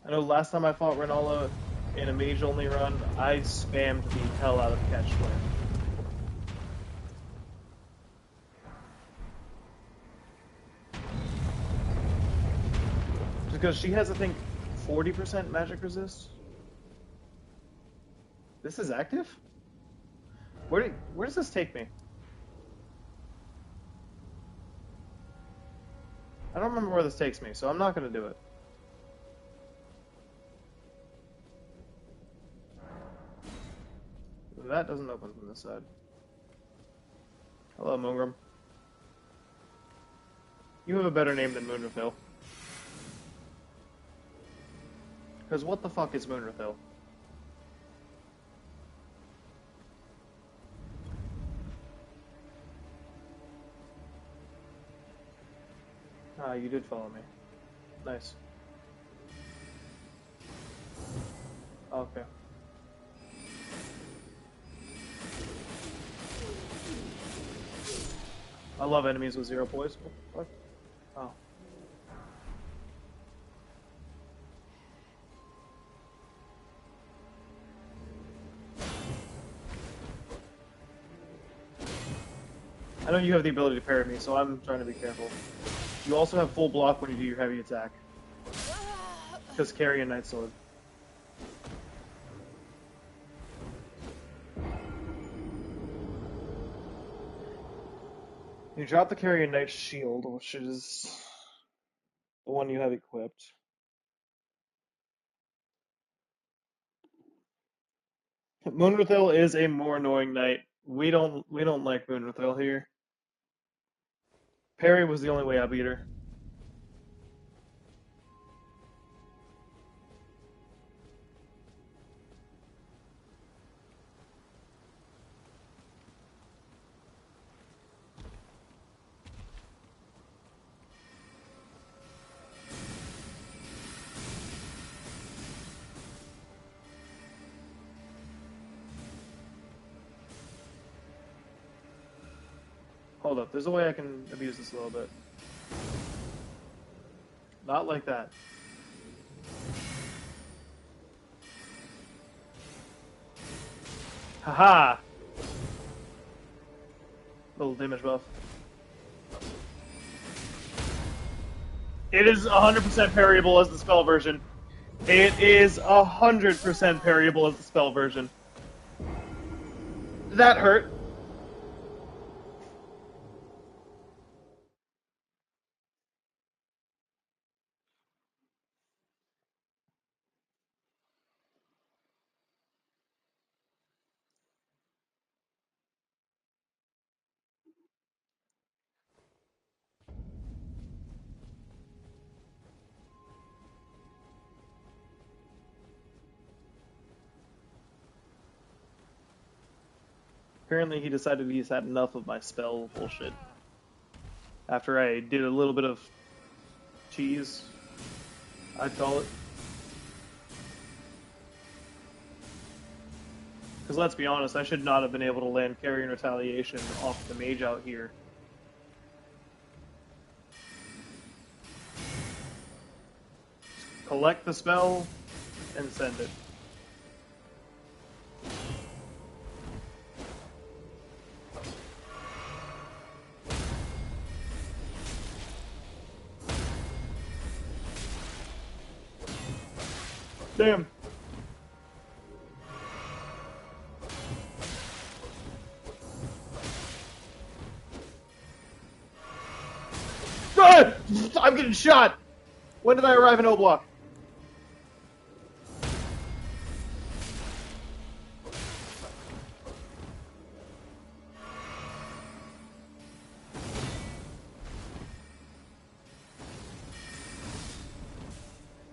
I know last time I fought Renala in a mage only run, I spammed the hell out of Catch Flame. Because she has, I think, 40% magic resist. This is active? Where does this take me? I don't remember where this takes me, so I'm not going to do it. That doesn't open from this side. Hello, Moongrim. You have a better name than Moonrithil. Because what the fuck is Moonrithil? Ah, you did follow me. Nice. Okay. I love enemies with 0 poise. What? Oh. I know you have the ability to parry me, so I'm trying to be careful. You also have full block when you do your heavy attack. Because carry a Night Sword. You drop the carry a Knight Shield, which is the one you have equipped. Moonrithil is a more annoying knight. We don't like Moonrithil here. Parry was the only way I beat her. Hold up, there's a way I can abuse this a little bit. Not like that. Haha! Little damage buff. It is 100% parryable as the spell version. It is 100% parryable as the spell version. That hurt. Apparently he decided he's had enough of my spell bullshit. After I did a little bit of cheese, I'd call it. Because let's be honest, I should not have been able to land Carrion Retaliation off the Mage out here. Collect the spell and send it. Damn. Ah! I'm getting shot! When did I arrive in O-Block?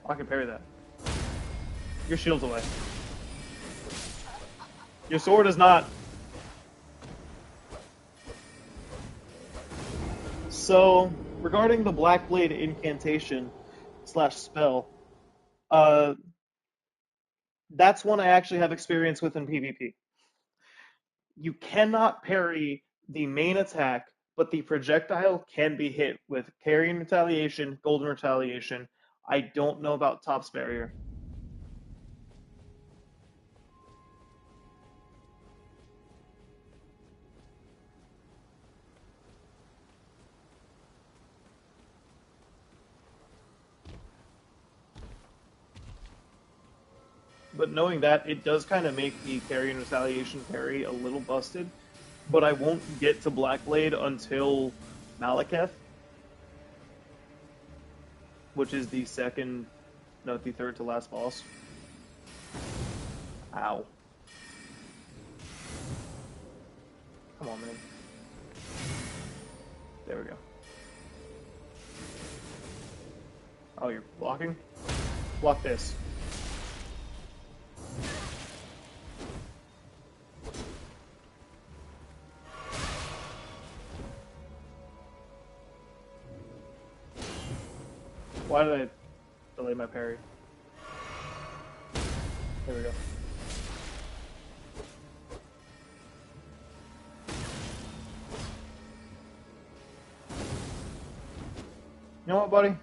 I can parry that. Your shield's away. Your sword is not. So, regarding the Black Blade incantation / spell, that's one I actually have experience with in PvP. You cannot parry the main attack, but the projectile can be hit with Carrion Retaliation, Golden Retaliation. I don't know about Top's Barrier. But knowing that, it does kind of make the Carrion Retaliation parry a little busted. But I won't get to Blackblade until Malekith, which is the the third to last boss. Ow. Come on, man. There we go. Oh, you're blocking? Block this. Why did I delay my parry? There we go. You know what, buddy?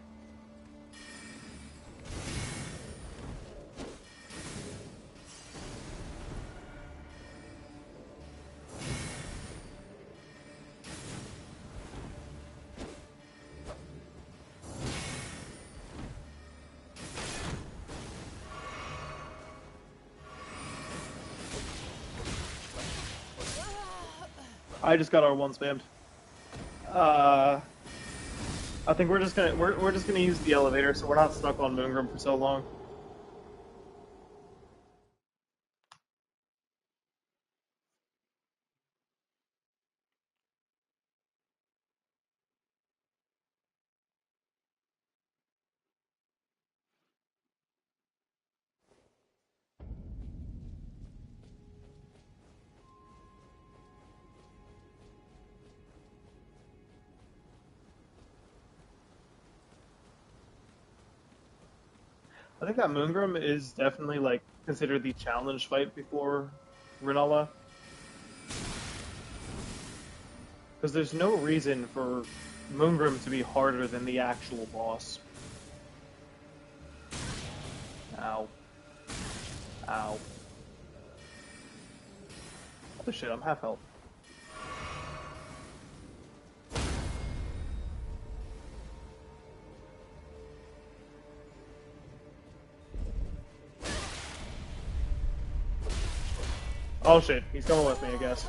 I just got R1 spammed. I think we're just gonna use the elevator, so we're not stuck on Moongrim for so long. I think that Moongrim is definitely like considered the challenge fight before Renala. Because there's no reason for Moongrim to be harder than the actual boss. Ow. Ow. Holy shit, I'm half health. Oh shit, he's coming with me, I guess.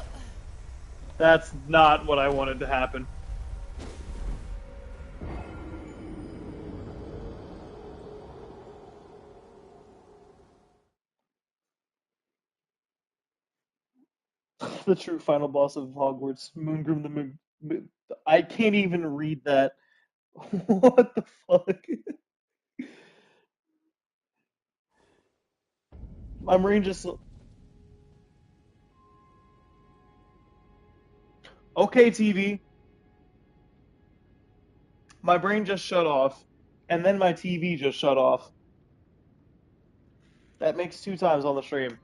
That's not what I wanted to happen. The true final boss of Hogwarts, Moongrim the Moon. I can't even read that. What the fuck? My brain just. Okay, TV. My brain just shut off, and then my TV just shut off. That makes 2 times on the stream.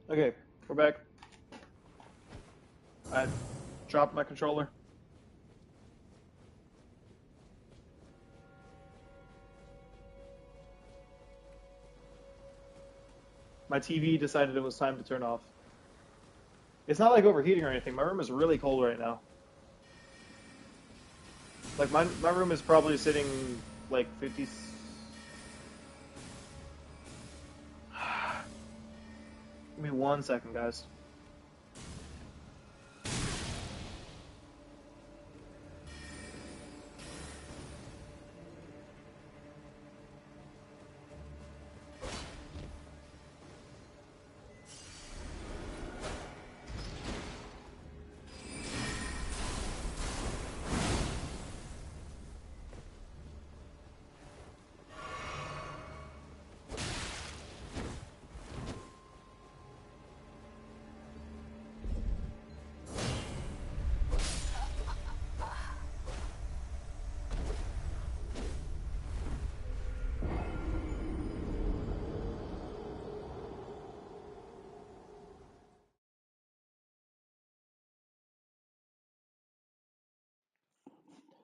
Okay, we're back. I dropped my controller. My TV decided it was time to turn off. It's not like overheating or anything. My room is really cold right now. Like my room is probably sitting like 50. Give me 1 second, guys.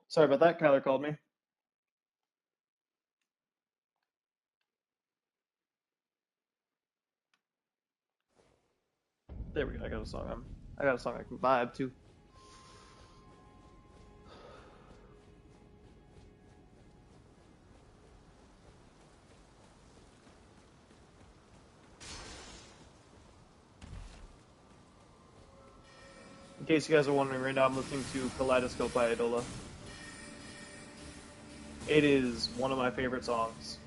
Sorry about that. Kyler called me. There we go. I got a song. I got a song I can vibe to. In case you guys are wondering, right now I'm listening to Kaleidoscope by Idola. It is one of my favorite songs.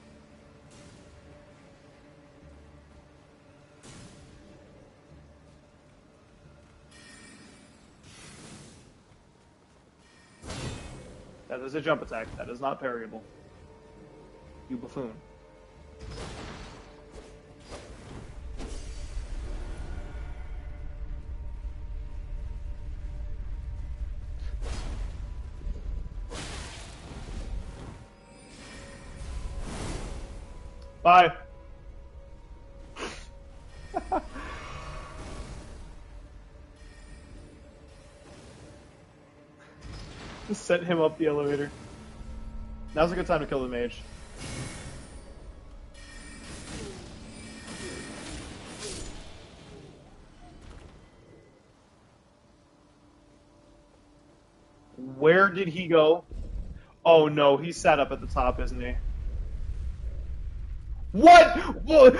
That is a jump attack. That is not parryable. You buffoon. Bye. Just sent him up the elevator. Now's a good time to kill the mage. Where did he go? Oh no, he sat up at the top, isn't he? What? What?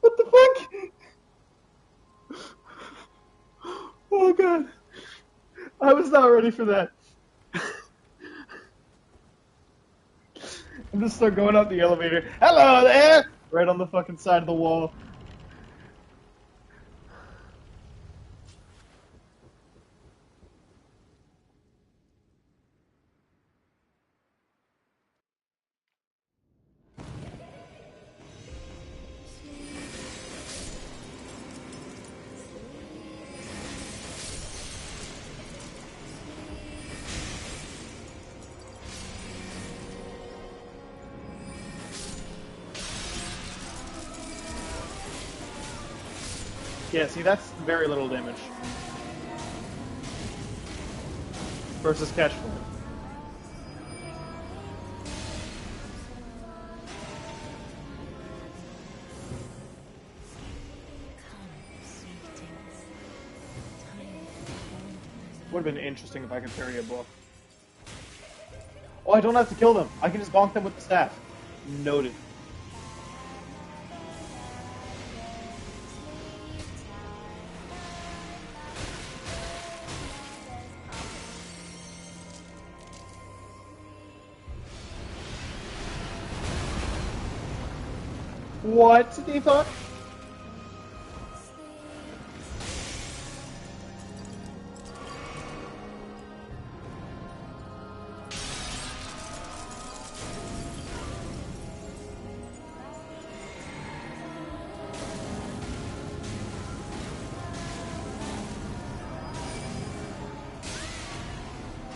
What the fuck? Oh god. I was not ready for that. I'm just start going up the elevator. Hello there! Right on the fucking side of the wall. Yeah, see, that's very little damage. Versus catch point. Would have been interesting if I could parry a book. Oh, I don't have to kill them. I can just bonk them with the staff. Noted. What the fuck?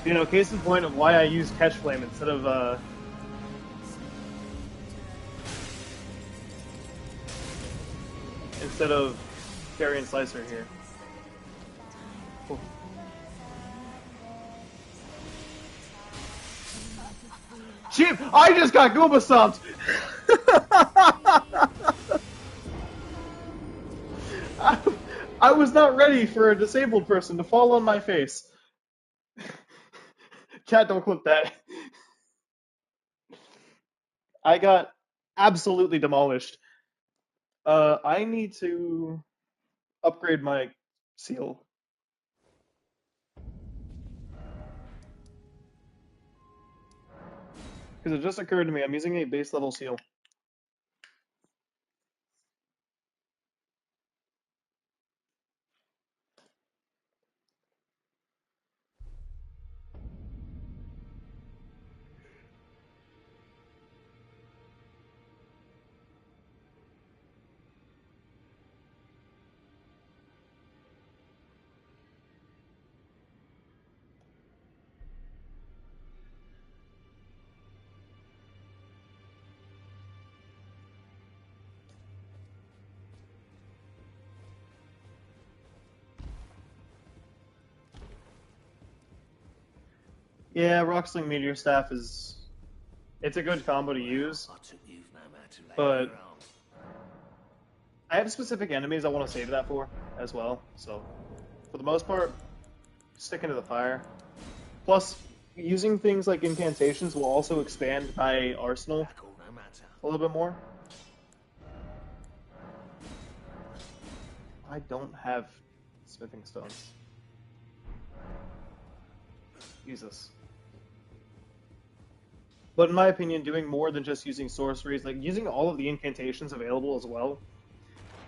You know, case in point of why I use Catch Flame instead of Carrion Slicer here. Cool. Cheap! I just got Goomba stomped! I was not ready for a disabled person to fall on my face. Chat, don't clip that. I got absolutely demolished. I need to upgrade my seal. Because it just occurred to me, I'm using a base level seal. Yeah, Rocksling Meteor Staff it's a good combo to use, but I have specific enemies I want to save that for as well, so for the most part, sticking to the fire. Plus, using things like incantations will also expand my arsenal a little bit more. I don't have smithing stones. Jesus. But in my opinion, doing more than just using sorceries, like using all of the incantations available as well,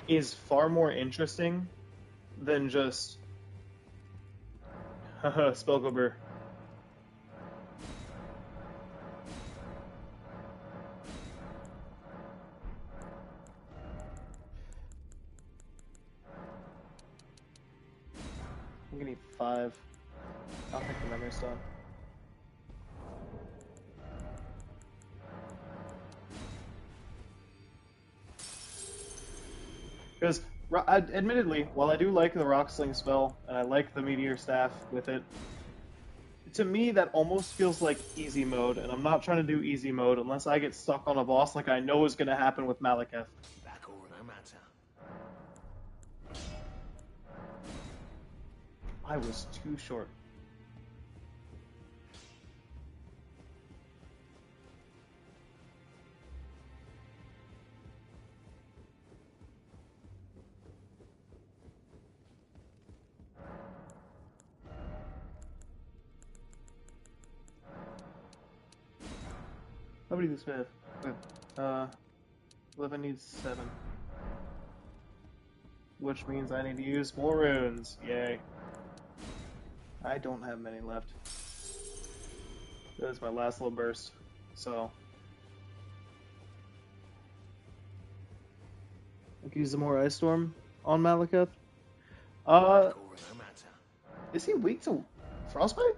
is far more interesting than just haha Spellgober. I'm gonna need 5. I'll take the memory stone. Because, admittedly, while I do like the Rock Sling spell, and I like the Meteor Staff with it, to me that almost feels like easy mode, and I'm not trying to do easy mode unless I get stuck on a boss like I know is going to happen with Malekith. I was too short. How many does this have? 11 needs 7. Which means I need to use more runes. Yay. I don't have many left. That is my last little burst. So I can use some more Ice Storm on Malekith. Is he weak to Frostbite?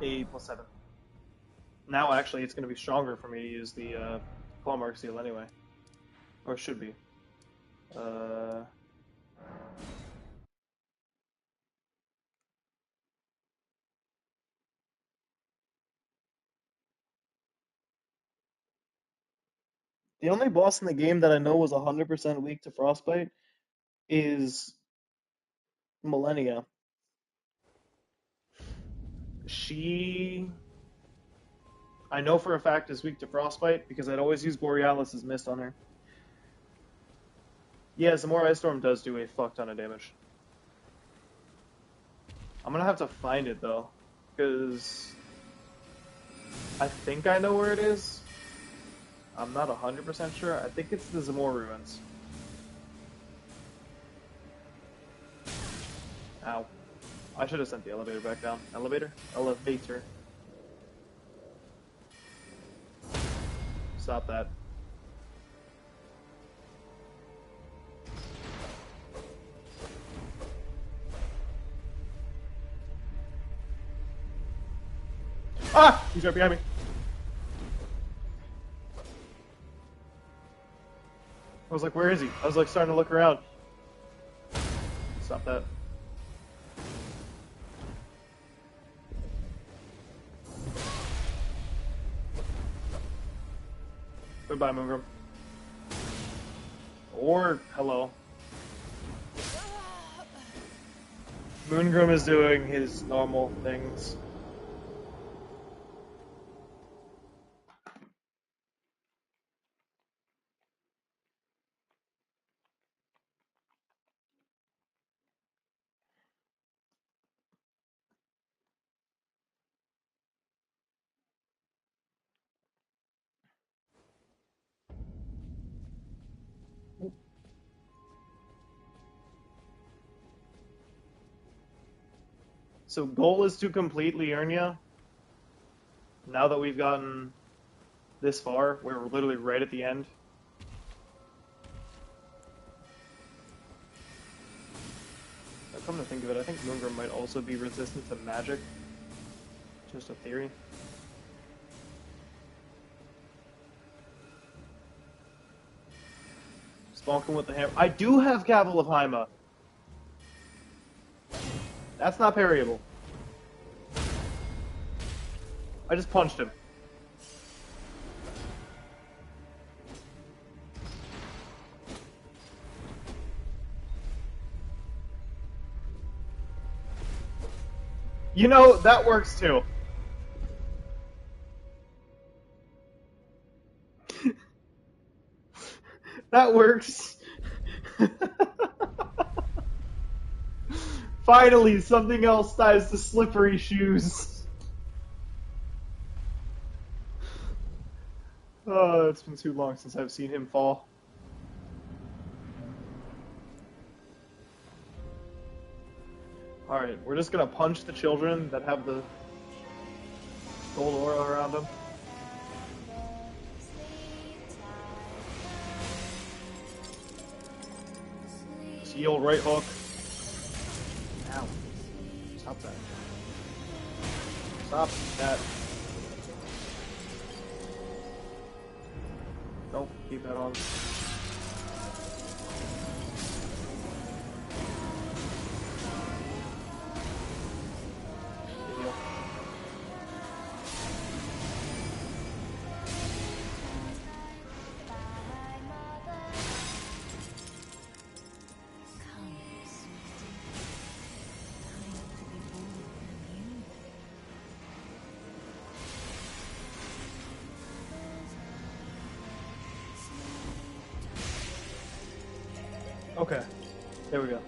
A +7. Now, actually, it's going to be stronger for me to use the Clawmark Seal anyway. Or it should be. The only boss in the game that I know was 100% weak to Frostbite is Millennia. I know for a fact is weak to Frostbite because I'd always use Borealis' Mist on her. Yeah, Zamora Ice Storm does do a fuck ton of damage. I'm gonna have to find it though, because I think I know where it is. I'm not 100% sure. I think it's the Zamor ruins. Ow. I should have sent the elevator back down. Elevator? Elevator. Stop that. Ah! He's right behind me. I was like, where is he? I was like starting to look around. Stop that. Goodbye, Moongram. Or, hello. Moongram is doing his normal things. So goal is to complete Liurnia. Now that we've gotten this far, we're literally right at the end. Now, come to think of it, I think Moongram might also be resistant to magic. Just a theory. Bonking with the hammer. I do have Gavel of Haima. That's not parryable. I just punched him. You know, that works too. That works. Finally, something else ties to slippery shoes. Oh, it's been too long since I've seen him fall. Alright, we're just gonna punch the children that have the gold aura around them. Heel right hook. Ow. Stop that. Stop that. Nope, keep that on. Heel. Okay, there we go.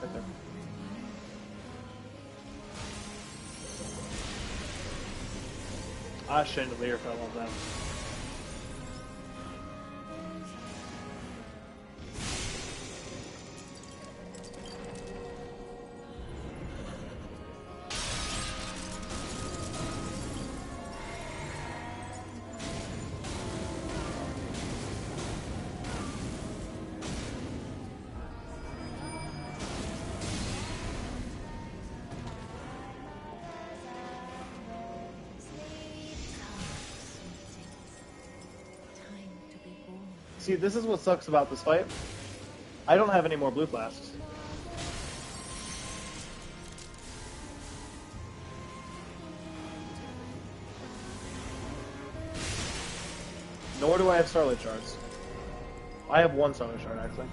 Right there. Ah, chandelier fell on that. See, this is what sucks about this fight. I don't have any more blue flasks. Nor do I have Starlight Shards. I have one Starlight Shard, actually.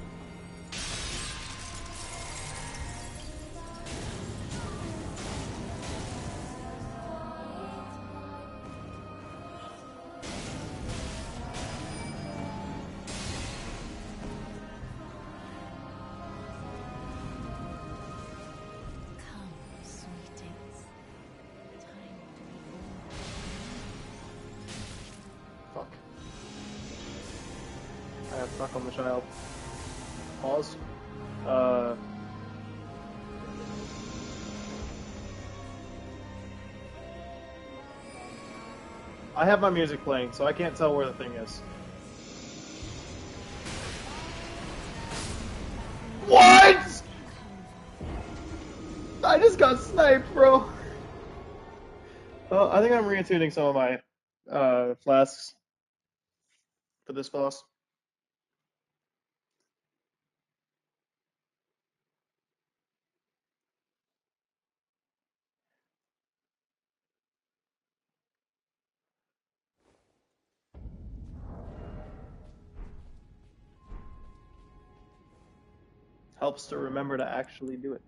Knock on the child. Pause. I have my music playing, so I can't tell where the thing is. What? I just got sniped, bro. Well, I think I'm reattuning some of my flasks for this boss. Helps to remember to actually do it.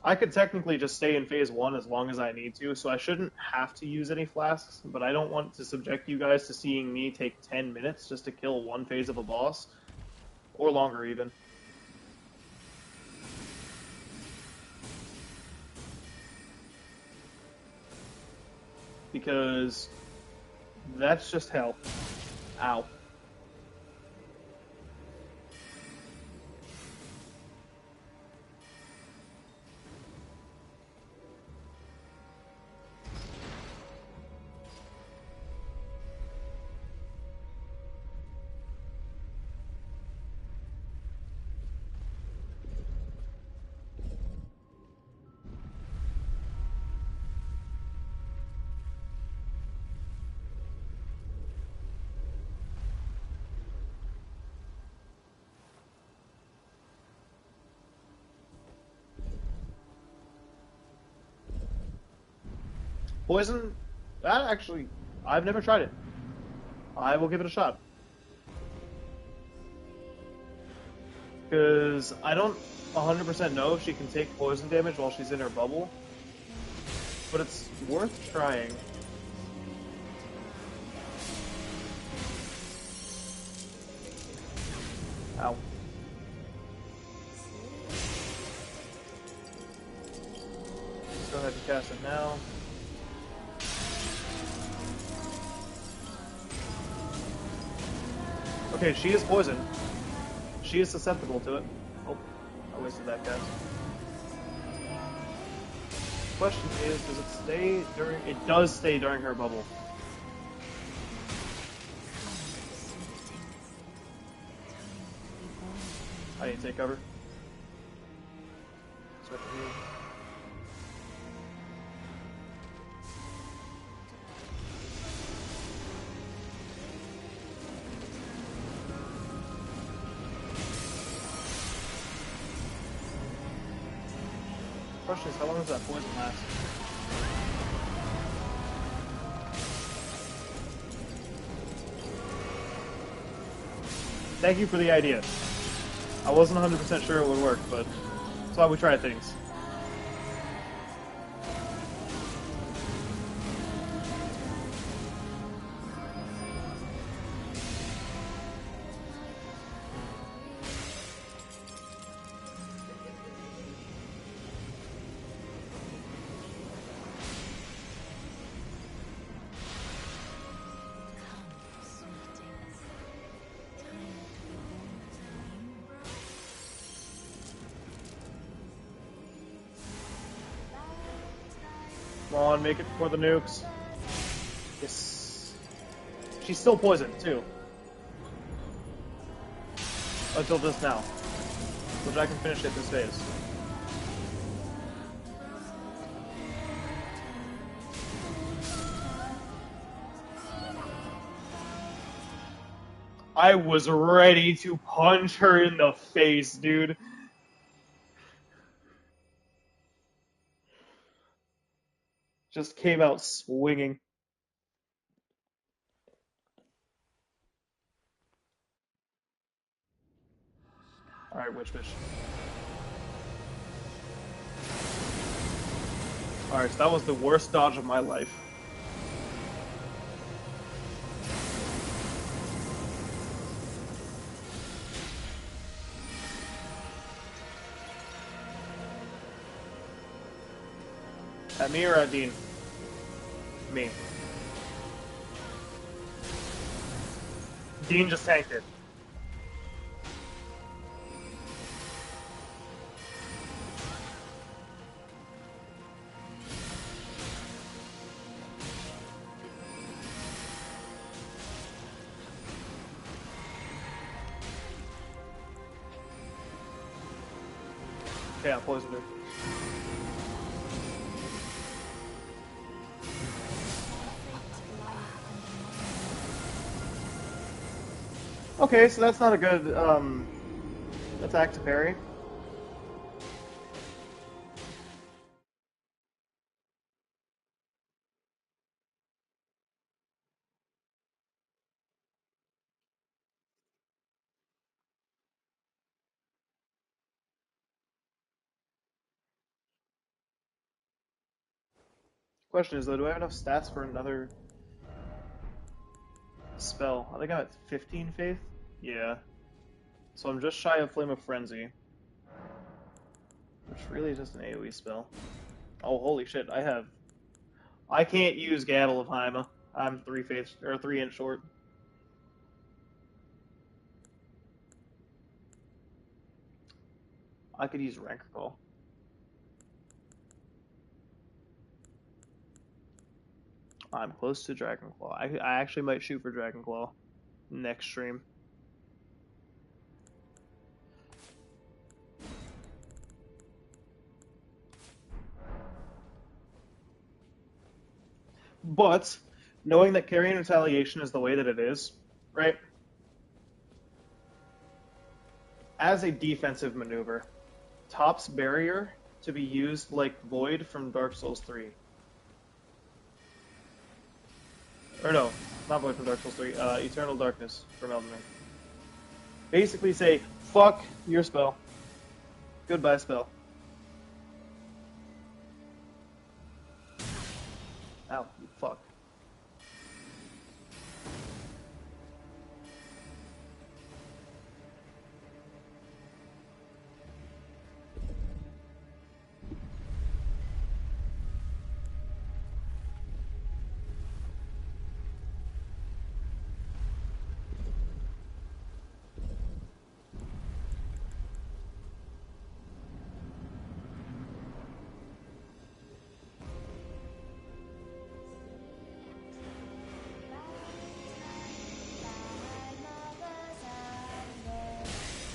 I could technically just stay in phase 1 as long as I need to, so I shouldn't have to use any flasks, but I don't want to subject you guys to seeing me take 10 minutes just to kill one phase of a boss, or longer even. Because that's just hell. Ow. Poison? That actually, I've never tried it. I will give it a shot. Because I don't 100% know if she can take poison damage while she's in her bubble. But it's worth trying. Ow. Let's go ahead and cast it now. Okay, she is poisoned. She is susceptible to it. Oh, I wasted that cast. Question is, does it stay during... It does stay during her bubble. I need to take cover. Start to heal. Question is, how long does that poison last? Thank you for the idea. I wasn't 100% sure it would work, but that's why we try things. Come on, make it before the nukes. Yes. She's still poisoned, too. Until just now. Which I can finish it this phase. I was ready to punch her in the face, dude. Just came out swinging. Alright, Witch Fish. Alright, so that was the worst dodge of my life. At me or at Dean? Me. Dean just tanked it. Okay, I poisoned her. Okay, so that's not a good attack to parry. Question is though, do I have enough stats for another spell? I think I'm at 15 faith. Yeah. So I'm just shy of Flame of Frenzy, which really is just an AoE spell. Oh, holy shit! I can't use Gattle of Haima. I'm 3 faiths or 3 inch short. I could use Rank Call. I'm close to Dragon Claw. I actually might shoot for Dragon Claw next stream. But knowing that Carrion Retaliation is the way that it is, right? As a defensive maneuver, Top's Barrier to be used like Void from Dark Souls 3. Or no, not Void from Dark Souls 3. Eternal Darkness from Elden Ring. Basically say, fuck your spell. Goodbye, spell. Ow, you fuck.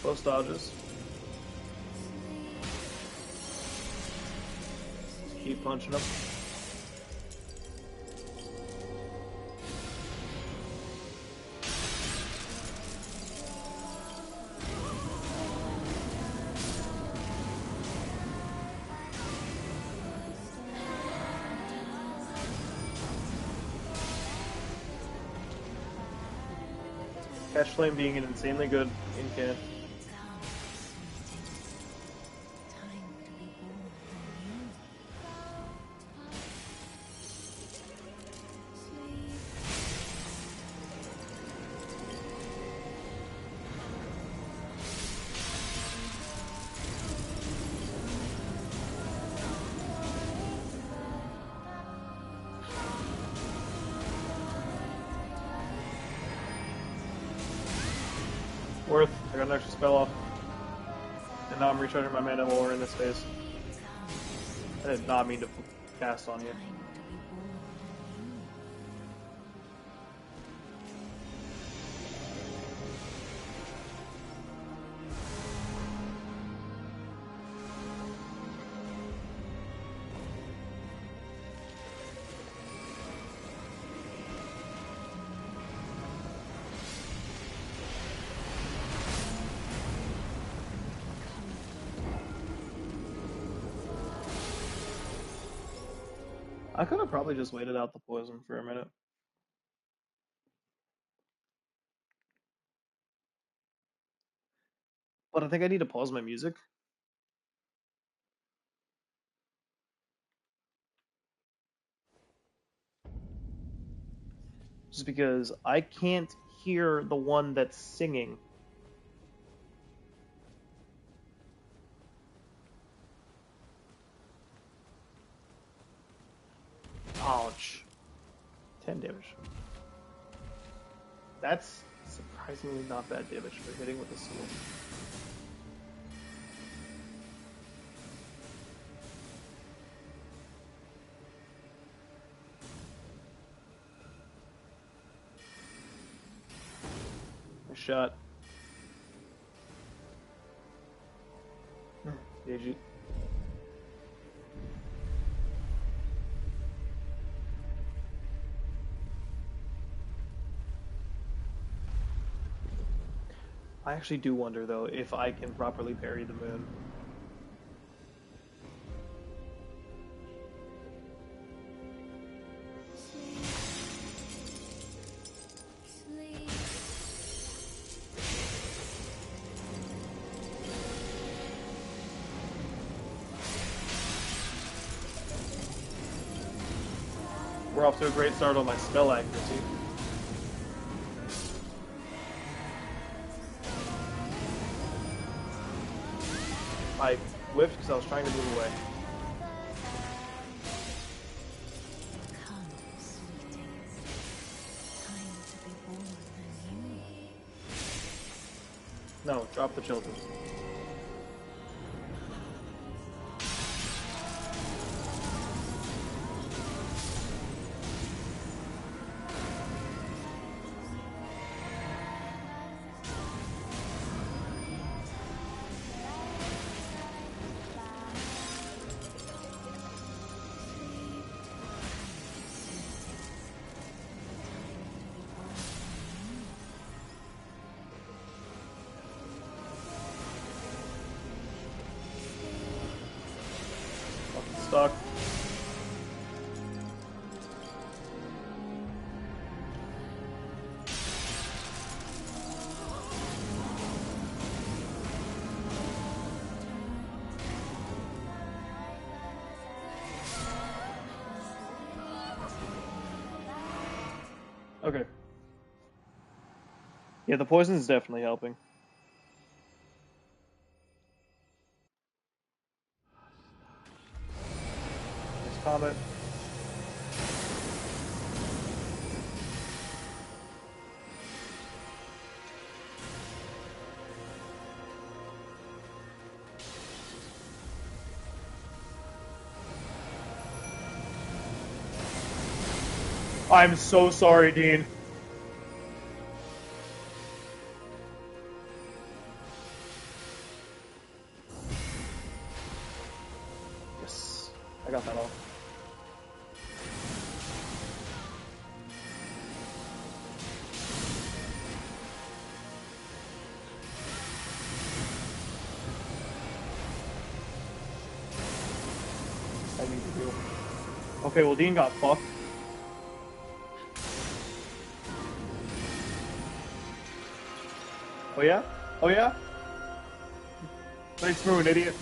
Close dodges. Keep punching them. Catch Flame being an insanely good incant. Worth. I got an extra spell off. And now I'm recharging my mana while we're in this phase. I did not mean to cast on you. I could have probably just waited out the poison for a minute. But I think I need to pause my music. Just because I can't hear the one that's singing. 10 damage. That's surprisingly not bad damage for hitting with a sword. Nice shot. GG. I actually do wonder, though, if I can properly parry the moon. Sleep. We're off to a great start on my spell accuracy. I whiffed because I was trying to move away. Come, sweetings. Time to be born anew. No, drop the children. Stuck. Okay. Yeah, the poison is definitely helping. Nice combat. I'm so sorry, Dean. Yes, I got that off. I need to heal. Okay, well, Dean got fucked. Oh yeah? Oh yeah? Thanks for an idiot.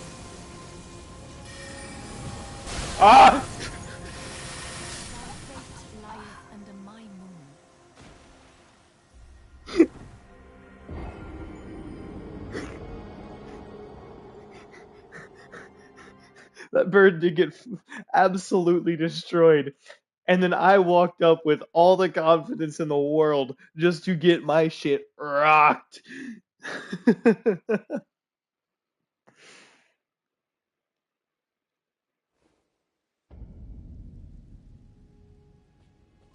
Ah! Fate lieth under my moon. That bird did get absolutely destroyed. And then I walked up with all the confidence in the world just to get my shit rocked. That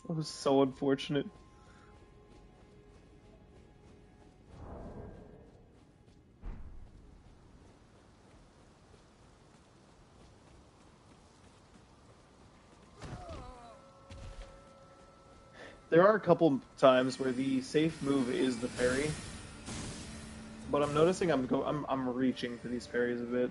was so unfortunate. There are a couple times where the safe move is the parry, but I'm noticing I'm reaching for these parries a bit.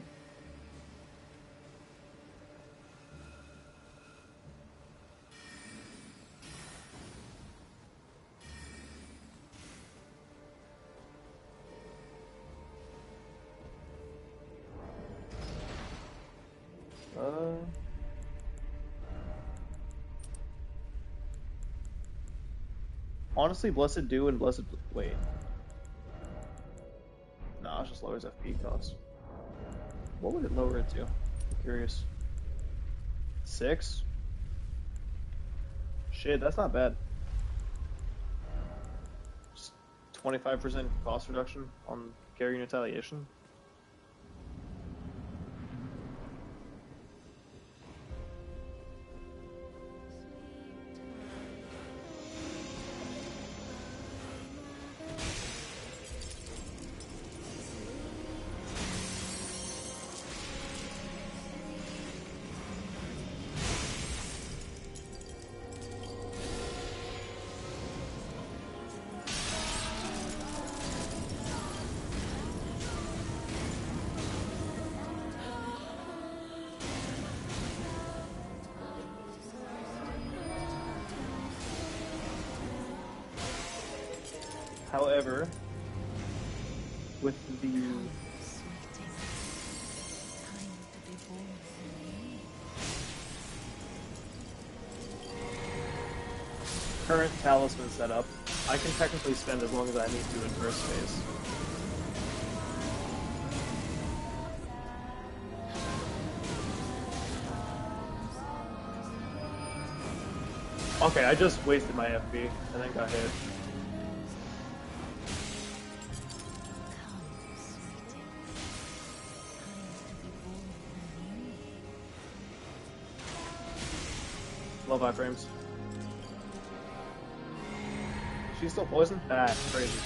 Honestly, Blessed Dew and Blessed... Wait. Nah, it just lowers FP cost. What would it lower it to? I'm curious. 6? Shit. shit, that's not bad. Just 25% cost reduction on carrying retaliation. However, with the current talisman setup, I can technically spend as long as I need to in first phase. Okay, I just wasted my FP and then got hit. Low 5 frames. She's still poisoned? Ah, crazy.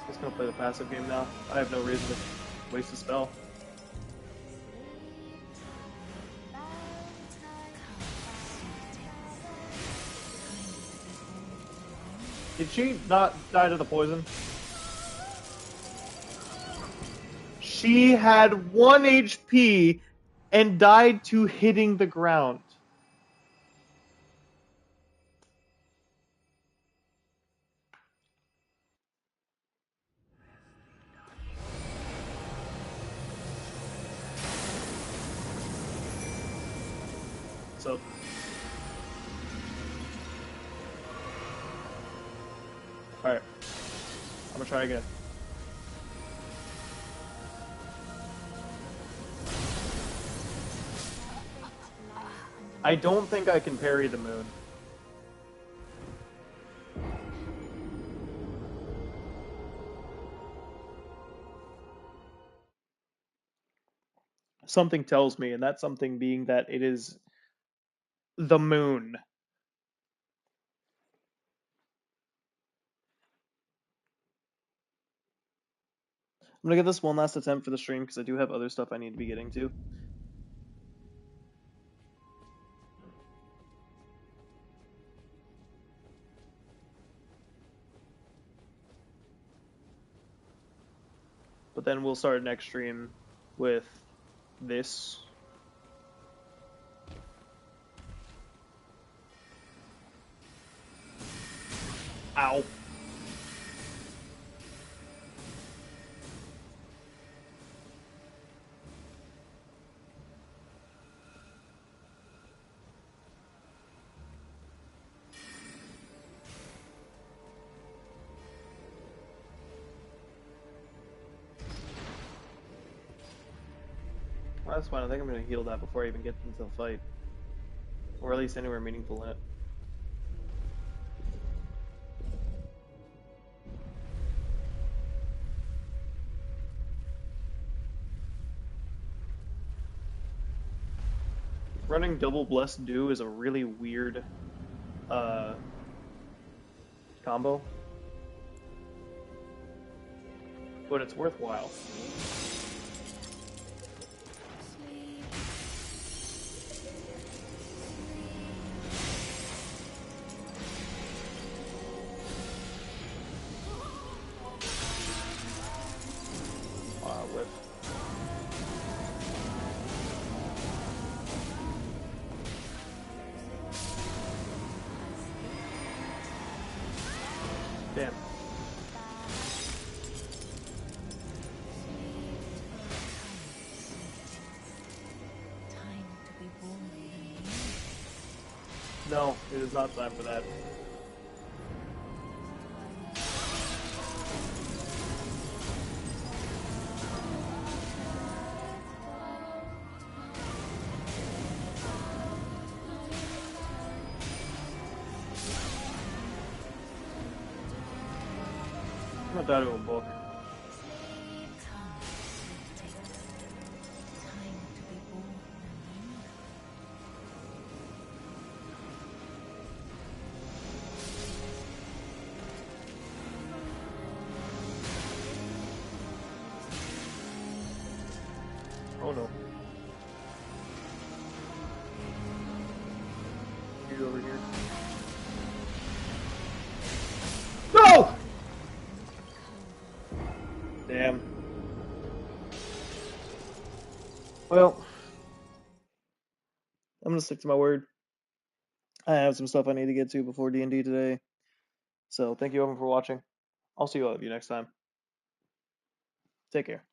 Just gonna play the passive game now. I have no reason to waste a spell. Did she not die to the poison? She had 1 HP and died to hitting the ground. So, alright. I'm gonna try again. I don't think I can parry the moon. Something tells me, and that something being that it is the moon. I'm gonna give this one last attempt for the stream because I do have other stuff I need to be getting to. But then we'll start next stream with this. Ow. Well, that's fine. I think I'm gonna heal that before I even get into the fight. Or at least anywhere meaningful in it. Running double Blessed Dew is a really weird combo. But it's worthwhile. Whiff. Damn. No, it is not time for that. I'm gonna die to a book. Oh no. He's over here. No! Damn. Well, I'm gonna stick to my word. I have some stuff I need to get to before D&D today. So thank you everyone for watching. I'll see all of you next time. Take care.